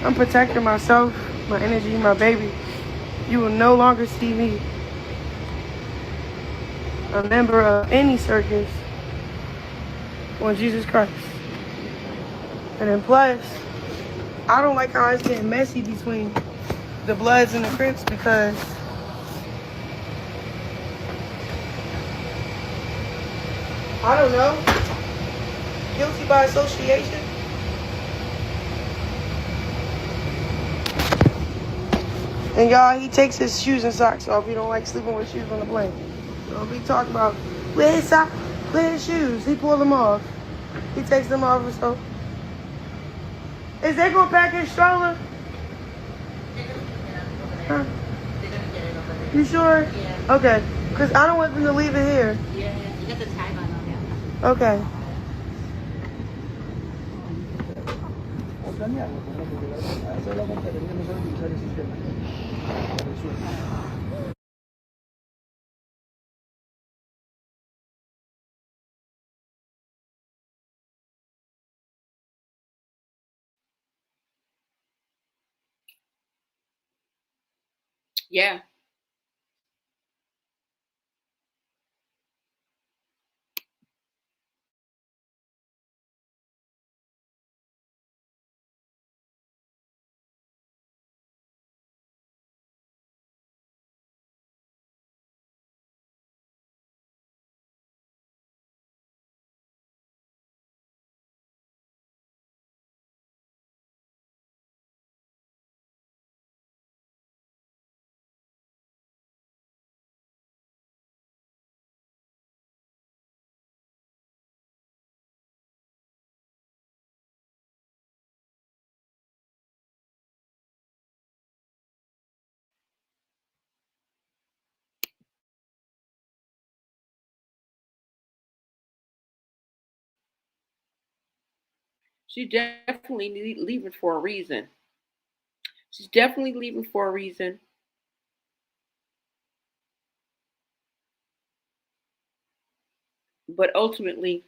I'm protecting myself, my energy, my baby. You will no longer see me a member of any circus on Jesus Christ. And then plus, I don't like how it's getting messy between the Bloods and the Crips, because I don't know, guilty by association. And y'all, he takes his shoes and socks off. He don't like sleeping with shoes on the plane. Don't be talking about, where his socks, where his shoes? He pulled them off. He takes them off, so. Is they gonna pack his stroller? Huh? You sure? Yeah. Okay. Because I don't want them to leave it here. Yeah, you got the tag on it. Okay. Yeah. She's definitely leaving for a reason. She's definitely leaving for a reason. But ultimately,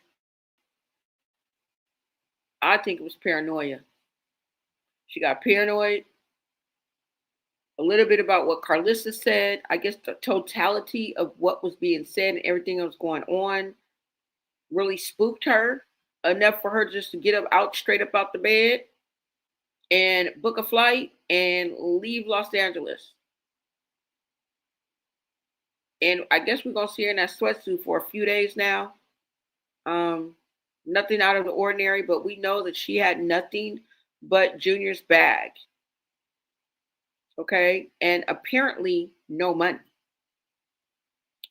I think it was paranoia. She got paranoid a little bit about what Carlissa said. I guess the totality of what was being said and everything that was going on really spooked her enough for her just to get up out straight up out the bed and book a flight and leave Los Angeles. And I guess we're gonna see her in that sweatsuit for a few days now. Nothing out of the ordinary, but we know that she had nothing but Junior's bag. Okay, and apparently no money.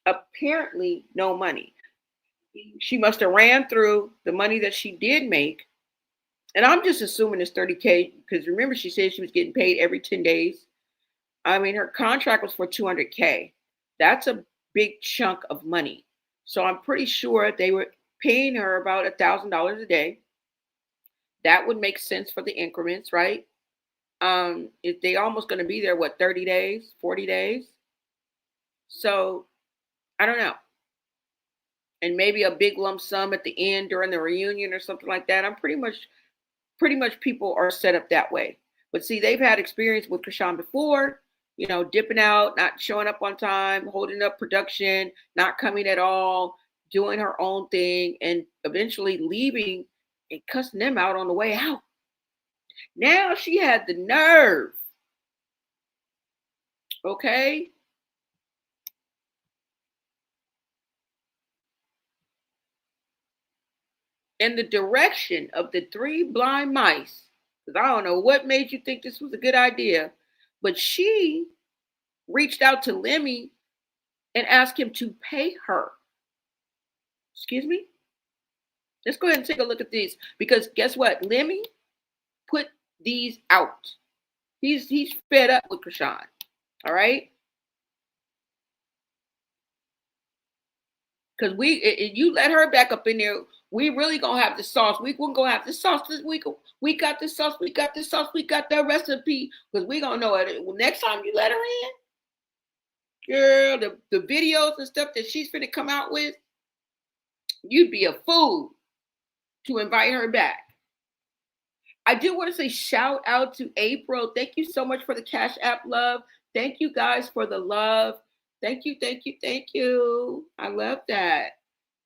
Apparently no money. She must have ran through the money that she did make. And I'm just assuming it's 30K because remember she said she was getting paid every 10 days. I mean, her contract was for 200K. That's a big chunk of money. So I'm pretty sure they were paying her about $1,000 a day. That would make sense for the increments, right? If they almost going to be there, what, 30 days, 40 days? So I don't know. And maybe a big lump sum at the end during the reunion or something like that. I'm pretty much people are set up that way. But see, they've had experience with Chrisean before, you know, dipping out, not showing up on time, holding up production, not coming at all, doing her own thing, and eventually leaving and cussing them out on the way out. Now she had the nerve, okay? In the direction of the three blind mice, because I don't know what made you think this was a good idea, but she reached out to Lemmy and asked him to pay her. Excuse me? Let's go ahead and take a look at these because guess what? Lemmy put these out. He's fed up with Chrisean. All right? Because you let her back up in there, we really gonna have the sauce. We're gonna have the sauce this week. We got the sauce. We got the sauce. We got the recipe. Because we gonna know it. Well, next time you let her in, girl, the videos and stuff that she's finna come out with, you'd be a fool to invite her back. I do want to say shout out to April. Thank you so much for the Cash App love. Thank you guys for the love. Thank you, thank you, thank you. I love that.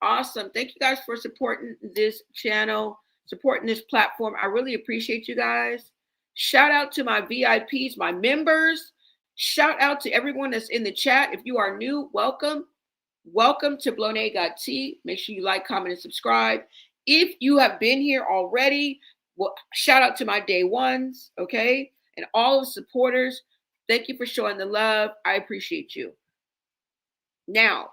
Awesome. Thank you guys for supporting this channel, supporting this platform. I really appreciate you guys. Shout out to my VIPs, my members. Shout out to everyone that's in the chat. If you are new, welcome. Welcome to Blonay Got Tea. Make sure you like, comment, and subscribe. If you have been here already, well, shout out to my day ones, okay? And all of the supporters. Thank you for showing the love. I appreciate you. Now,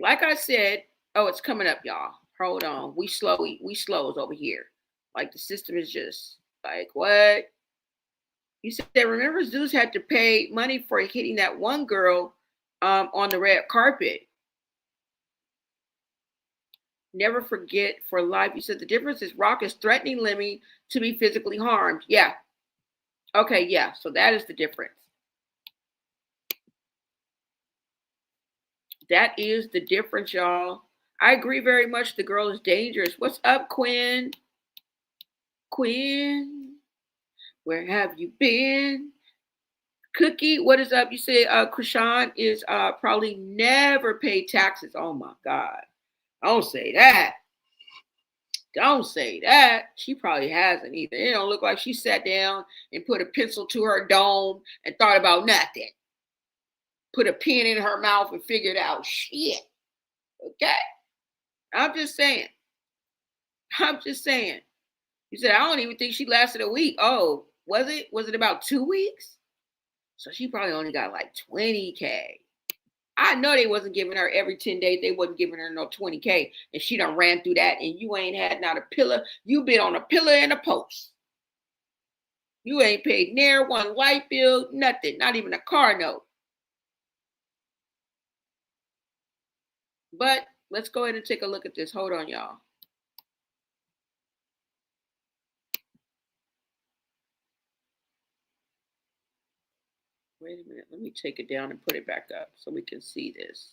like I said, oh, it's coming up, y'all. Hold on. We slows over here. Like the system is just like, what? You said, remember Zeus had to pay money for hitting that one girl on the red carpet. Never forget for life. You said the difference is Rock is threatening Lemmy to be physically harmed. Yeah. Okay, yeah. So that is the difference. That is the difference, y'all. I agree very much. The girl is dangerous. What's up, Quinn? Quinn, where have you been? Cookie, what is up? You say Chrisean is probably never paid taxes. Oh my God. Don't say that. Don't say that. She probably hasn't either. It don't look like she sat down and put a pencil to her dome and thought about nothing. Put a pen in her mouth and figured out shit. Okay? I'm just saying. I'm just saying. You said, I don't even think she lasted a week. Oh, was it? Was it about 2 weeks? So she probably only got like 20K. I know they wasn't giving her every 10 days. They wasn't giving her no 20K. And she done ran through that and you ain't had not a pillar. You been on a pillar and a post. You ain't paid near one light bill, nothing. Not even a car note. But let's go ahead and take a look at this. Hold on, y'all. Wait a minute. Let me take it down and put it back up so we can see this.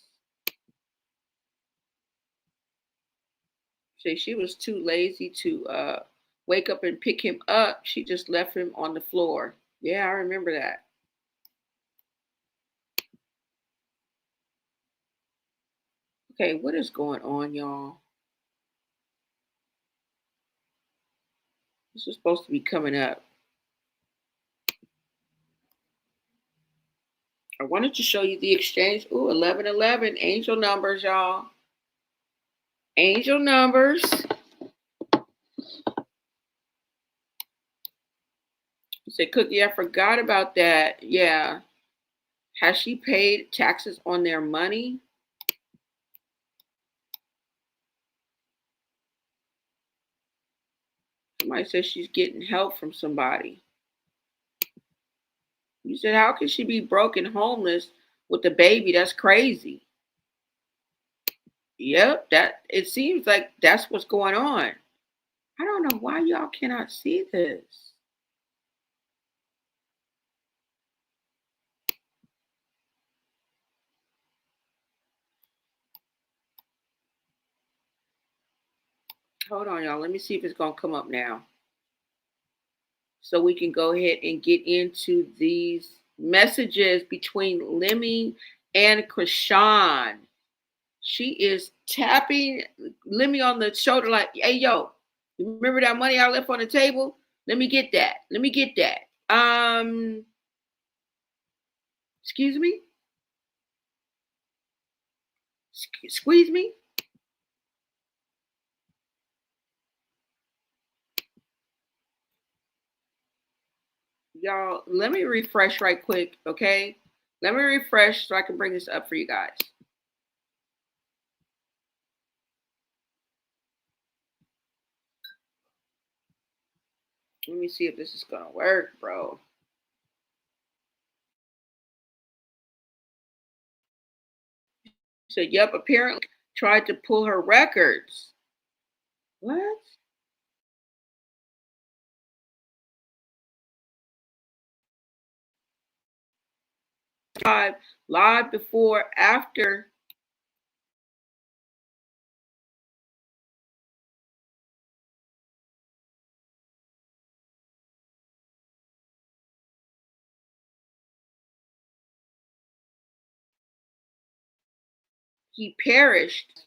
See, she was too lazy to wake up and pick him up. She just left him on the floor. Yeah, I remember that. Okay, what is going on, y'all? This is supposed to be coming up. I wanted to show you the exchange. Ooh, 1111, angel numbers, y'all. Angel numbers. You said, Cookie, I forgot about that. Yeah. Has she paid taxes on their money? Somebody says she's getting help from somebody. You said, how can she be broke and homeless with a baby? That's crazy. Yep, that it seems like that's what's going on. I don't know why y'all cannot see this. Hold on, y'all. Let me see if it's gonna come up now. So we can go ahead and get into these messages between Lemmy and Chrisean. She is tapping Lemmy on the shoulder like, hey, yo, you remember that money I left on the table? Let me get that. Let me get that. Excuse me? Squeeze me? Y'all, let me refresh right quick, okay? Let me refresh so I can bring this up for you guys. Let me see if this is gonna work, bro. So, yep, apparently tried to pull her records. What? Live before, after. He perished.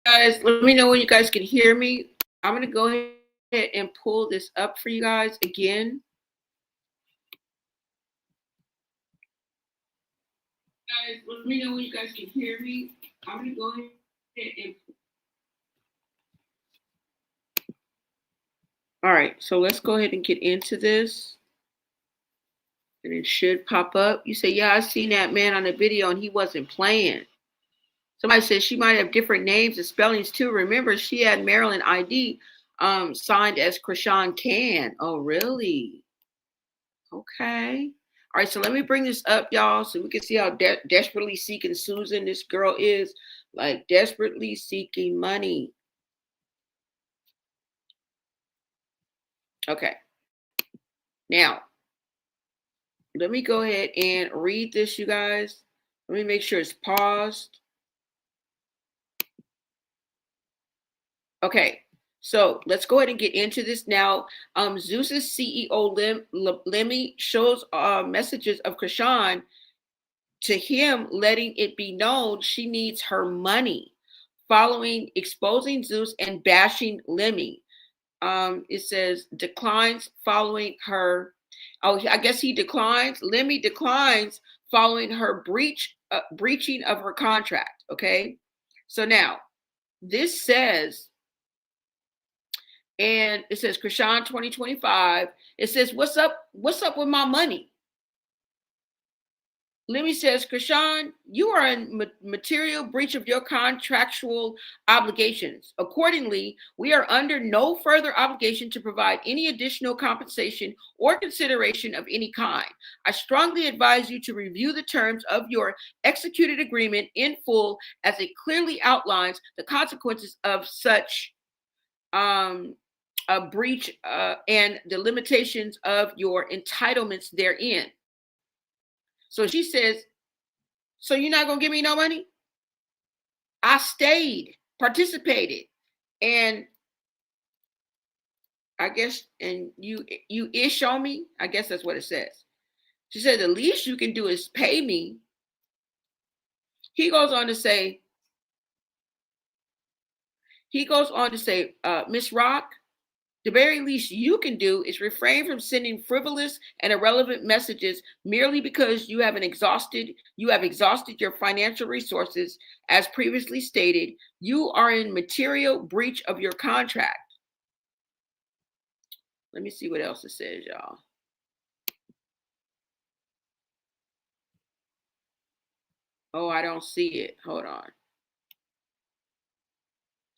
Guys, let me know when you guys can hear me. I'm going to go ahead and pull this up for you guys again. Guys, let me know when you guys can hear me. I'm going to go ahead and. All right, so let's go ahead and get into this. And it should pop up. You say, yeah, I seen that man on the video and he wasn't playing. Somebody said she might have different names and spellings too. Remember, she had Maryland ID signed as Chrisean Can. Oh, really? Okay. All right, so let me bring this up, y'all, so we can see how desperately seeking Susan this girl is. Like, desperately seeking money. Okay. Now, let me go ahead and read this, you guys. Let me make sure it's paused. Okay, so let's go ahead and get into this now. Zeus's CEO Lemmy shows messages of Chrisean to him, letting it be known she needs her money, following exposing Zeus and bashing Lemmy. It says declines following her. Oh, I guess he declines. Lemmy declines following her breaching of her contract. Okay, so now this says. And it says Chrisean 2025. It says, what's up with my money? Lemmy says, Chrisean, you are in material breach of your contractual obligations. Accordingly, we are under no further obligation to provide any additional compensation or consideration of any kind. I strongly advise you to review the terms of your executed agreement in full, as it clearly outlines the consequences of such a breach and the limitations of your entitlements therein. So she says, so you're not going to give me no money? I stayed, participated, and I guess, and you ish on me? I guess that's what it says. She said, the least you can do is pay me. He goes on to say, Miss Rock, the very least you can do is refrain from sending frivolous and irrelevant messages merely because you have exhausted your financial resources. As previously stated, you are in material breach of your contract. Let me see what else it says, y'all. Oh, I don't see it. Hold on.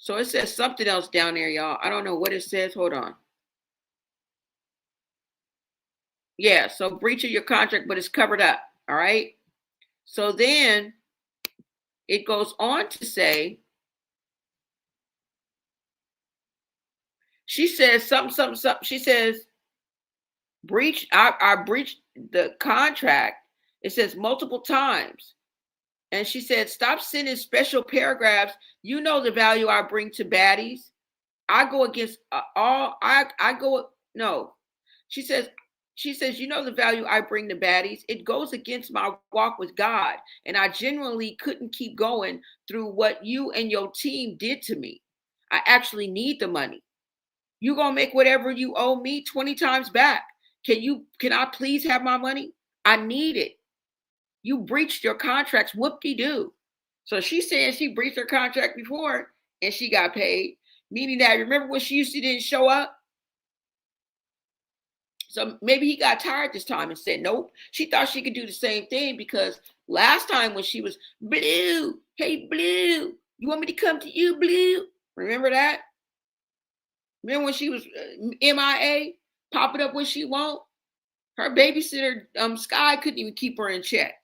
So it says something else down there, y'all. I don't know what it says. Hold on. Yeah, so breach of your contract, but it's covered up. All right. So then it goes on to say, she says something. She says, I breached the contract. It says multiple times. And she said, stop sending special paragraphs. You know the value I bring to baddies. I go against no. She says, you know the value I bring to baddies. It goes against my walk with God. And I genuinely couldn't keep going through what you and your team did to me. I actually need the money. You gonna make whatever you owe me 20 times back. Can I please have my money? I need it. You breached your contracts, whoop-de-doo. So she's saying she breached her contract before and she got paid. Meaning that, remember when she used to didn't show up? So maybe he got tired this time and said, nope. She thought she could do the same thing because last time when she was, Blue, hey, Blue, you want me to come to you, Blue? Remember that? Remember when she was MIA, popping up when she won't? Her babysitter, Sky, couldn't even keep her in check.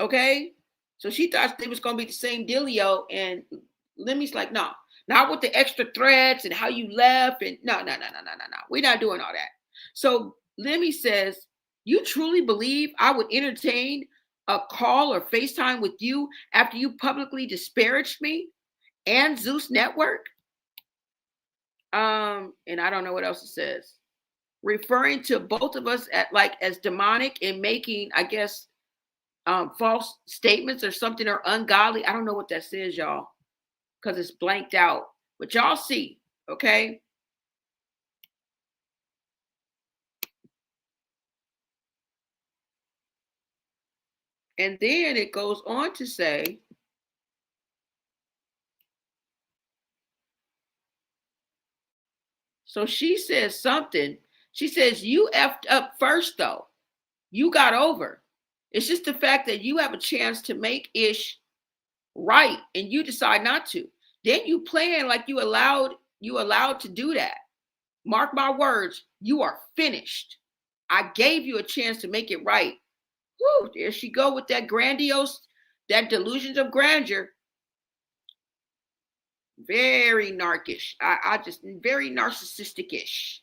Okay? So she thought it was going to be the same dealio. And Lemmy's like, no, not with the extra threats and how you left. And no. We're not doing all that. So Lemmy says, you truly believe I would entertain a call or FaceTime with you after you publicly disparaged me and Zeus Network? And I don't know what else it says. Referring to both of us as demonic and making, I guess, false statements or something, or ungodly. I don't know what that says, y'all. because it's blanked out. But y'all see, okay? And then it goes on to say, so she says something. She says, you effed up first, though. You got over. It's just the fact that you have a chance to make ish right and you decide not to. Then you plan like you allowed to do that. Mark my words, you are finished. I gave you a chance to make it right. Woo, there she go with that grandiose, that delusions of grandeur. Very narcish. I just very narcissistic-ish.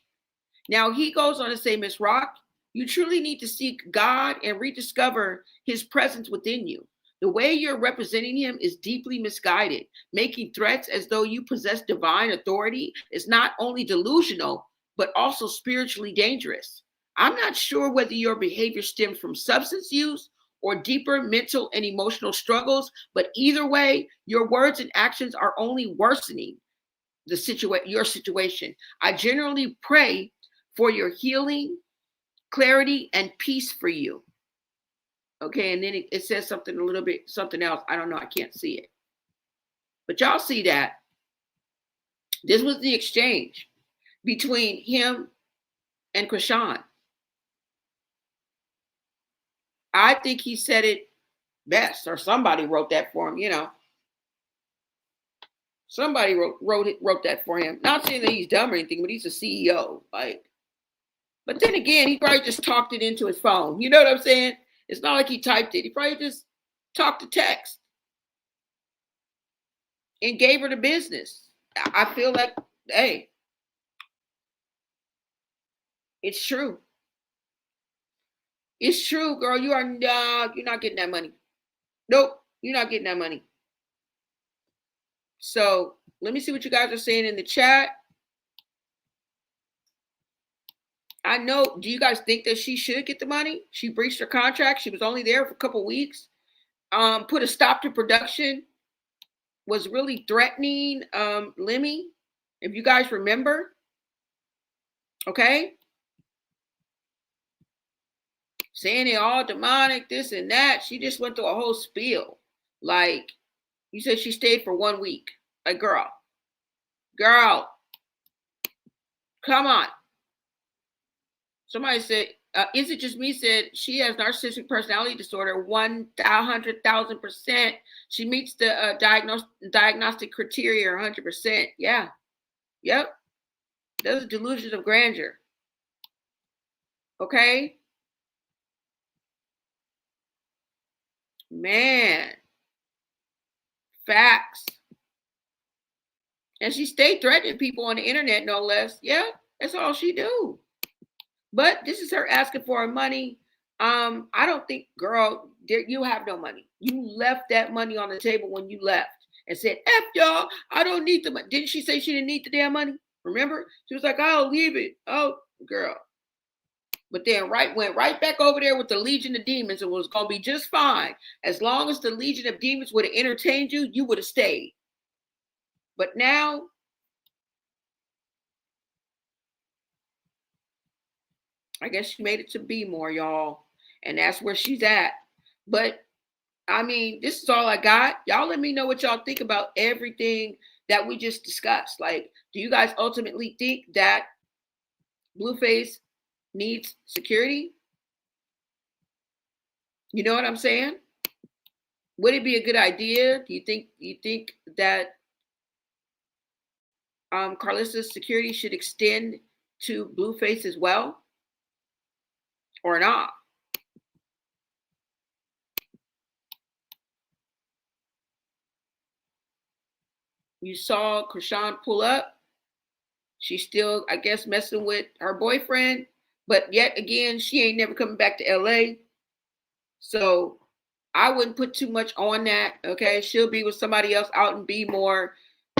Now he goes on to say, Miss Rock, you truly need to seek God and rediscover his presence within you. The way you're representing him is deeply misguided. Making threats as though you possess divine authority is not only delusional, but also spiritually dangerous. I'm not sure whether your behavior stems from substance use or deeper mental and emotional struggles, but either way, your words and actions are only worsening your situation. I generally pray for your healing, clarity, and peace for you. Okay, and then it says something else. I don't know, I can't see it. But y'all see that. This was the exchange between him and Chrisean. I think he said it best, or somebody wrote that for him, you know. Somebody wrote that for him. Not saying that he's dumb or anything, but he's a CEO. But then again, he probably just talked it into his phone. You know what I'm saying? It's not like he typed it. He probably just talked to text and gave her the business. I feel like, hey, it's true. It's true, girl. You're not getting that money. Nope, you're not getting that money. So let me see what you guys are saying in the chat. I know, do you guys think that she should get the money? She breached her contract. She was only there for a couple weeks. Put a stop to production. Was really threatening Lemmy, if you guys remember. Okay? Saying it all demonic, this and that. She just went through a whole spiel. Like, you said she stayed for 1 week. Like, girl, come on. Somebody said, is it just me? Said she has narcissistic personality disorder, 100,000%. She meets the diagnostic criteria 100%. Yeah. Yep. Those are delusions of grandeur. Okay. Man. Facts. And she stayed threatening people on the internet, no less. Yeah, that's all she do. But this is her asking for her money. I don't think, girl, you have no money. You left that money on the table when you left and said, F y'all, I don't need the money. Didn't she say she didn't need the damn money? Remember? She was like, I'll leave it. Oh, girl. But then went right back over there with the Legion of Demons and was going to be just fine. As long as the Legion of Demons would have entertained you, you would have stayed. But now, I guess she made it to be more, y'all. And that's where she's at. But, I mean, this is all I got. Y'all let me know what y'all think about everything that we just discussed. Like, do you guys ultimately think that Blueface needs security? You know what I'm saying? Would it be a good idea? Do you think that Carlissa's security should extend to Blueface as well? Or not? You saw Chrisean pull up. She's still, I guess, messing with her boyfriend. But yet again, she ain't never coming back to LA. So I wouldn't put too much on that. Okay. She'll be with somebody else out and be more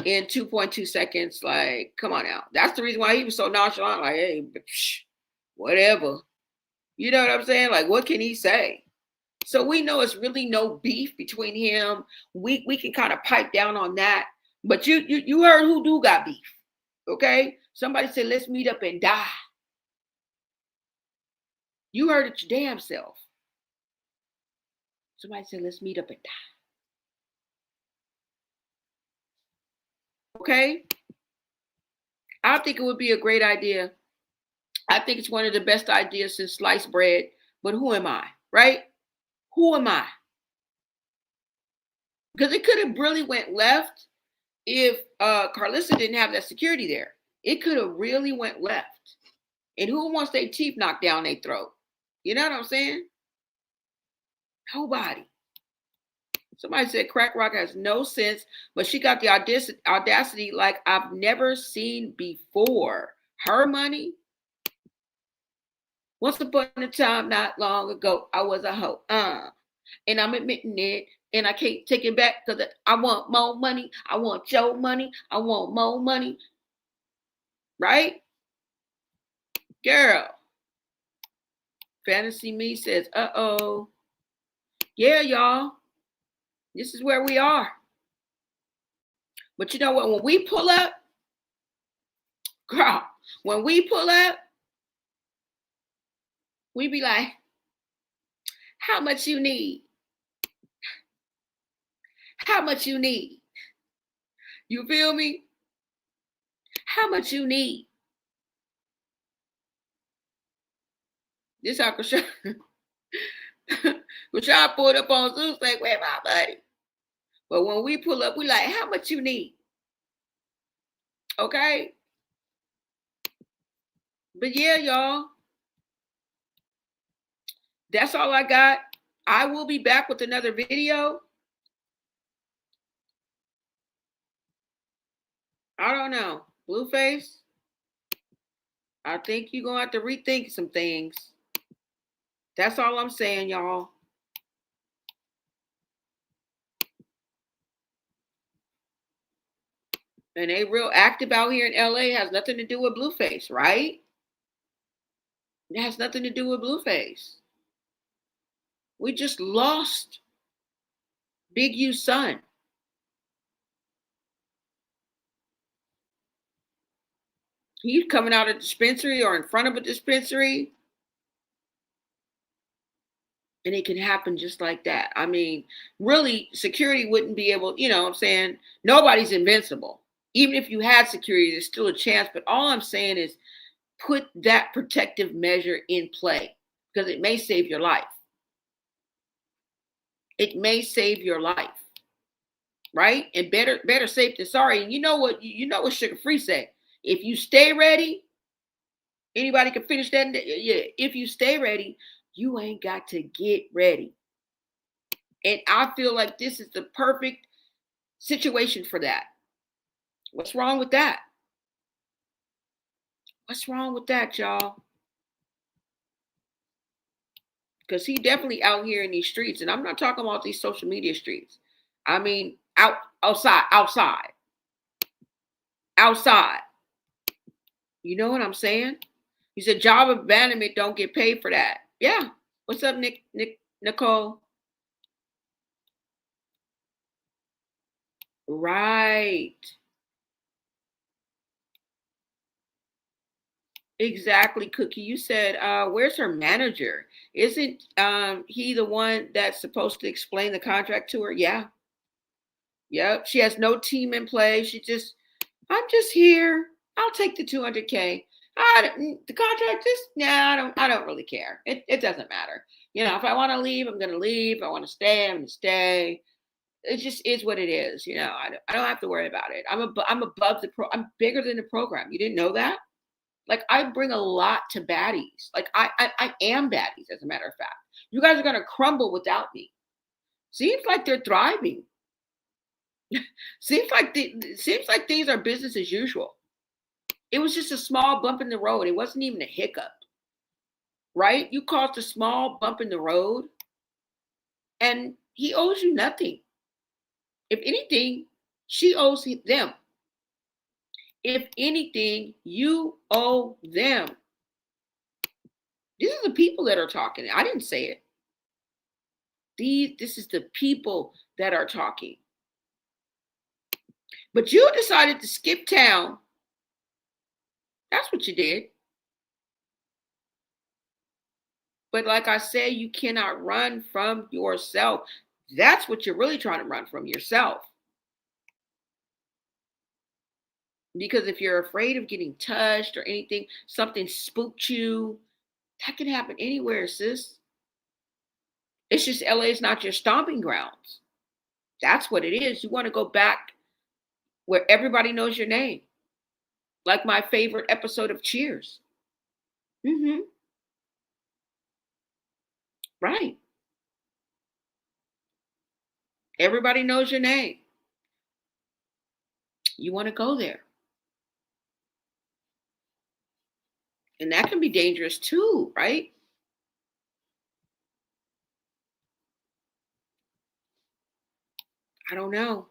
in 2.2 seconds. Like, come on now. That's the reason why he was so nonchalant. Like, hey, whatever. You know what I'm saying? Like, what can he say? So we know it's really no beef between him. We can kind of pipe down on that. But you heard who do got beef. Okay? Somebody said, let's meet up and die. You heard it your damn self. Somebody said, let's meet up and die. Okay? I think it would be a great idea. I think it's one of the best ideas since sliced bread. But who am I? Right? Who am I? Because it could have really went left if Carlissa didn't have that security there. It could have really went left. And who wants their teeth knocked down their throat? You know what I'm saying? Nobody. Somebody said Crack Rock has no sense, but she got the audacity like I've never seen before. Her money? Once upon a time, not long ago, I was a hoe. And I'm admitting it, and I can't take it back because I want more money. I want your money. I want more money. Right? Girl. Fantasy Me says, uh-oh. Yeah, y'all. This is where we are. But you know what? When we pull up, girl, when we pull up, we be like, how much you need? How much you need? You feel me? How much you need? This how Chrisean pulled up on Zeus like, where my buddy? But when we pull up, we like, how much you need? Okay? But yeah, y'all. That's all I got. I will be back with another video. I don't know. Blueface, I think you're going to have to rethink some things. That's all I'm saying, y'all. And they real active out here in LA has nothing to do with Blueface, right? It has nothing to do with Blueface. We just lost Big U's son. He's coming out of a dispensary or in front of a dispensary. And it can happen just like that. I mean, really, security wouldn't be able, you know what I'm saying? Nobody's invincible. Even if you had security, there's still a chance. But all I'm saying is put that protective measure in play because it may save your life. It may save your life. Right? And better safe than sorry. And you know what Sugar Free said? If you stay ready, anybody can finish that? Yeah. If you stay ready, you ain't got to get ready. And I feel like this is the perfect situation for that. What's wrong with that? What's wrong with that, y'all? Because he definitely out here in these streets. And I'm not talking about these social media streets. I mean, outside. You know what I'm saying? He said job abandonment don't get paid for that. Yeah. What's up, Nicole? Right. Exactly, Cookie. You said, where's her manager? Isn't he the one that's supposed to explain the contract to her? Yeah. Yep. She has no team in play. I'm just here. I'll take the 200K. The contract I don't really care. It doesn't matter. You know, if I want to leave, I'm going to leave. If I want to stay, I'm going to stay. It just is what it is. You know, I don't have to worry about it. I'm above I'm bigger than the program. You didn't know that? Like I bring a lot to baddies. Like I am baddies, as a matter of fact. You guys are going to crumble without me. Seems like they're thriving. Seems like things are business as usual. It was just a small bump in the road. It wasn't even a hiccup, right? You caused a small bump in the road and he owes you nothing. If anything, she owes them. If anything, you owe them. These are the people that are talking. I didn't say it. This is the people that are talking. But you decided to skip town. That's what you did. But like I said, you cannot run from yourself. That's what you're really trying to run from, yourself. Because if you're afraid of getting touched or anything, something spooked you, that can happen anywhere, sis. It's just LA is not your stomping grounds. That's what it is. You want to go back where everybody knows your name. Like my favorite episode of Cheers. Right. Everybody knows your name. You want to go there. And that can be dangerous too, right? I don't know.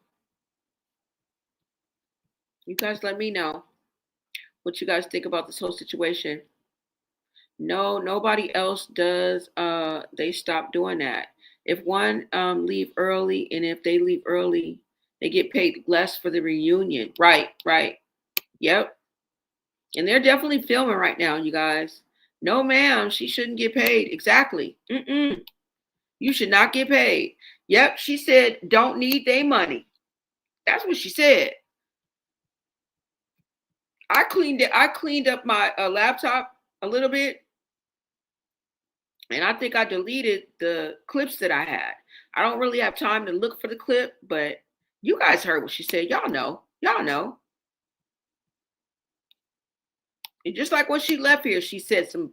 You guys let me know what you guys think about this whole situation. No, nobody else does. They stop doing that. If one leave early, and if they leave early, they get paid less for the reunion. Right, right. Yep. And they're definitely filming right now, you guys. No, ma'am, she shouldn't get paid. Exactly. You should not get paid. Yep, she said don't need their money. That's what she said. I cleaned up my laptop a little bit, and I think I deleted the clips that I had. I don't really have time to look for the clip, but you guys heard what she said. Y'all know. Y'all know. And just like when she left here, she said some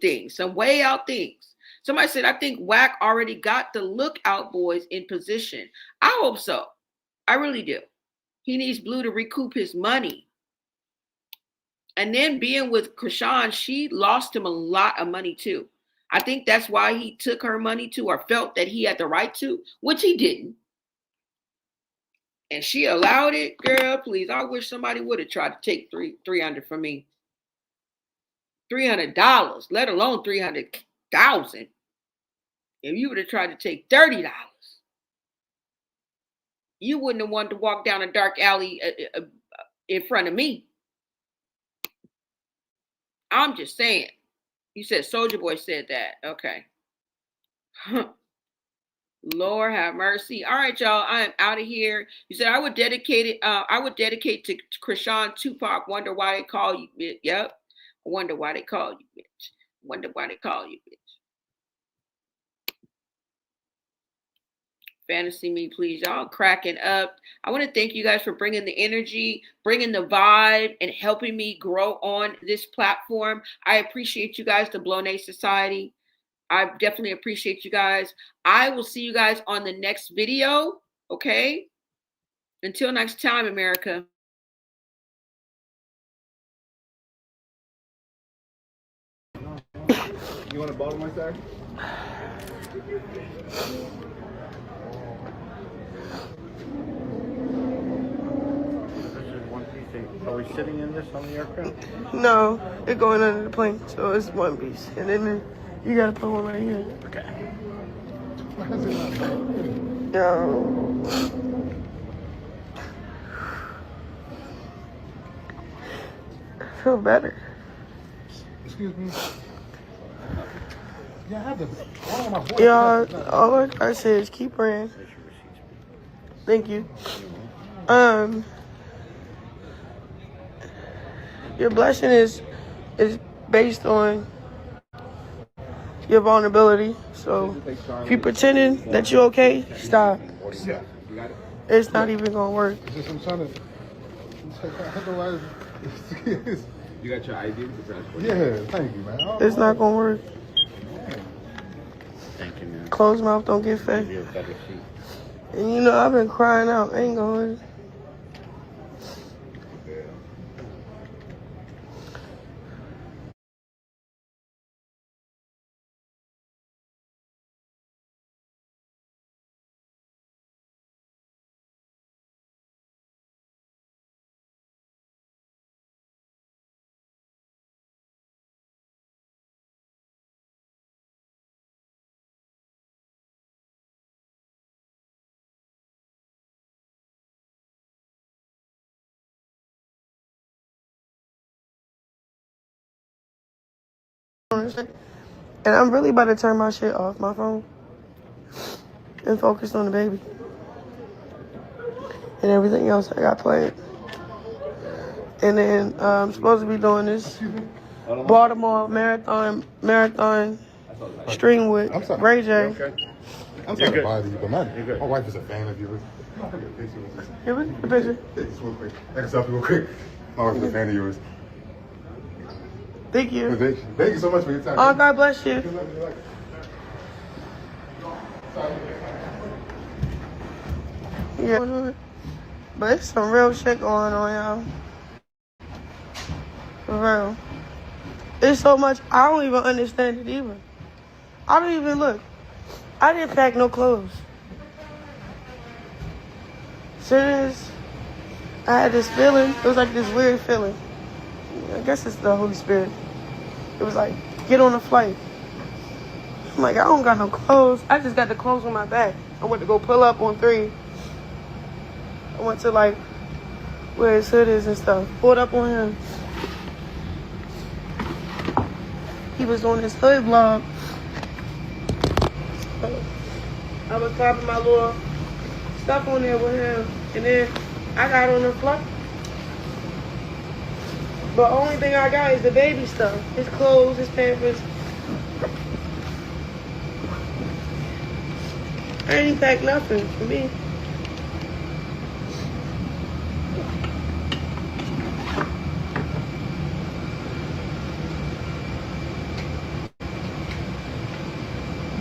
things, some way out things. Somebody said, I think Wack already got the lookout boys in position. I hope so. I really do. He needs Blue to recoup his money. And then being with Chrisean, she lost him a lot of money too. I think that's why he took her money too, or felt that he had the right to, which he didn't. And she allowed it. Girl, please. I wish somebody would have tried to take $300 from me. $300, let alone 300,000. If you would have tried to take $30, you wouldn't have wanted to walk down a dark alley in front of me. I'm just saying. You said Soldier Boy said that. Okay. Lord have mercy. All right, y'all. I am out of here. You said I would dedicate it. I would dedicate to Chrisean, Tupac. Wonder why they call you bitch. Yep. I wonder why they call you bitch. Wonder why they call you bitch. Fantasy me, please. Y'all cracking up. I want to thank you guys for bringing the energy, bringing the vibe, and helping me grow on this platform. I appreciate you guys, the Blonay Society. I definitely appreciate you guys. I will see you guys on the next video. Okay? Until next time, America. You want a bottle, my sir? Are we sitting in this on the aircraft? No, it's going under the plane, so it's one piece. And then you gotta put one right here. Okay. Yo. I feel better. Excuse me. Yeah, I have the Y'all, all I say is keep praying. Thank you. Your blessing is based on your vulnerability. So if you pretending that you're okay, stop. It's not even gonna work. I'm trying to. You got your ID with the passport? Yeah, thank you, man. It's not gonna work. Thank you, man. Closed mouth don't get fed. And you know, I've been crying out. Ain't going. doing shit. And I'm really about to turn my shit off my phone and focus on the baby and everything else I got planned. And then I'm supposed to be doing this Baltimore marathon stream with Ray J. Okay. I'm sorry to bother you, but my wife is a fan of yours. Give me the picture. Just real quick. Take a selfie real quick. My wife is a fan of yours. Thank you. Thank you so much for your time. Oh, God bless you. Yeah. But it's some real shit going on, y'all. For real. It's so much, I don't even understand it either. I don't even look. I didn't pack no clothes. Serious. I had this feeling. It was like this weird feeling. I guess it's the Holy Spirit. It was like, get on a flight. I'm like, I don't got no clothes. I just got the clothes on my back. I went to go pull up on 3. I went to like where his hood is and stuff. Pulled up on him. He was on his hood vlog. So I was popping my little stuff on there with him. And then I got on the flight. But only thing I got is the baby stuff. His clothes, his Pampers. I ain't packed nothing for me.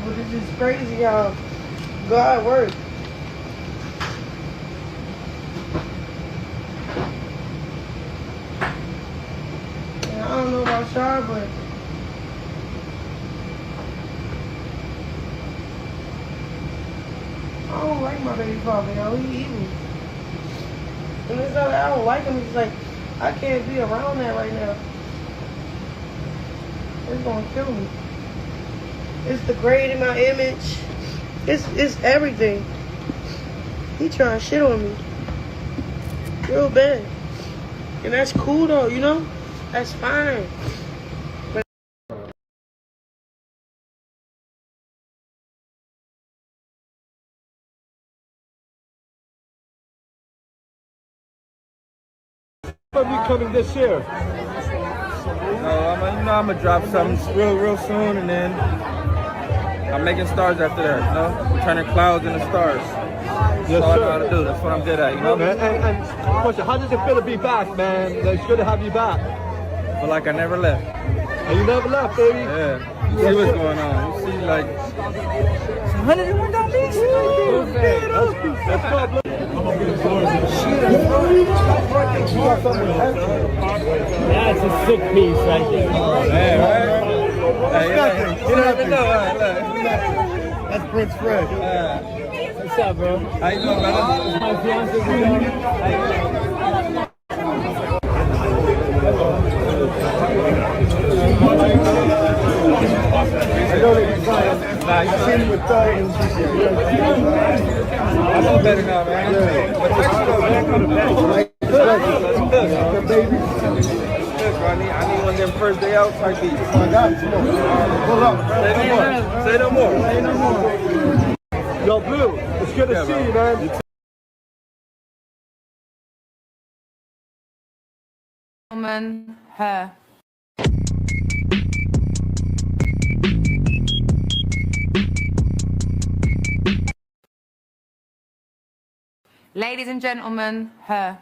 But this is crazy how God works. And I don't know about y'all, but I don't like my baby father, y'all. He evil. And it's not that I don't like him. It's like, I can't be around that right now. It's gonna kill me. It's degrading my image. It's everything. He trying to shit on me. Real bad. And that's cool though, you know? That's fine. But When are you coming this year? I'm gonna drop something real soon, and then I'm making stars after that. You know, turning clouds into stars. That's all I know how to do. That's what I'm good at. You know. And question, how does it feel to be back, man? It's good to have you back. But like I never left. And you never left, baby. Yeah. You see what's going on. You see like $101. Let's go. That's a sick piece right there. Yeah, right? Hey, you never know. That's Prince Fred. What's up, bro? How you doing, man? My fiance. Nah, you see me with I know better now, man. I need one of them first day out type beats. I got it. Pull up. Say no more. Say no more. Yo, Blue, it's good to see you, man. Her. Ladies and gentlemen, her.